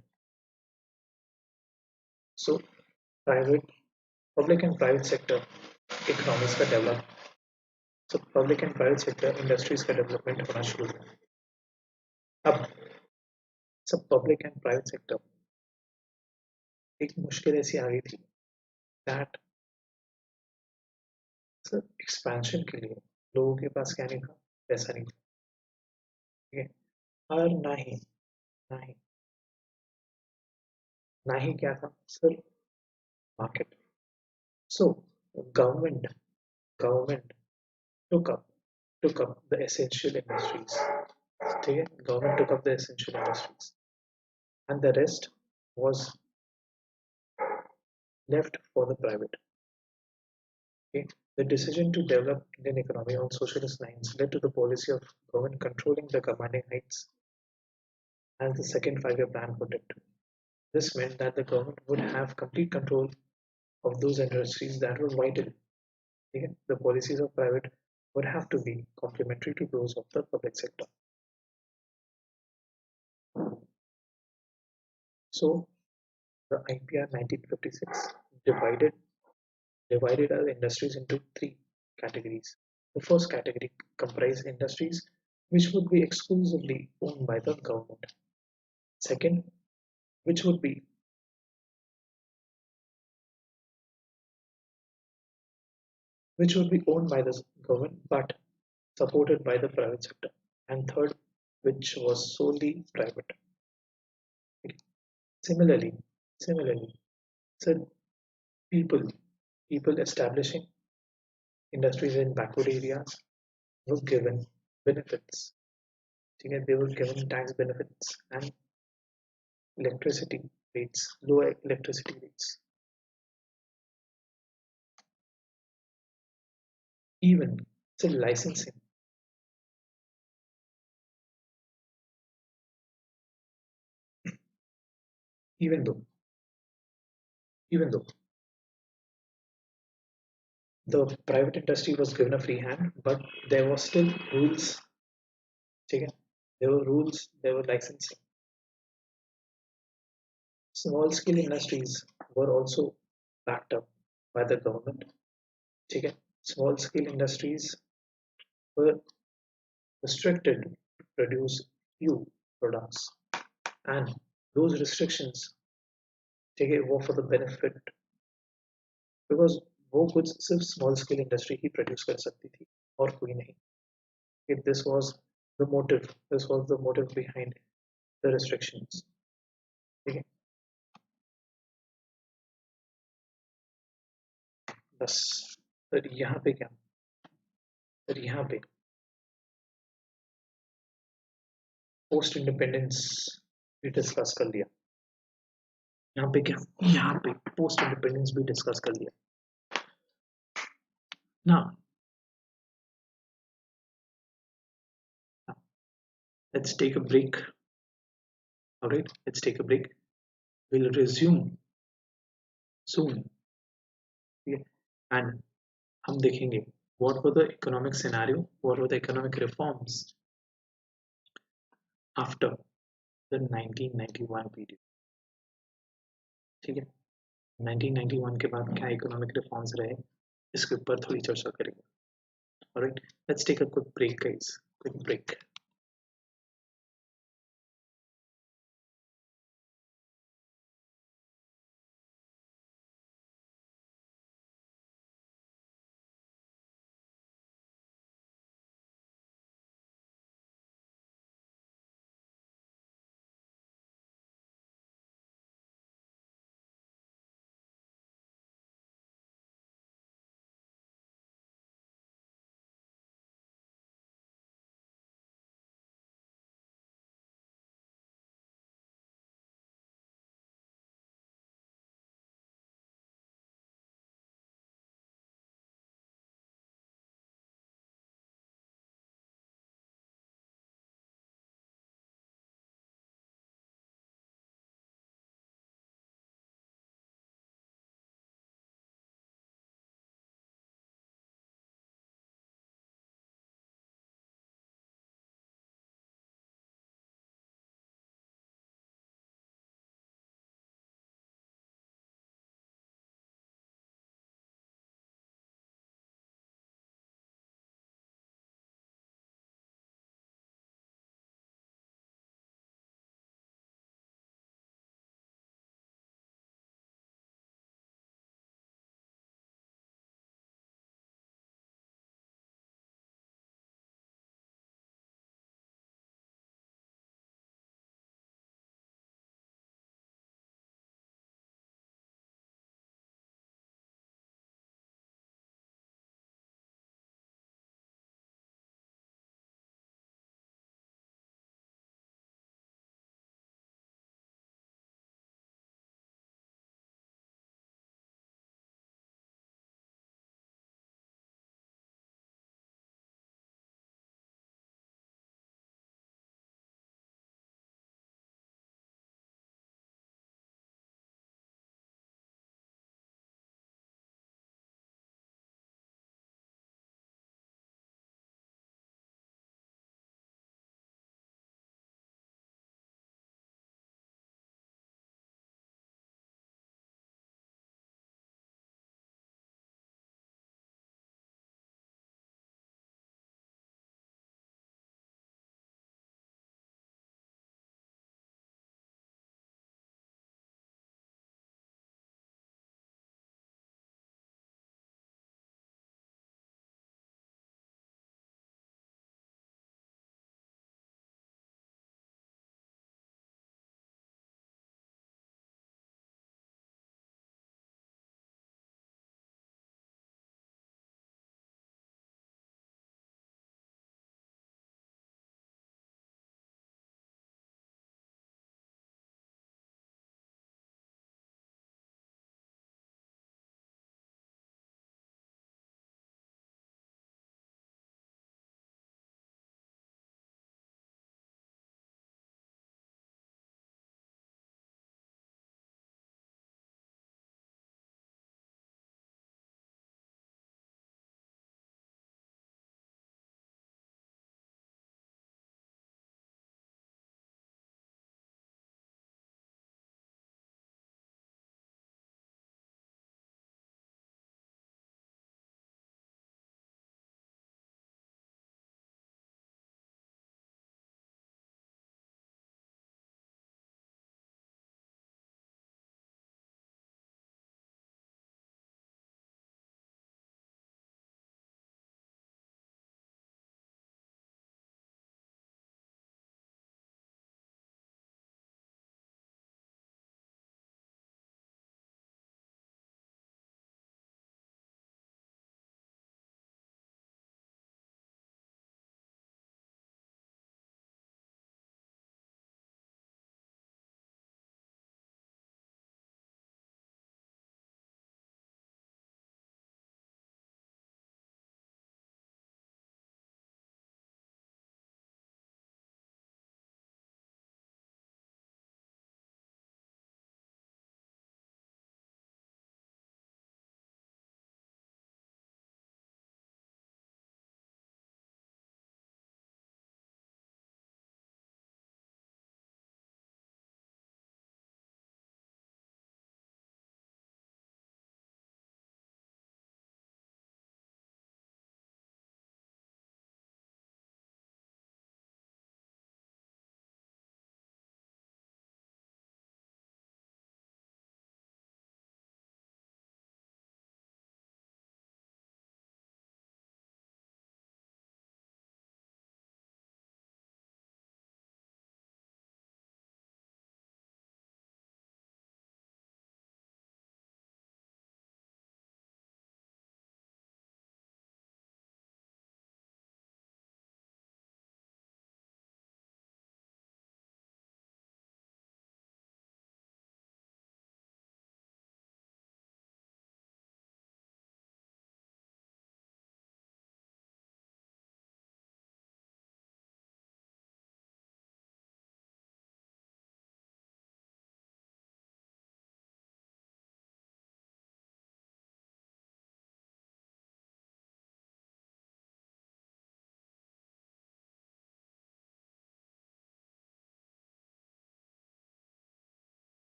So private public and private sector economies का develop public and private sector industries का development होना शुरू हुआ। अब सब पब्लिक एंड प्राइवेट सेक्टर एक मुश्किल ऐसी आ गई थी दैट सर एक्सपेंशन के लिए लोगों के पास क्या नहीं था, पैसा नहीं था। ठीक है। और ना ही ना ही क्या था sir, market. So government government took up took up the essential industries. ठीक है, government took up the essential industries and the rest was left for the private. Okay. The decision to develop Indian economy on socialist lines led to the policy of government controlling the commanding heights as the second five-year plan put it. This meant that the government would have complete control of those industries that were vital. Okay. The policies of private would have to be complementary to those of the public sector. So the IPR 1956 divided our industries into three categories. The first category comprised industries which would be exclusively owned by the government. Second, which would be owned by the government but supported by the private sector. And third, which was solely private. Similarly, similarly, so people people establishing industries in backward areas were given benefits. They were given tax benefits and electricity lower electricity rates. Even so licensing, even though even though the private industry was given a free hand, but there was still rules. Okay? There were rules, there were licensing. Small scale industries were also backed up by the government. Okay? Small scale industries were restricted to produce few products, and those restrictions were for the benefit, because वो कुछ सिर्फ small scale industry ही produce कर सकती थी और कोई नहीं. This was the motive. This was the motive behind the restrictions. ठीक है. बस फिर यहाँ पे क्या, फिर यहाँ पे पोस्ट इंडिपेंडेंस भी डिस्कस कर लिया. यहाँ पे क्या, यहाँ पे पोस्ट इंडिपेंडेंस भी डिस्कस कर लिया. Now, let's take a break. All right, let's take a break. We'll resume soon. Okay? And हम देखेंगे what were the economic scenario, what were the economic reforms after the 1991 period. ठीक है, 1991 के बाद क्या इकोनॉमिक रिफॉर्म्स रहे, इसके ऊपर थोड़ी चर्चा करेंगे. Alright, let's take a quick break, guys. Quick break.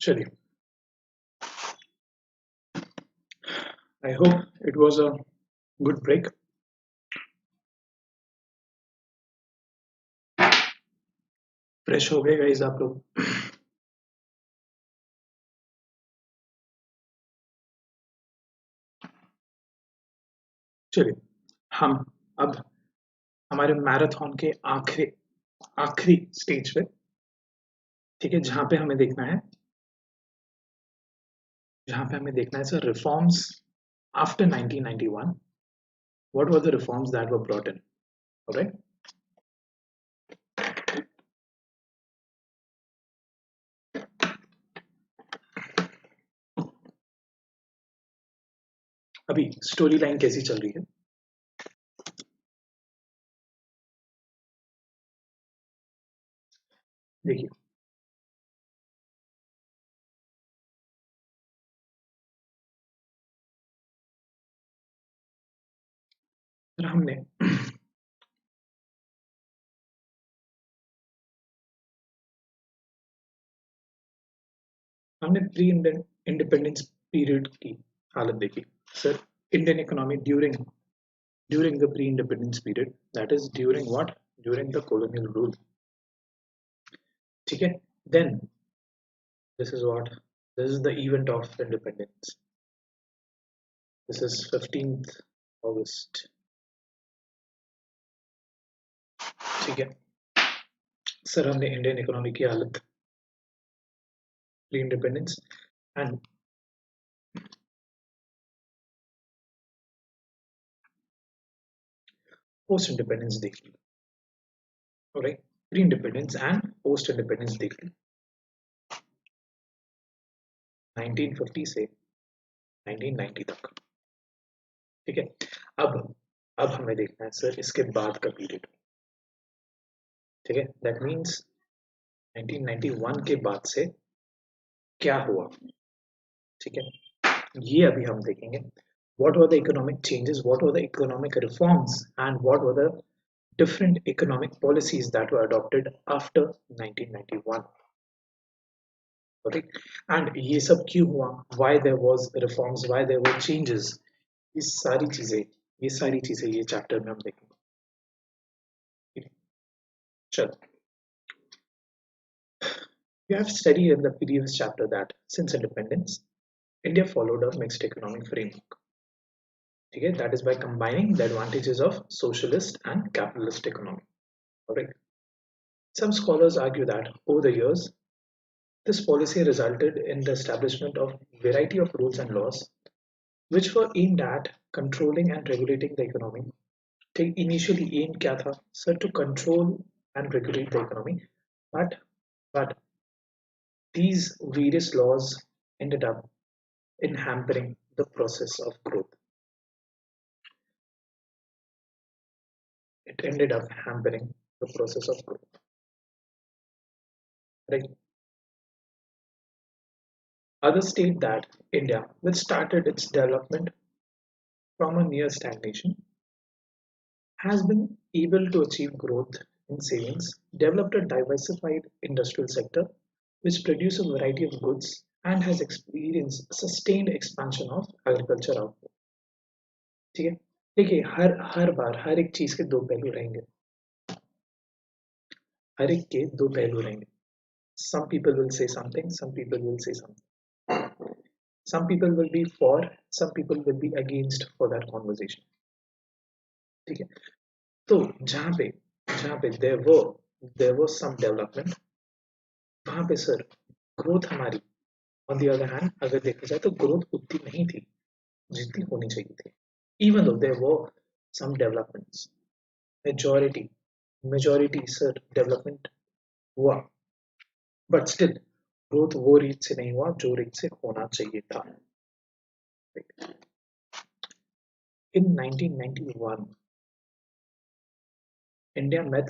चलिए, I hope it was a good break. Fresh हो गए गाइस आप लोग? चलिए, हम अब हमारे मैराथन के आखिरी आखिरी स्टेज पे, ठीक है, जहां पे हमें देखना है sir, reforms after 1991. What were the reforms that were brought in? Alright. अभी स्टोरी लाइन कैसी चल रही है? देखिए, सर हमने प्री इंडिपेंडेंस पीरियड की हालत देखी sir. Indian economy during the pre independence period, that is during what, during the colonial rule. ठीक है, then this is what, this is the event of independence. This is 15th August. ठीक है sir, हमने Indian economy की हालत pre independence and post independence देख ली. Right, pre independence and post independence देख ली 1950 से 1990 तक. ठीक है, अब अब हमें देखना है सर इसके बाद का पीरियड. ठीक है, दैट मींस 1991 के बाद से क्या हुआ. ठीक है, ये अभी हम देखेंगे. What were the economic changes, what were the economic reforms, and what were the different economic policies that were adopted after 1991. Okay, and ये सब क्यों हुआ, why there was reforms, why there were changes, ये सारी चीजें ये chapter में हम देखेंगे. चलो, we have studied in the previous chapter that since independence, India followed a mixed economic framework. Okay, that is by combining the advantages of socialist and capitalist economy. Alright. Some scholars argue that over the years, this policy resulted in the establishment of variety of rules and laws which were aimed at controlling and regulating the economy. Take initially aim क्या था sir, to control and regulate the economy, but these various laws ended up in hampering the process of growth. It ended up hampering the process of growth. Right. Others state that India, which started its development from a near stagnation, has been able to achieve growth in savings, developed a diversified industrial sector which produces a variety of goods, and has experienced sustained expansion of agriculture output. ठीक है, देखिए, हर हर बार हर एक चीज के दो पहलू रहेंगे. हर एक के दो पहलू रहेंगे. Some people will say something, some people will say something. Some people will be for, some people will be against for that conversation. ठीक है, तो जहाँ पे there was some development, वहां पे सर ग्रोथ हमारी ऑन द अदर हैंड अगर देखा जाए तो ग्रोथ उतनी नहीं थी जितनी होनी चाहिए थी. Even though there were some developments, majority majority sir development हुआ, बट स्टिल ग्रोथ वो रीच से नहीं हुआ जो रीच से होना चाहिए था. In 1991, India met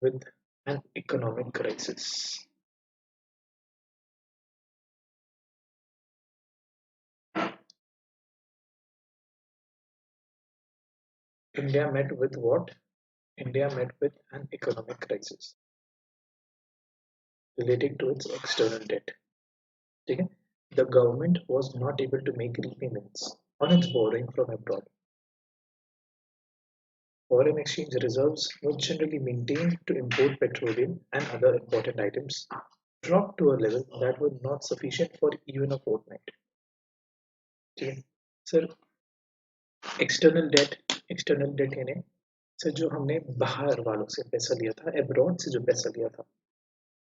with an economic crisis. India met with what? India met with an economic crisis relating to its external debt. ठीक है. The government was not able to make repayments on its borrowing from abroad. Foreign exchange reserves were generally maintained to import petroleum and other important items, dropped to a level that was not sufficient for even a fortnight. ठीक है. Sir, external debt यानी sir जो हमने बाहर वालों से पैसा लिया था, अब्रॉड से जो पैसा लिया था,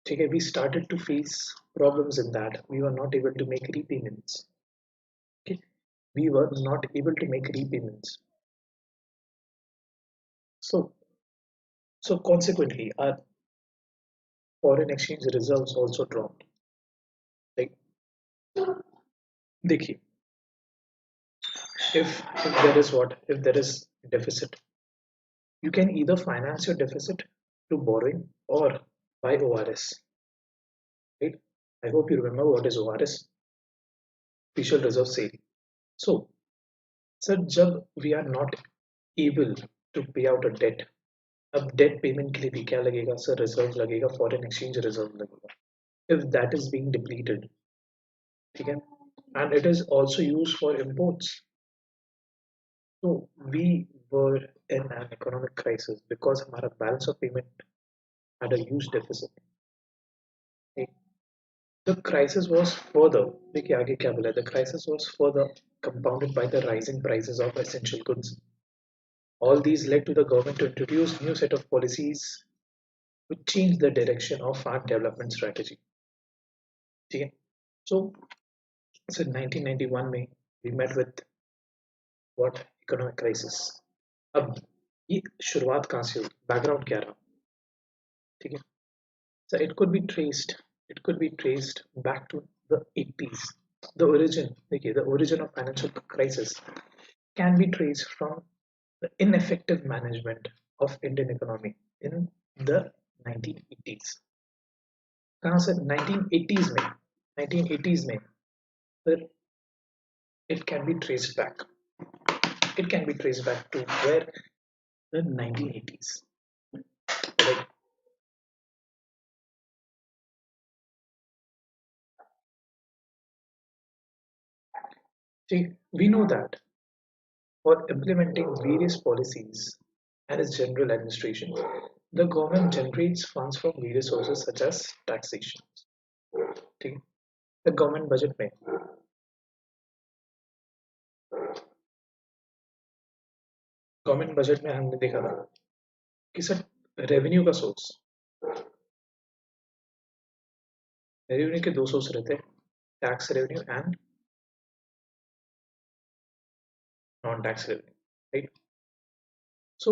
ठीक है, we started to face problems in that we were not able to make repayments. Okay, we were not able to make repayments. So, so consequently, our foreign exchange reserves also dropped. Like, देखिए, if there is what if there is deficit, you can either finance your deficit through borrowing or buy ORS. Right? I hope you remember what is ORS, official reserve sale. So, sir, जब we are not able to pay out a debt, अब debt payment के लिए भी क्या लगेगा sir? Reserve लगेगा, foreign exchange reserve लगेगा. If that is being depleted, ठीक है, and it is also used for imports. So we were in an economic crisis because हमारा balance of payment had a huge deficit. Okay. The crisis was further, देखिए आगे क्या बोला है, the crisis was further compounded by the rising prices of essential goods. All these led to the government to introduce new set of policies which changed the direction of our development strategy. ठीक है. So 1991 में we met with what economic crisis. अब ये शुरुआत कहाँ से हुई, background क्या रहा, ठीक है. So it could be traced back to the 80s. The origin of financial crisis can be traced from the ineffective management of Indian economy in the 1980s. कहाँ से 1980s में 1980s में फिर it can be traced back. It can be traced back to where the 1980s. Right? See, we know that for implementing various policies and its general administration, the government generates funds from various sources such as taxation. ठीक है. The government budget में हमने देखा था कि sir revenue का source, revenue के दो सोर्स रहते हैं, tax revenue and non tax revenue. Right. So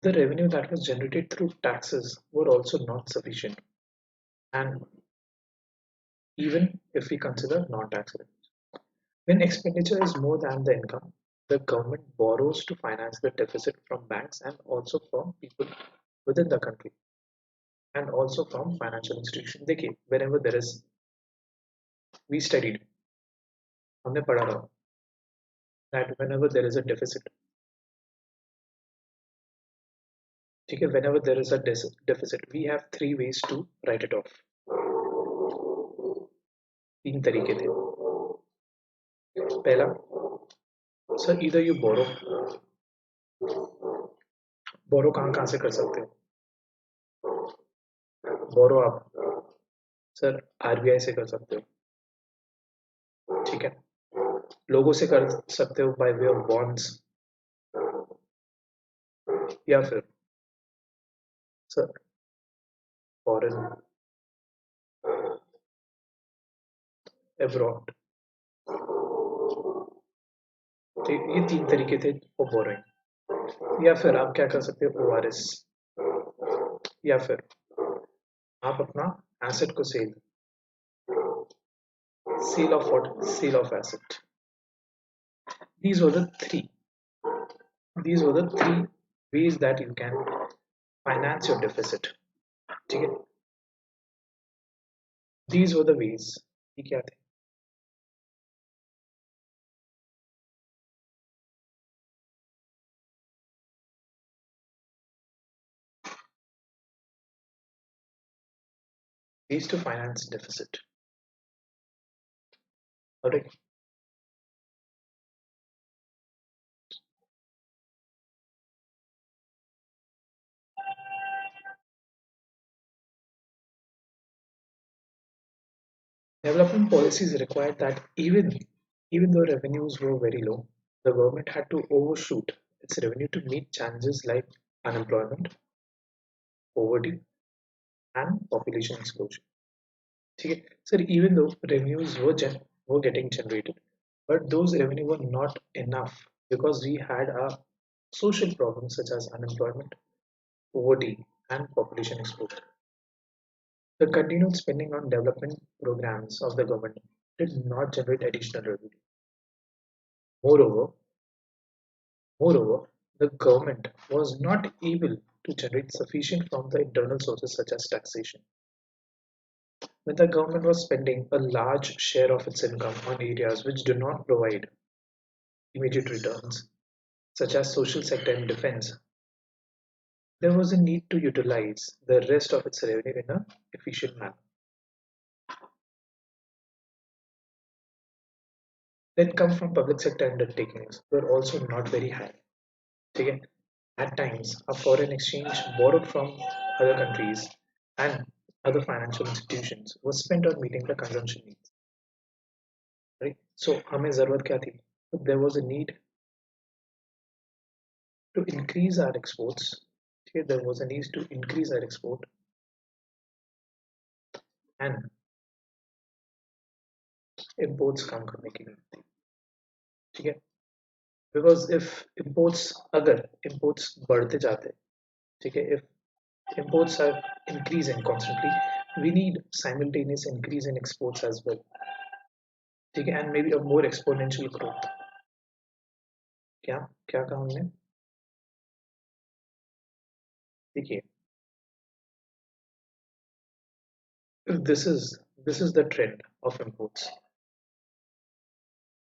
the revenue that was generated through taxes were also not sufficient, and even if we consider non-tax revenue, when expenditure is more than the income, the government borrows to finance the deficit from banks and also from people within the country and also from financial institutions. देखिए, whenever there is, we studied, हमने पढ़ा था that whenever there is a deficit, ठीक है, whenever there is a deficit, we have three ways to write it off. तीन तरीके थे. पहला, सर either you borrow कहाँ कहाँ से कर सकते हो, borrow आप सर आरबीआई से कर सकते हो, ठीक है, लोगों से कर सकते हो बाय वे ऑफ बॉन्ड्स, या फिर सर फॉरेन अब्रॉड. ठीक, ये तीन तरीके थे फॉर बोरोइंग. या फिर आप क्या कर सकते हो, ओआरएस, या फिर आप अपना एसेट को sell off what, sell off asset. these were the three these were the three ways that you can finance your deficit. ठीक है. these were the ways. ये क्या थे, ways to finance deficit. Alright. Development policies required that even though revenues were very low, the government had to overshoot its revenue to meet challenges like unemployment, poverty, and population explosion. ठीक है? Sir, even though revenues were getting generated, but those revenue were not enough because we had a social problems such as unemployment, poverty, and population explosion. The continued spending on development programs of the government did not generate additional revenue. Moreover, Moreover, the government was not able to generate sufficient from the internal sources such as taxation. When the government was spending a large share of its income on areas which do not provide immediate returns, such as social sector and defense, there was a need to utilize the rest of its revenue in an efficient manner. The income from public sector undertakings were also not very high. Okay? At times, a foreign exchange borrowed from other countries and other financial institutions was spent on meeting the consumption needs. Right? So, हमें जरूरत क्या थी? There was a need to increase our exports. Okay? There was a need to increase our export and imports कम करने की जरूरत थी. ठीक है? Because if imports अगर imports बढ़ते जाते, ठीक है? If imports are increasing constantly, we need simultaneous increase in exports as well. ठीक है? And maybe a more exponential growth. क्या क्या कहा हमने? देखिए, if this is the trend of imports,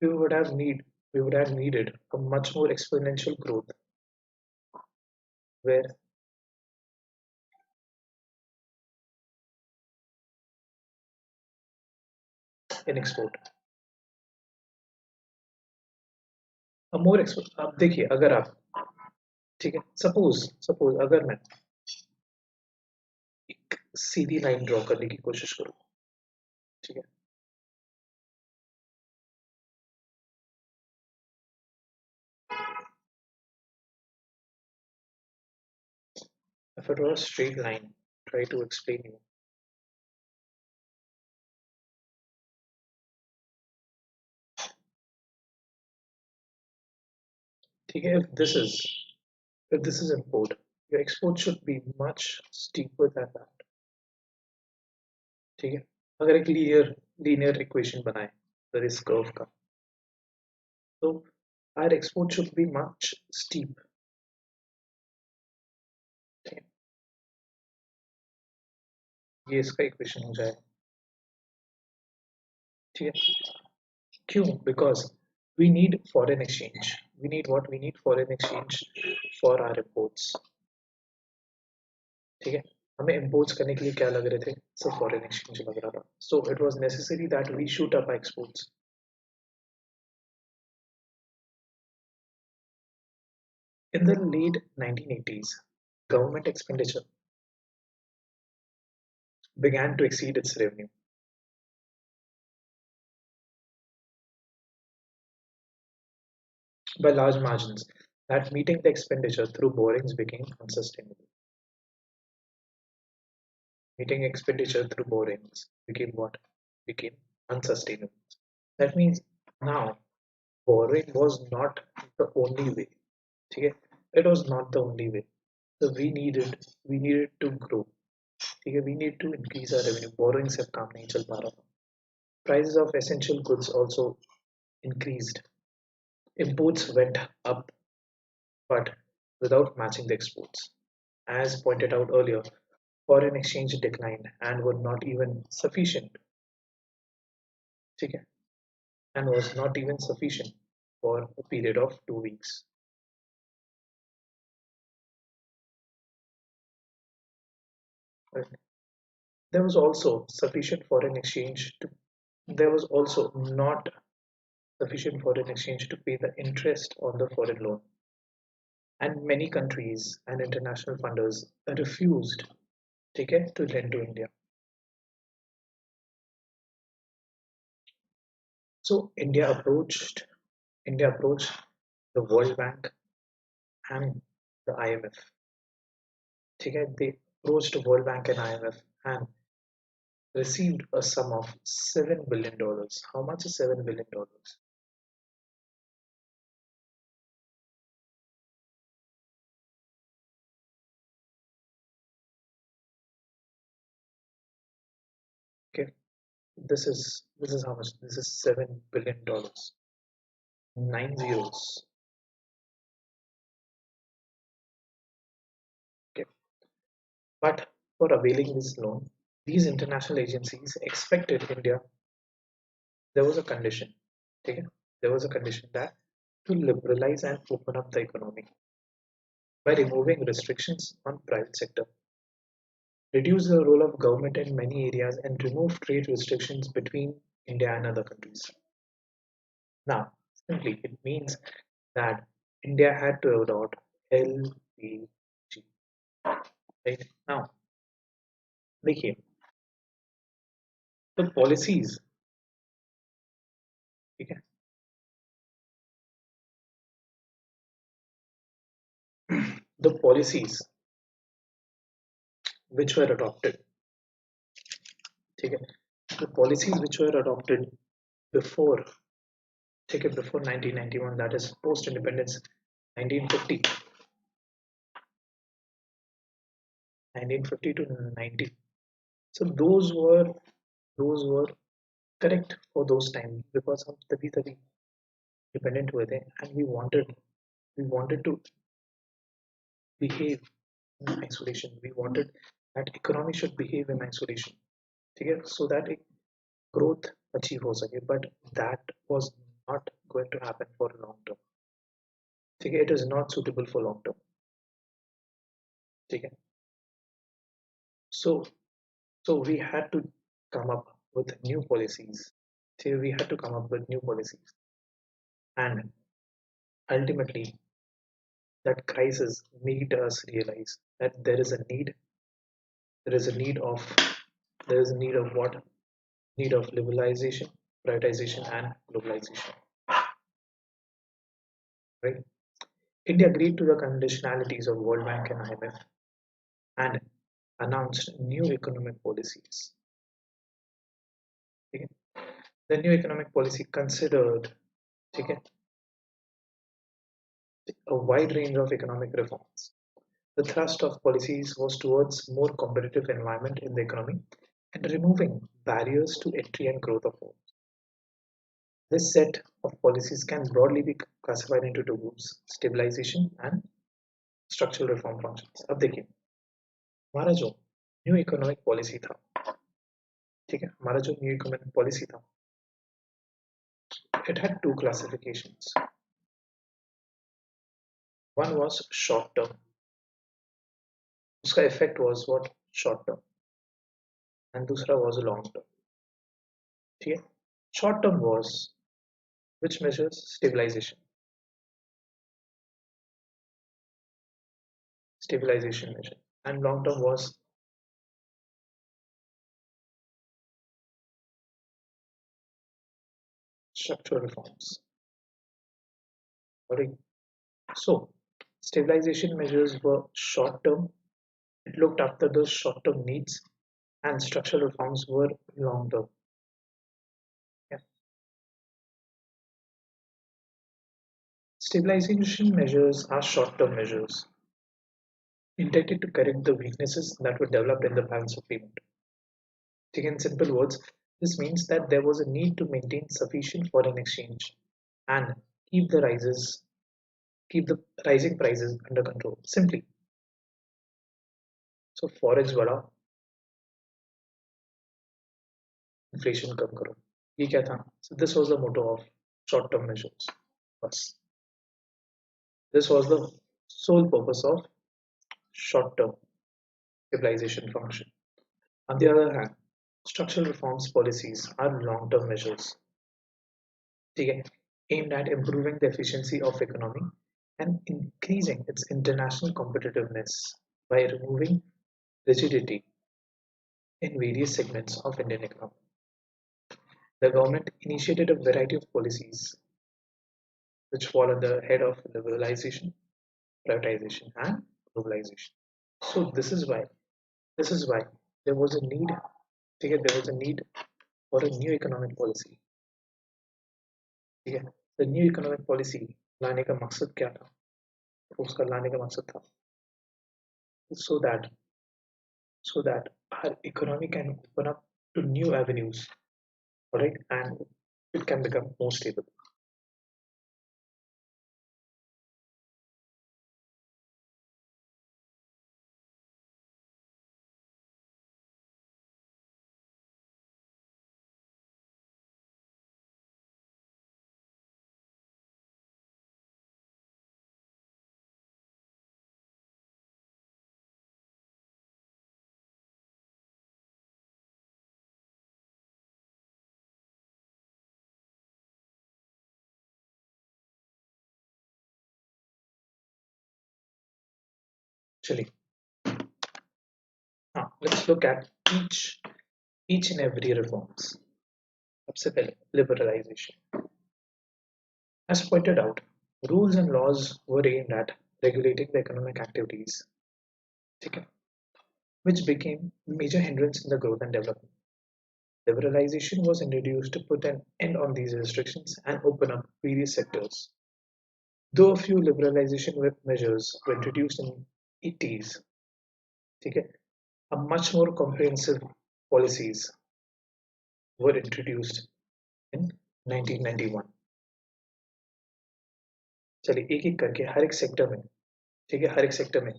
we would have need we would have needed a much more exponential growth where in export a more अब देखिए अगर आप ठीक है सपोज अगर मैं एक सीधी लाइन ड्रॉ करने की कोशिश करूँ ठीक है if I draw a straight line try to explain you ठीक है if this is import your export should be much steeper than that ठीक है अगर एक लीनियर इक्वेशन बनाए the risk curve का so our export should be much steep ठीक है ये इसका इक्वेशन हो जाएगा ठीक है क्यों because we need foreign exchange we need what we need foreign exchange for our imports ठीक है हमें imports करने के लिए क्या लग रहे थे सब foreign exchange लग रहा था so it was necessary that we shoot up our exports in the late 1980s government expenditure began to exceed its revenue by large margins that meeting the expenditure through borrowings became unsustainable meeting expenditure through borrowings became what became unsustainable that means now borrowing was not the only way ठीक है it was not the only way so we needed to grow ठीक है we need to increase our revenue borrowing से अब काम नहीं चल पा रहा था prices of essential goods also increased imports went up but without matching the exports as pointed out earlier foreign exchange declined and were not even sufficient ठीक है and was not even sufficient for a period of 2 weeks right? There was also sufficient foreign exchange to there was also not sufficient foreign exchange to pay the interest on the foreign loan. And many countries and international funders refused to lend to India. So India approached the World Bank and the IMF. They approached the World Bank and IMF and received a sum of $7 billion. How much is $7 billion? Okay, this is how much. This is $7 billion. Nine zeros. Okay, but for availing this loan, these international agencies expected India. There was a condition. Okay, there was a condition that to liberalize and open up the economy by removing restrictions on private sector, reduce the role of government in many areas, and remove trade restrictions between India and other countries. Now, simply, it means that India had to adopt LPG. Right now, देखिए, the policies, ठीक है, the policies which were adopted, ठीक है, the policies which were adopted before, ठीक है, before 1991, that is post independence 1950, 1950 to 90. So those were correct for those times because हम तभी तभी dependent हुए थे and we wanted to behave in isolation. We wanted that economy should behave in isolation. ठीक है, so that एक growth achieve हो सके, but that was not going to happen for long term. ठीक है, it is not suitable for long term. ठीक है, so so we had to come up with new policies. So we had to come up with new policies, and ultimately that crisis made us realize that there is a need of there is a need of what need of liberalization, privatization, and globalization. Right? India agreed to the conditionalities of World Bank and IMF and announced new economic policies. Okay? The new economic policy considered, okay, a wide range of economic reforms. The thrust of policies was towards more competitive environment in the economy and removing barriers to entry and growth of firms. This set of policies can broadly be classified into two groups: stabilization and structural reform functions. अब देखिए, हमारा जो new economic policy था, ठीक है, हमारा जो new economic policy था, it had two classifications. One was short term. उसका effect was what? Short term. And दूसरा was long term. ठीक है, short term was which measures stabilization measure, and long term was structural reforms. Sorry. So stabilization measures were short term. It looked after those short term needs, and structural reforms were long term. Yeah. Stabilization measures are short term measures intended to correct the weaknesses that were developed in the balance of payment. In simple words, this means that there was a need to maintain sufficient foreign exchange and keep the rises keep the rising prices under control. Simply, so forex बढ़ाओ, inflation कम करो. ये क्या था? So this was the motto of short-term measures. बस. This was the sole purpose of short-term stabilization function. On the other hand, structural reforms policies are long-term measures. ठीक है? aimed at improving the efficiency of economy and increasing its international competitiveness by removing rigidity in various segments of Indian economy. The government initiated a variety of policies which fall under the head of liberalization, privatization, and globalization. So this is why there was a need. ठीक है, there was a need for a new economic policy. ठीक है, the new economic policy लाने का मकसद क्या था? उसका लाने का मकसद था so that our economy can open up to new avenues, alright, and it can become more stable. Actually, let's look at each and every reforms. सबसे पहले liberalization. As pointed out, rules and laws were aimed at regulating the economic activities, okay, which became a major hindrance in the growth and development. Liberalization was introduced to put an end on these restrictions and open up various sectors. Though a few liberalization measures were introduced in 80s, okay, a much more comprehensive policies were introduced in 1991. चलिए एक एक करके हर एक sector में, ठीक है, हर एक sector में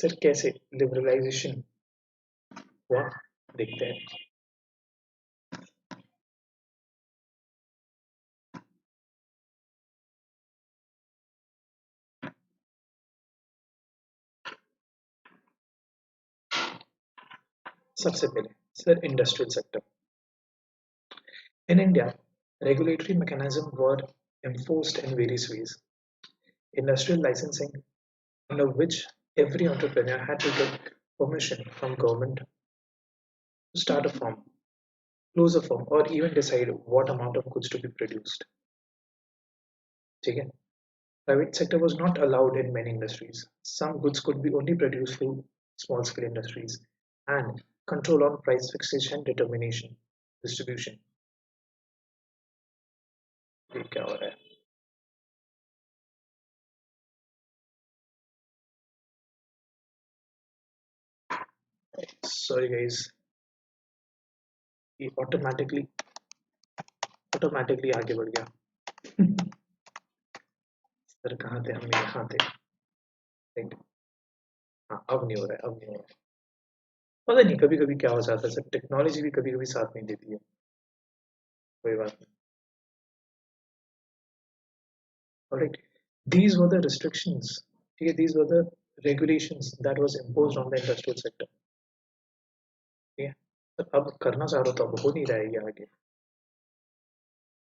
सर कैसे लिबरलाइजेशन हुआ देखते हैं. सबसे पहले sir industrial sector. In India, regulatory mechanisms were enforced in various ways. Industrial licensing, under which every entrepreneur had to get permission from government to start a firm, close a firm, or even decide what amount of goods to be produced. ठीक है? Private sector was not allowed in many industries. Some goods could be only produced through small scale industries, and control on price fixation, determination, distribution. ये क्या हो रहा है? Sorry guys, ये automatically आगे बढ़ गया. सर कहाँ थे हम? यहाँ थे. राइट. हाँ, अब नहीं हो रहा है, अब नहीं हो रहा है. पता नहीं कभी कभी क्या हो जाता है सर, टेक्नोलॉजी भी कभी कभी साथ नहीं देती है. कोई बात नहीं. Alright, these were the restrictions. Okay, these were the regulations that was imposed on the industrial sector. Okay, तो अब करना चाह रहा तो अब हो नहीं रहा है ये आगे.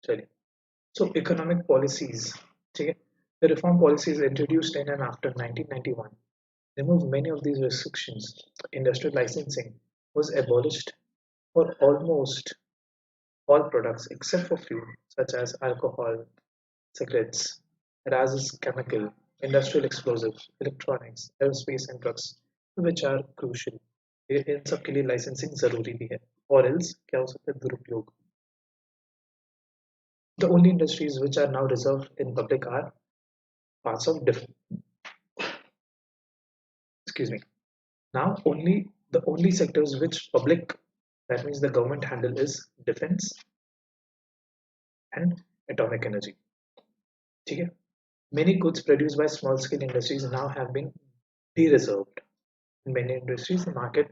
चलिए, so economic policies. ठीक है, the reform policies introduced in and after 1991 removed many of these restrictions. Industrial licensing was abolished for almost all products except for few, such as alcohol, cigarettes, hazardous chemical, industrial explosives, electronics, aerospace and drugs, which are crucial. इन सब के लिए licensing जरूरी भी है, और else क्या हो सकता है? दुरुपयोग. The only industries which are now reserved in public are parts of different. Excuse me. Now only sectors which public, that means the government handle, is defense and atomic energy. ठीक है? Many goods produced by small scale industries now have been de-reserved. In many industries, the market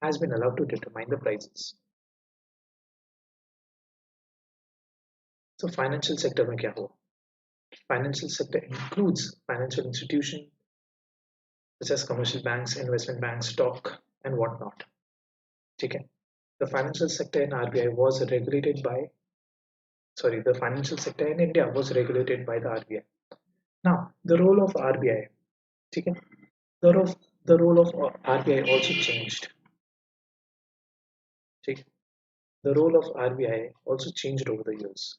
has been allowed to determine the prices. So financial sector में क्या हुआ? Financial sector includes financial institutions such as commercial banks, investment banks, stock, and whatnot. ठीक है? The financial sector in RBI was regulated by the financial sector in India was regulated by the RBI. Now, the role of RBI, ठीक है? The role the role of RBI also changed. ठीक है? The role of RBI also changed over the years.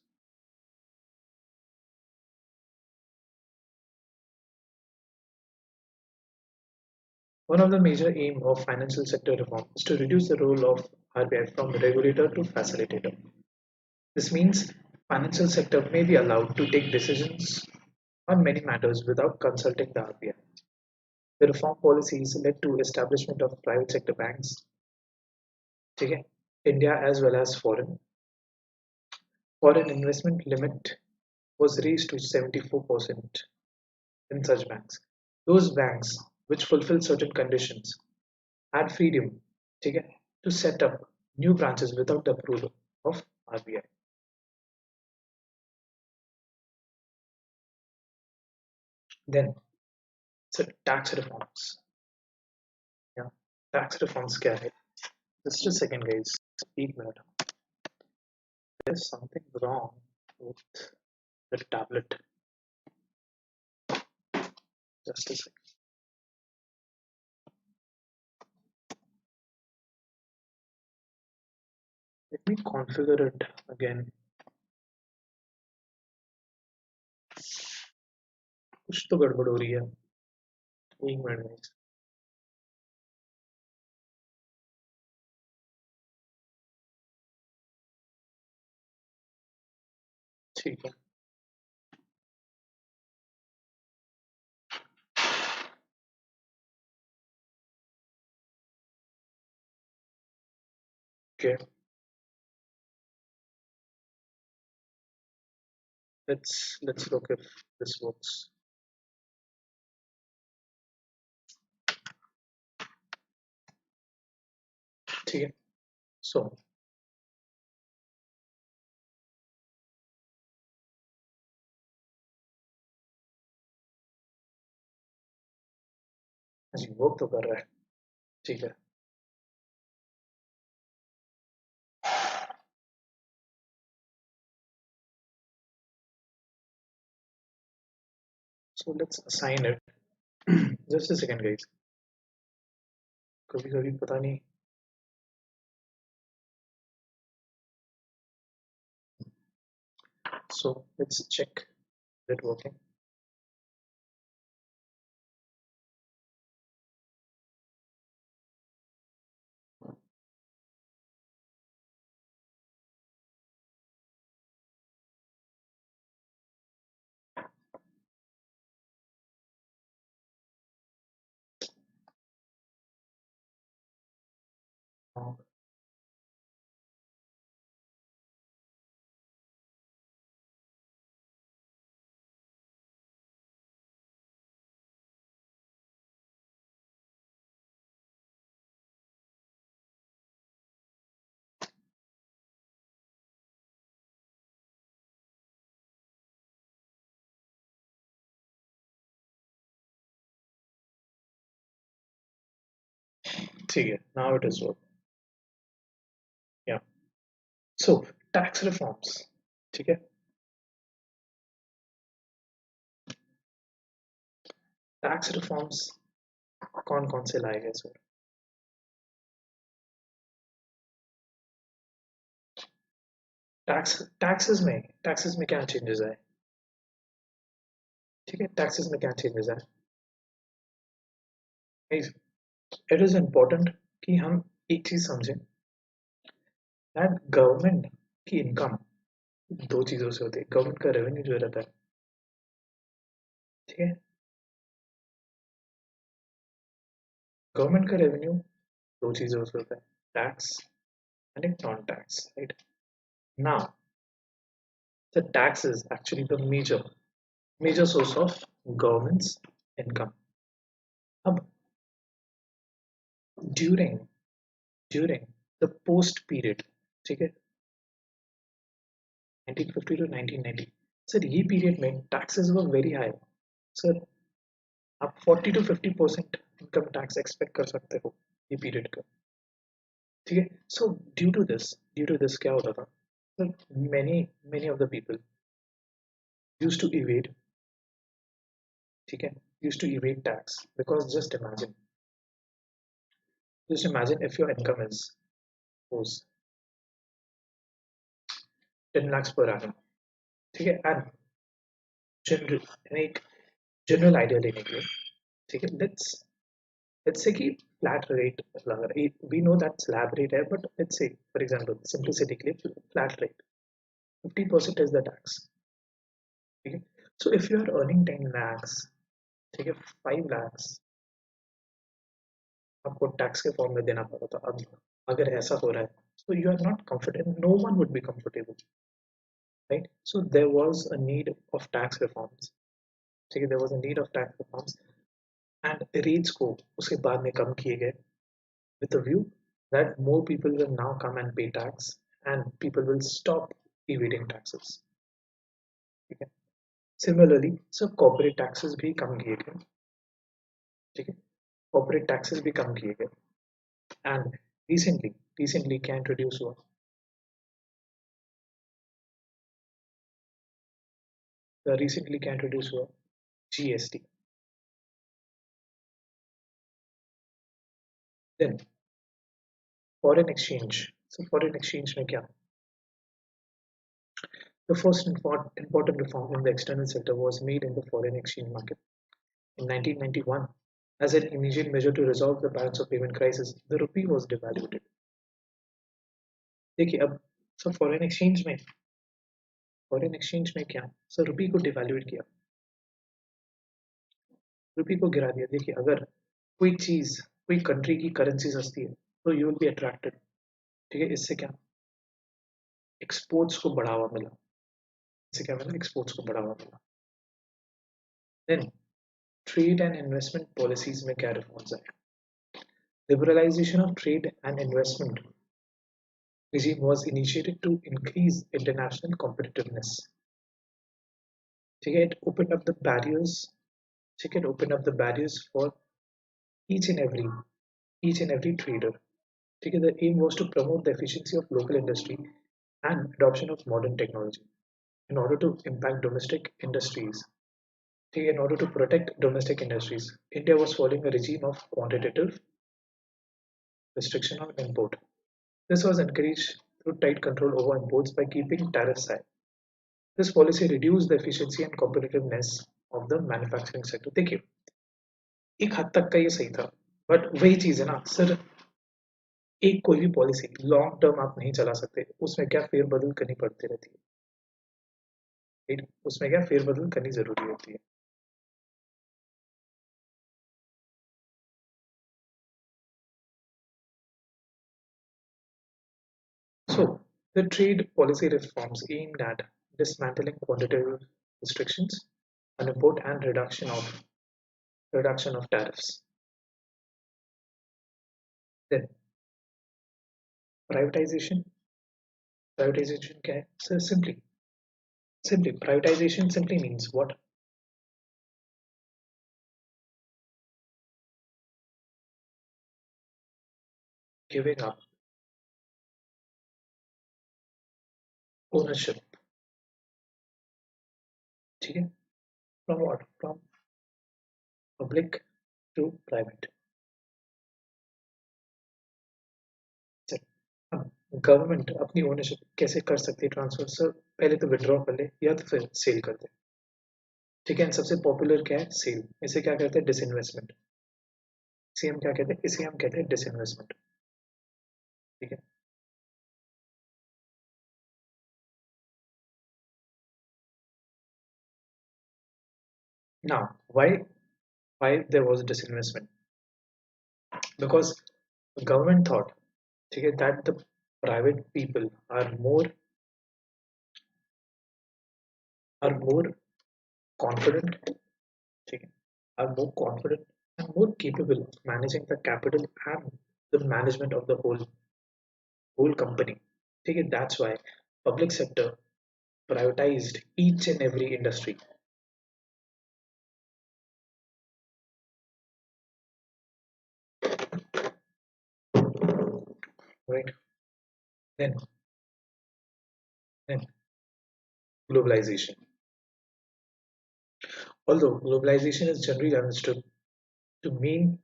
One of the major aims of financial sector reform is to reduce the role of RBI from regulator to facilitator. This means financial sector may be allowed to take decisions on many matters without consulting the RBI. The reform policies led to establishment of private sector banks, okay, India as well as foreign. Foreign investment limit was raised to 74% in such banks. Those banks which fulfill certain conditions had freedom, okay, to set up new branches without the approval of RBI. Then, so tax reforms. Yeah, tax reforms क्या है? Just a second, guys. Speak minute. There's something wrong with the tablet. Just a second. Let me configure it again. कुछ तो गड़बड़ हो रही है. एक minute guys. ठीक है. Okay. Let's look if this works. ठीक है. So जी वर्क तो कर रहा है. ठीक है. So let's assign it. Just a second, guys. कभी कभी पता नहीं. So let's check it working. ठीक है. Now it is working. Yeah. So tax reforms. ठीक है. टैक्स रिफॉर्म्स कौन कौन से लाए गए सर? टैक्सेस में क्या चेंजेस आए? ठीक है. टैक्सेस में क्या चेंजेस आए? इट इज इम्पोर्टेंट कि हम एक चीज समझें दैट गवर्नमेंट की इनकम दो चीजों से होती है. गवर्नमेंट का रेवेन्यू जो रहता है, ठीक है, गवर्नमेंट का रेवेन्यू दो चीजों से होता है, टैक्स एंड एक non tax, right? Now the tax is actually the major source of government's income. अब ड्यूरिंग द पोस्ट पीरियड, ठीक है, 1950 to 1990, सर ये पीरियड में taxes were very high. Sir आप 40 to 50% इनकम टैक्स एक्सपेक्ट कर सकते हो ये पीरियड का. ठीक है. सो ड्यू टू दिस क्या होता था? So many of the people used to evade, ठीक है, used to evade tax because just imagine if your income is suppose 10 lakhs per annum, ठीक है, and जनरल एक जनरल आइडिया लेने के लिए, ठीक है, let's say कि फ्लैट रेट लग रहा है, we know that slab rate है, but let's say for example simplicity के लिए flat rate 50% is the tax, ठीक है. So if you are earning 10 lakhs, ठीक है, 5 lakhs आपको टैक्स के फॉर्म में देना पड़ा था. अब अगर ऐसा हो रहा है, so you are not comfortable, no one would be comfortable, right? So there was a need of tax reforms, ठीक है, there was a need of tax reforms and rates को उसके बाद में कम किए गए with a view that more people will now come and pay tax and people will stop evading taxes, ठीक है. Similarly सब corporate taxes भी कम किए गए, ठीक है, corporate taxes भी कम किए गए and recently क्या introduce हुआ, recently क्या introduce हुआ, GST. Then foreign exchange. So foreign exchange में क्या, the first important reform in the external sector was made in the foreign exchange market in 1991. As an immediate measure to resolve the balance of payment crisis, the rupee was devalued. देखिए अब sir foreign exchange में क्या sir रुपी को डिवैल्यूएट किया, रुपी को गिरा दिया. देखिए अगर कोई कंट्री की करेंसी सस्ती है तो यू विल बी अट्रैक्टेड, ठीक है. इससे क्या एक्सपोर्ट्स को बढ़ावा मिला, इससे क्या मिला, एक्सपोर्ट्स को बढ़ावा मिला. Then trade and investment policies में क्या रिफॉर्म्स आए, liberalisation of trade and investment regime was initiated to increase international competitiveness. ठीक है, it opened up the barriers, ठीक है, it opened up the barriers for each and every each and every trader. ठीक है, the aim was to promote the efficiency of local industry and adoption of modern technology in order to impact domestic industries. ठीक है, in order to protect domestic industries, India was following a regime of quantitative restriction on import. This was encouraged through tight control over imports by keeping tariffs high. This policy reduced the efficiency and competitiveness of the manufacturing sector. देखिए एक हद तक का ये सही था, but वही चीज है ना सर, एक कोई भी पॉलिसी लॉन्ग टर्म आप नहीं चला सकते, उसमें क्या फेरबदल करनी पड़ती रहती है, राइट, उसमें क्या फेरबदल करनी जरूरी होती है. So the trade policy reforms aimed at dismantling quantitative restrictions on import and reduction of tariffs. Then privatization. Privatization क्या है? So simply privatization simply means what? Giving up ownership, ठीक है, from what? From public to private. अब government अपनी ownership कैसे कर सकती है ट्रांसफर सर, पहले तो विड्रॉ कर ले या तो फिर सेल कर दे, ठीक है. सबसे पॉपुलर क्या है, सेल. इसे क्या कहते हैं, डिसइन्वेस्टमेंट. इसे हम क्या कहते हैं, इसे हम कहते हैं डिसइन्वेस्टमेंट, ठीक है. Now why there was disinvestment, because government thought, ठीक है, that the private people are more confident, ठीक है, are more confident and more capable of managing the capital and the management of the whole company, ठीक है. That's why public sector privatized each and every industry, right. Then And globalization. Although globalization to mean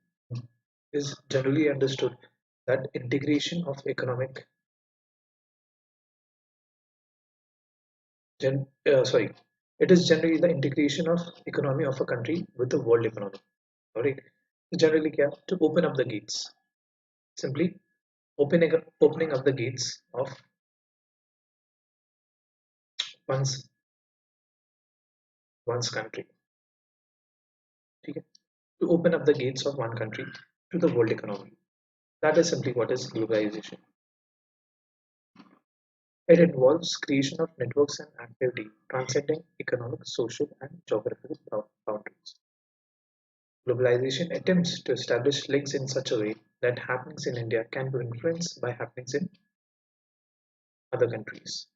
is generally understood that integration of economic sorry, it is generally the integration of economy of a country with the world economy. All right. Generally, क्या? To open up the gates. Simply opening up the gates of one's one's country. ठीक है? To open up the gates of one country to the world economy. That is simply what is globalization. It involves creation of networks and activity transcending economic, social, and geographical boundaries. Globalization attempts to establish links in such a way that happenings in India can be influenced by happenings in other countries.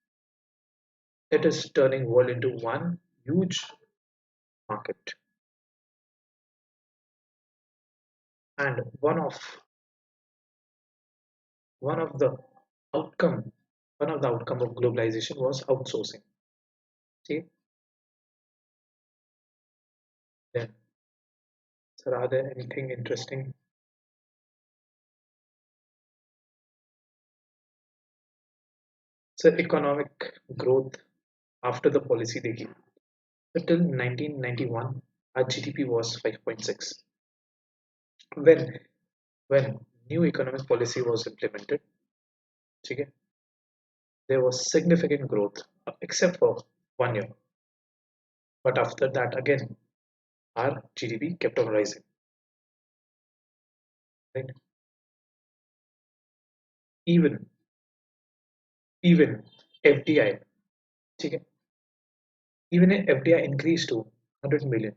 It is turning world into one huge market. And one of the outcome one of the outcome of globalization was outsourcing. See, then, sir, are there anything interesting? So economic growth after the policy they gave. Until 1991, our GDP was 5.6. When when new economic policy was implemented, okay, there was significant growth, except for 1 year. But after that, again, our GDP kept on rising. Right? Even even FDI, okay, even FDI increased to 100 million,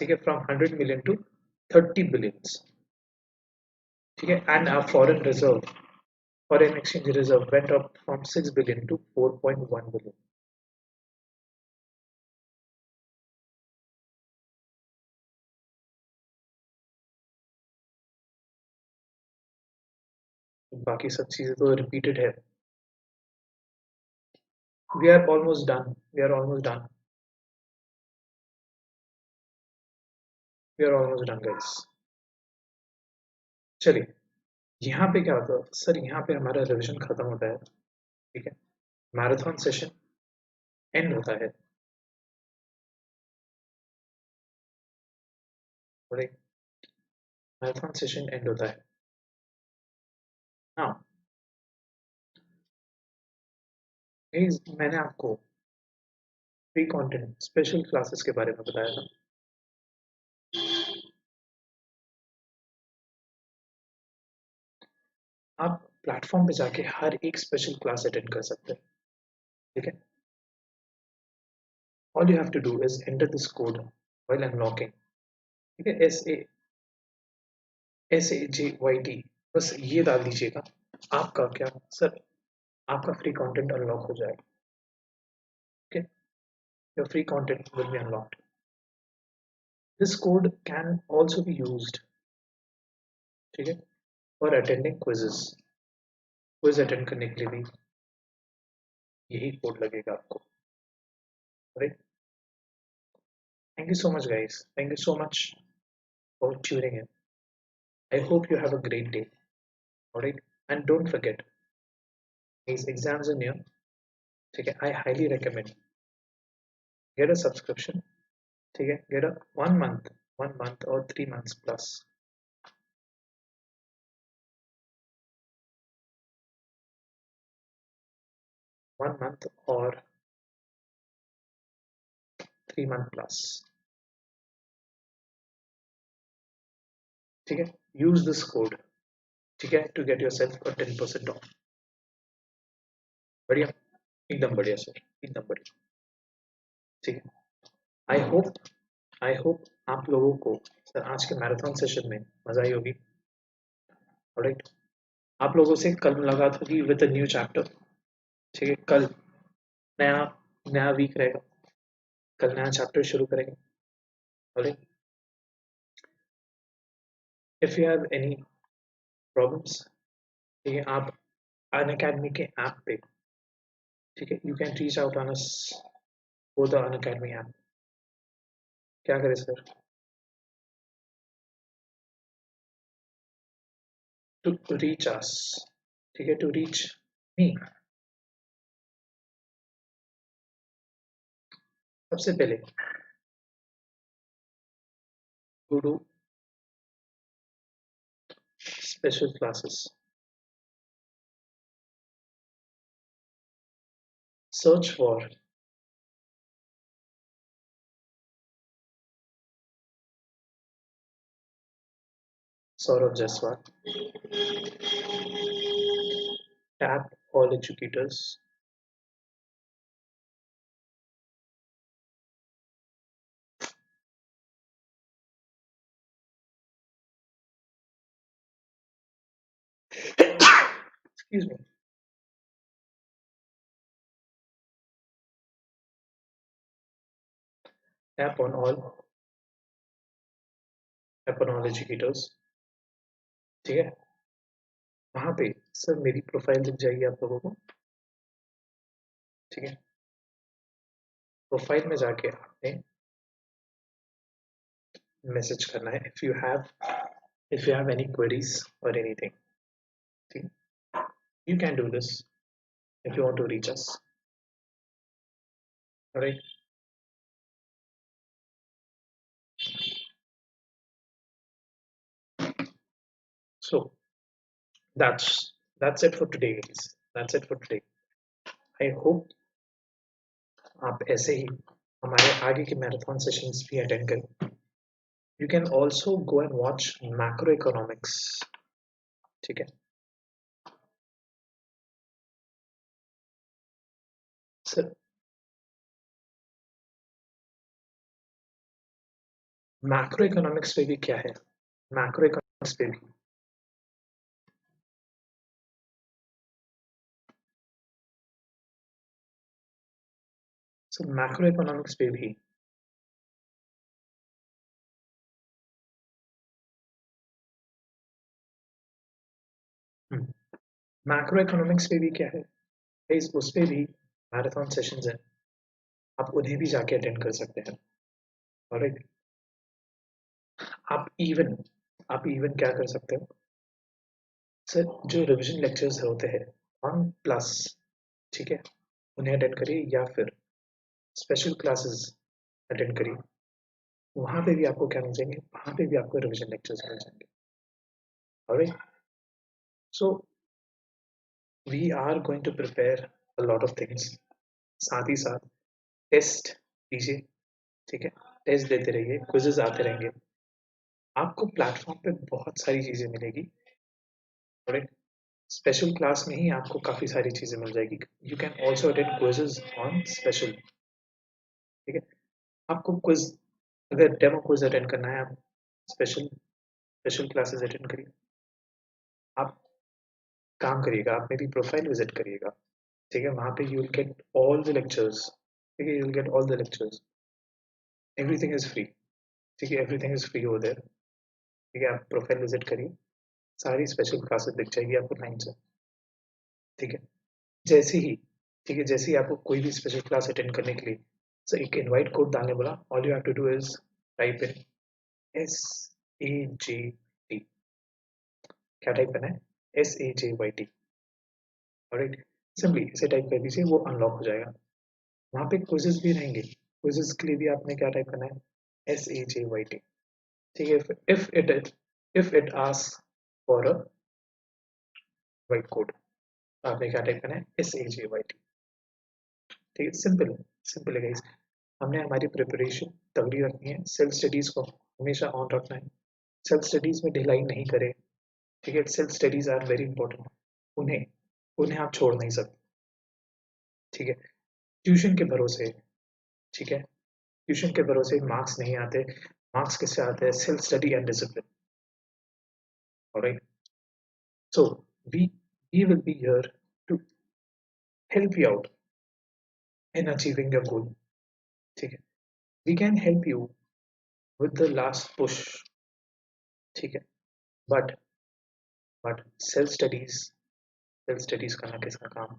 okay, from 100 million to 30 billions. Okay, and our foreign exchange reserve went up from 6 billion to 4.1 billion. बाकी सब चीजें तो repeated है. We are almost done. We are almost done. We are almost done, guys. चलिए, यहाँ पे क्या होता है सर? यहाँ पे हमारा रिवीजन खत्म होता है. ठीक है, मैराथन सेशन एंड होता है. मैराथन सेशन एंड होता है. हाँ, मैंने आपको फ्री कंटेंट स्पेशल क्लासेस के बारे में बताया था. आप प्लेटफॉर्म पे जाके हर एक स्पेशल क्लास अटेंड कर सकते हैं. ठीक है, all you have to do is enter this code while unlocking. ठीक है, SAJYT, बस ये डाल दीजिएगा. आपका क्या सर, आपका फ्री कंटेंट अनलॉक हो जाएगा. Okay, your free content will be unlocked. This code can also be used, ठीक है, for attending quizzes. Quiz attend करने के लिए भी यही कोड लगेगा आपको. Right? Thank you so much, guys. Thank you so much for tuning in. I hope you have a great day. Alright, and don't forget, these exams are near. ठीक है, I highly recommend get a subscription. ठीक है, get a 1 month or 3 months plus. 1 month or 3 month plus. ठीक है, use this code. ठीक है, to get yourself a 10% off. बढ़िया, एकदम बढ़िया सर, एकदम बढ़िया. ठीक है, आई होप आप लोगों को सर आज के मैराथन सेशन में मजा आई होगी. ऑलराइट, आप लोगों से कल मुलाकात होगी विद अ न्यू चैप्टर. ठीक है, कल नया नया वीक रहेगा, कल नया चैप्टर शुरू करेंगे. Alright, if you have any problems, ठीक है, आप अनअकैडमी के ऐप पे ठीक है, you can reach out on us वो द अनअकैडमी ऐप। क्या करें सर? टू रीच अस, ठीक है, टू रीच मी। सबसे पहले go to special classes, search for Saurabh Jaiswal, tap all educators, excuse me, tap on all, tap on all educators, ठीक है। वहां पे सर मेरी प्रोफाइल दिख जाएगी आप लोगों को, ठीक है। प्रोफाइल में जाके आपने मैसेज करना है if you have any queries और एनीथिंग, ठीक, you can do this if you want to reach us, alright. So that's it for today guys, that's it for today। I hope आप ऐसे ही हमारे आगे के मैराथन सेशंस भी attend करें। You can also go and watch macroeconomics, ठीक है sir. Macro economics पे भी क्या है, मैक्रो इकोनॉमिक्स पे भी सर, मैक्रो इकोनॉमिक्स पे भी मैक्रो इकोनॉमिक्स पे भी क्या है गाइस, उस पे भी मैराथन सेशंस हैं, आप उन्हें भी जाके अटेंड कर सकते हैं, ऑलराइट। आप इवन आप इवन क्या कर सकते हो सर, जो रिवीजन लेक्चर्स होते हैं ऑन प्लस, ठीक है, उन्हें अटेंड करिए या फिर स्पेशल क्लासेस अटेंड करिए। वहां पे भी आपको क्या मिल जाएंगे, वहां पे भी आपको रिवीजन लेक्चर्स मिल जाएंगे, alright. So we are going to prepare a lot of things, साथ ही साथ टेस्ट दीजिए, ठीक है, टेस्ट देते रहिए, क्विजेस आते रहेंगे, आपको प्लेटफॉर्म पे बहुत सारी चीजें मिलेगी, राइट। स्पेशल क्लास में ही आपको काफी सारी चीजें मिल जाएगी, you can also attend quizzes on special, ठीक है। आपको क्विज, अगर डेमो क्विज अटेंड करना है, आप स्पेशल स्पेशल क्लासेस अटेंड करिए। आप काम करिएगा, आप मेरी प्रोफाइल विजिट करिएगा, ठीक है, वहां पे you will get all the lectures, ठीक है, you will get all the lectures, everything is free, ठीक है, everything is free over there, ठीक है। आप प्रोफाइल विजिट करिए, सारी स्पेशल क्लासेस दिख जाएगी आपको टाइम से, ठीक है। जैसे ही, ठीक है, जैसे ही आपको कोई भी स्पेशल क्लास अटेंड करने के लिए सर एक इनवाइट कोड डालने बोला, all you have to do is type in SAJT, क्या टाइप करना है, SAJYT, ऑलराइट। सिंपली इसे टाइप कर दीजिए, वो अनलॉक हो जाएगा। वहां पे क्विजेस भी रहेंगे, क्विजेस के लिए भी आपने क्या टाइप करना है, SAJYT, ठीक है। If it ask for a white code, आपने क्या टाइप करना है, SAJYT, ठीक है। सिंपल, सिंपल है गाइस। हमने हमारी प्रिपरेशन तगड़ी रखनी है, सेल्फ स्टडीज को हमेशा ऑन रखना है, सेल्फ स्टडीज में ढिलाई नहीं करें, ठीक है। Self studies are very important, उन्हें उन्हें आप छोड़ नहीं सकते, ठीक है। ट्यूशन के भरोसे, ठीक है, ट्यूशन के भरोसे मार्क्स नहीं आते, मार्क्स किससे आते हैं, self study and discipline, alright. So we we will be here to help you out in achieving your goal, ठीक है। We can help you with the last push, ठीक है। But self studies, self studies करना किसका काम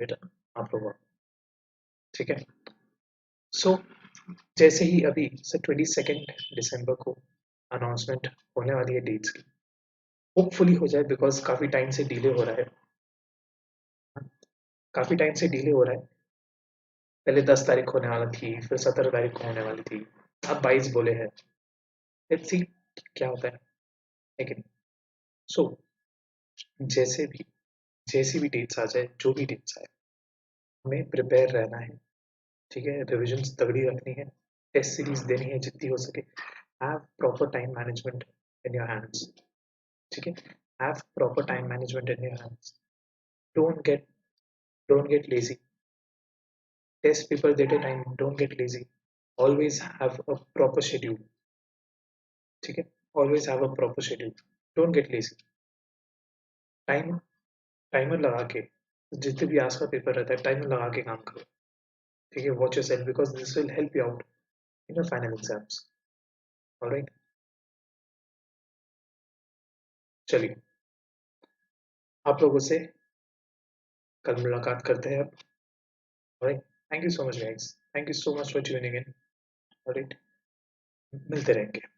बेटा, आप लोगों को, ठीक है। सो जैसे ही अभी सर 22 दिसंबर को अनाउंसमेंट होने वाली है डेट्स की, होपफुली हो जाए बिकॉज काफ़ी टाइम से डिले हो रहा है, काफ़ी टाइम से डिले हो रहा है। पहले 10 तारीख होने वाला थी, फिर 17 तारीख को होने वाली थी, अब 22 बोले हैं। लेट्स सी क्या होता है, लेकिन सो जैसे भी जैसी भी डेट्स आ जाए, जो भी डेट्स आए, हमें प्रिपेयर रहना है, ठीक है। रिविजन्स तगड़ी रखनी है, टेस्ट सीरीज देनी है जितनी हो सके। Have proper time management in your hands, ठीक है। Have proper time management in your hands. Don't get don't get lazy. Test paper देते time don't get lazy. Always have a proper schedule, ठीक है। Always have a proper schedule, don't get lazy. Time timer लगा के, जितने भी आज का paper रहता है टाइमर लगा के काम करो, ठीक है। Watch your self because this will help you out in your final exams. Alright, चलिए आप लोगों से कल मुलाकात करते हैं अब। Alright, thank you so much guys, thank you so much for tuning in. Alright, मिलते रहेंगे।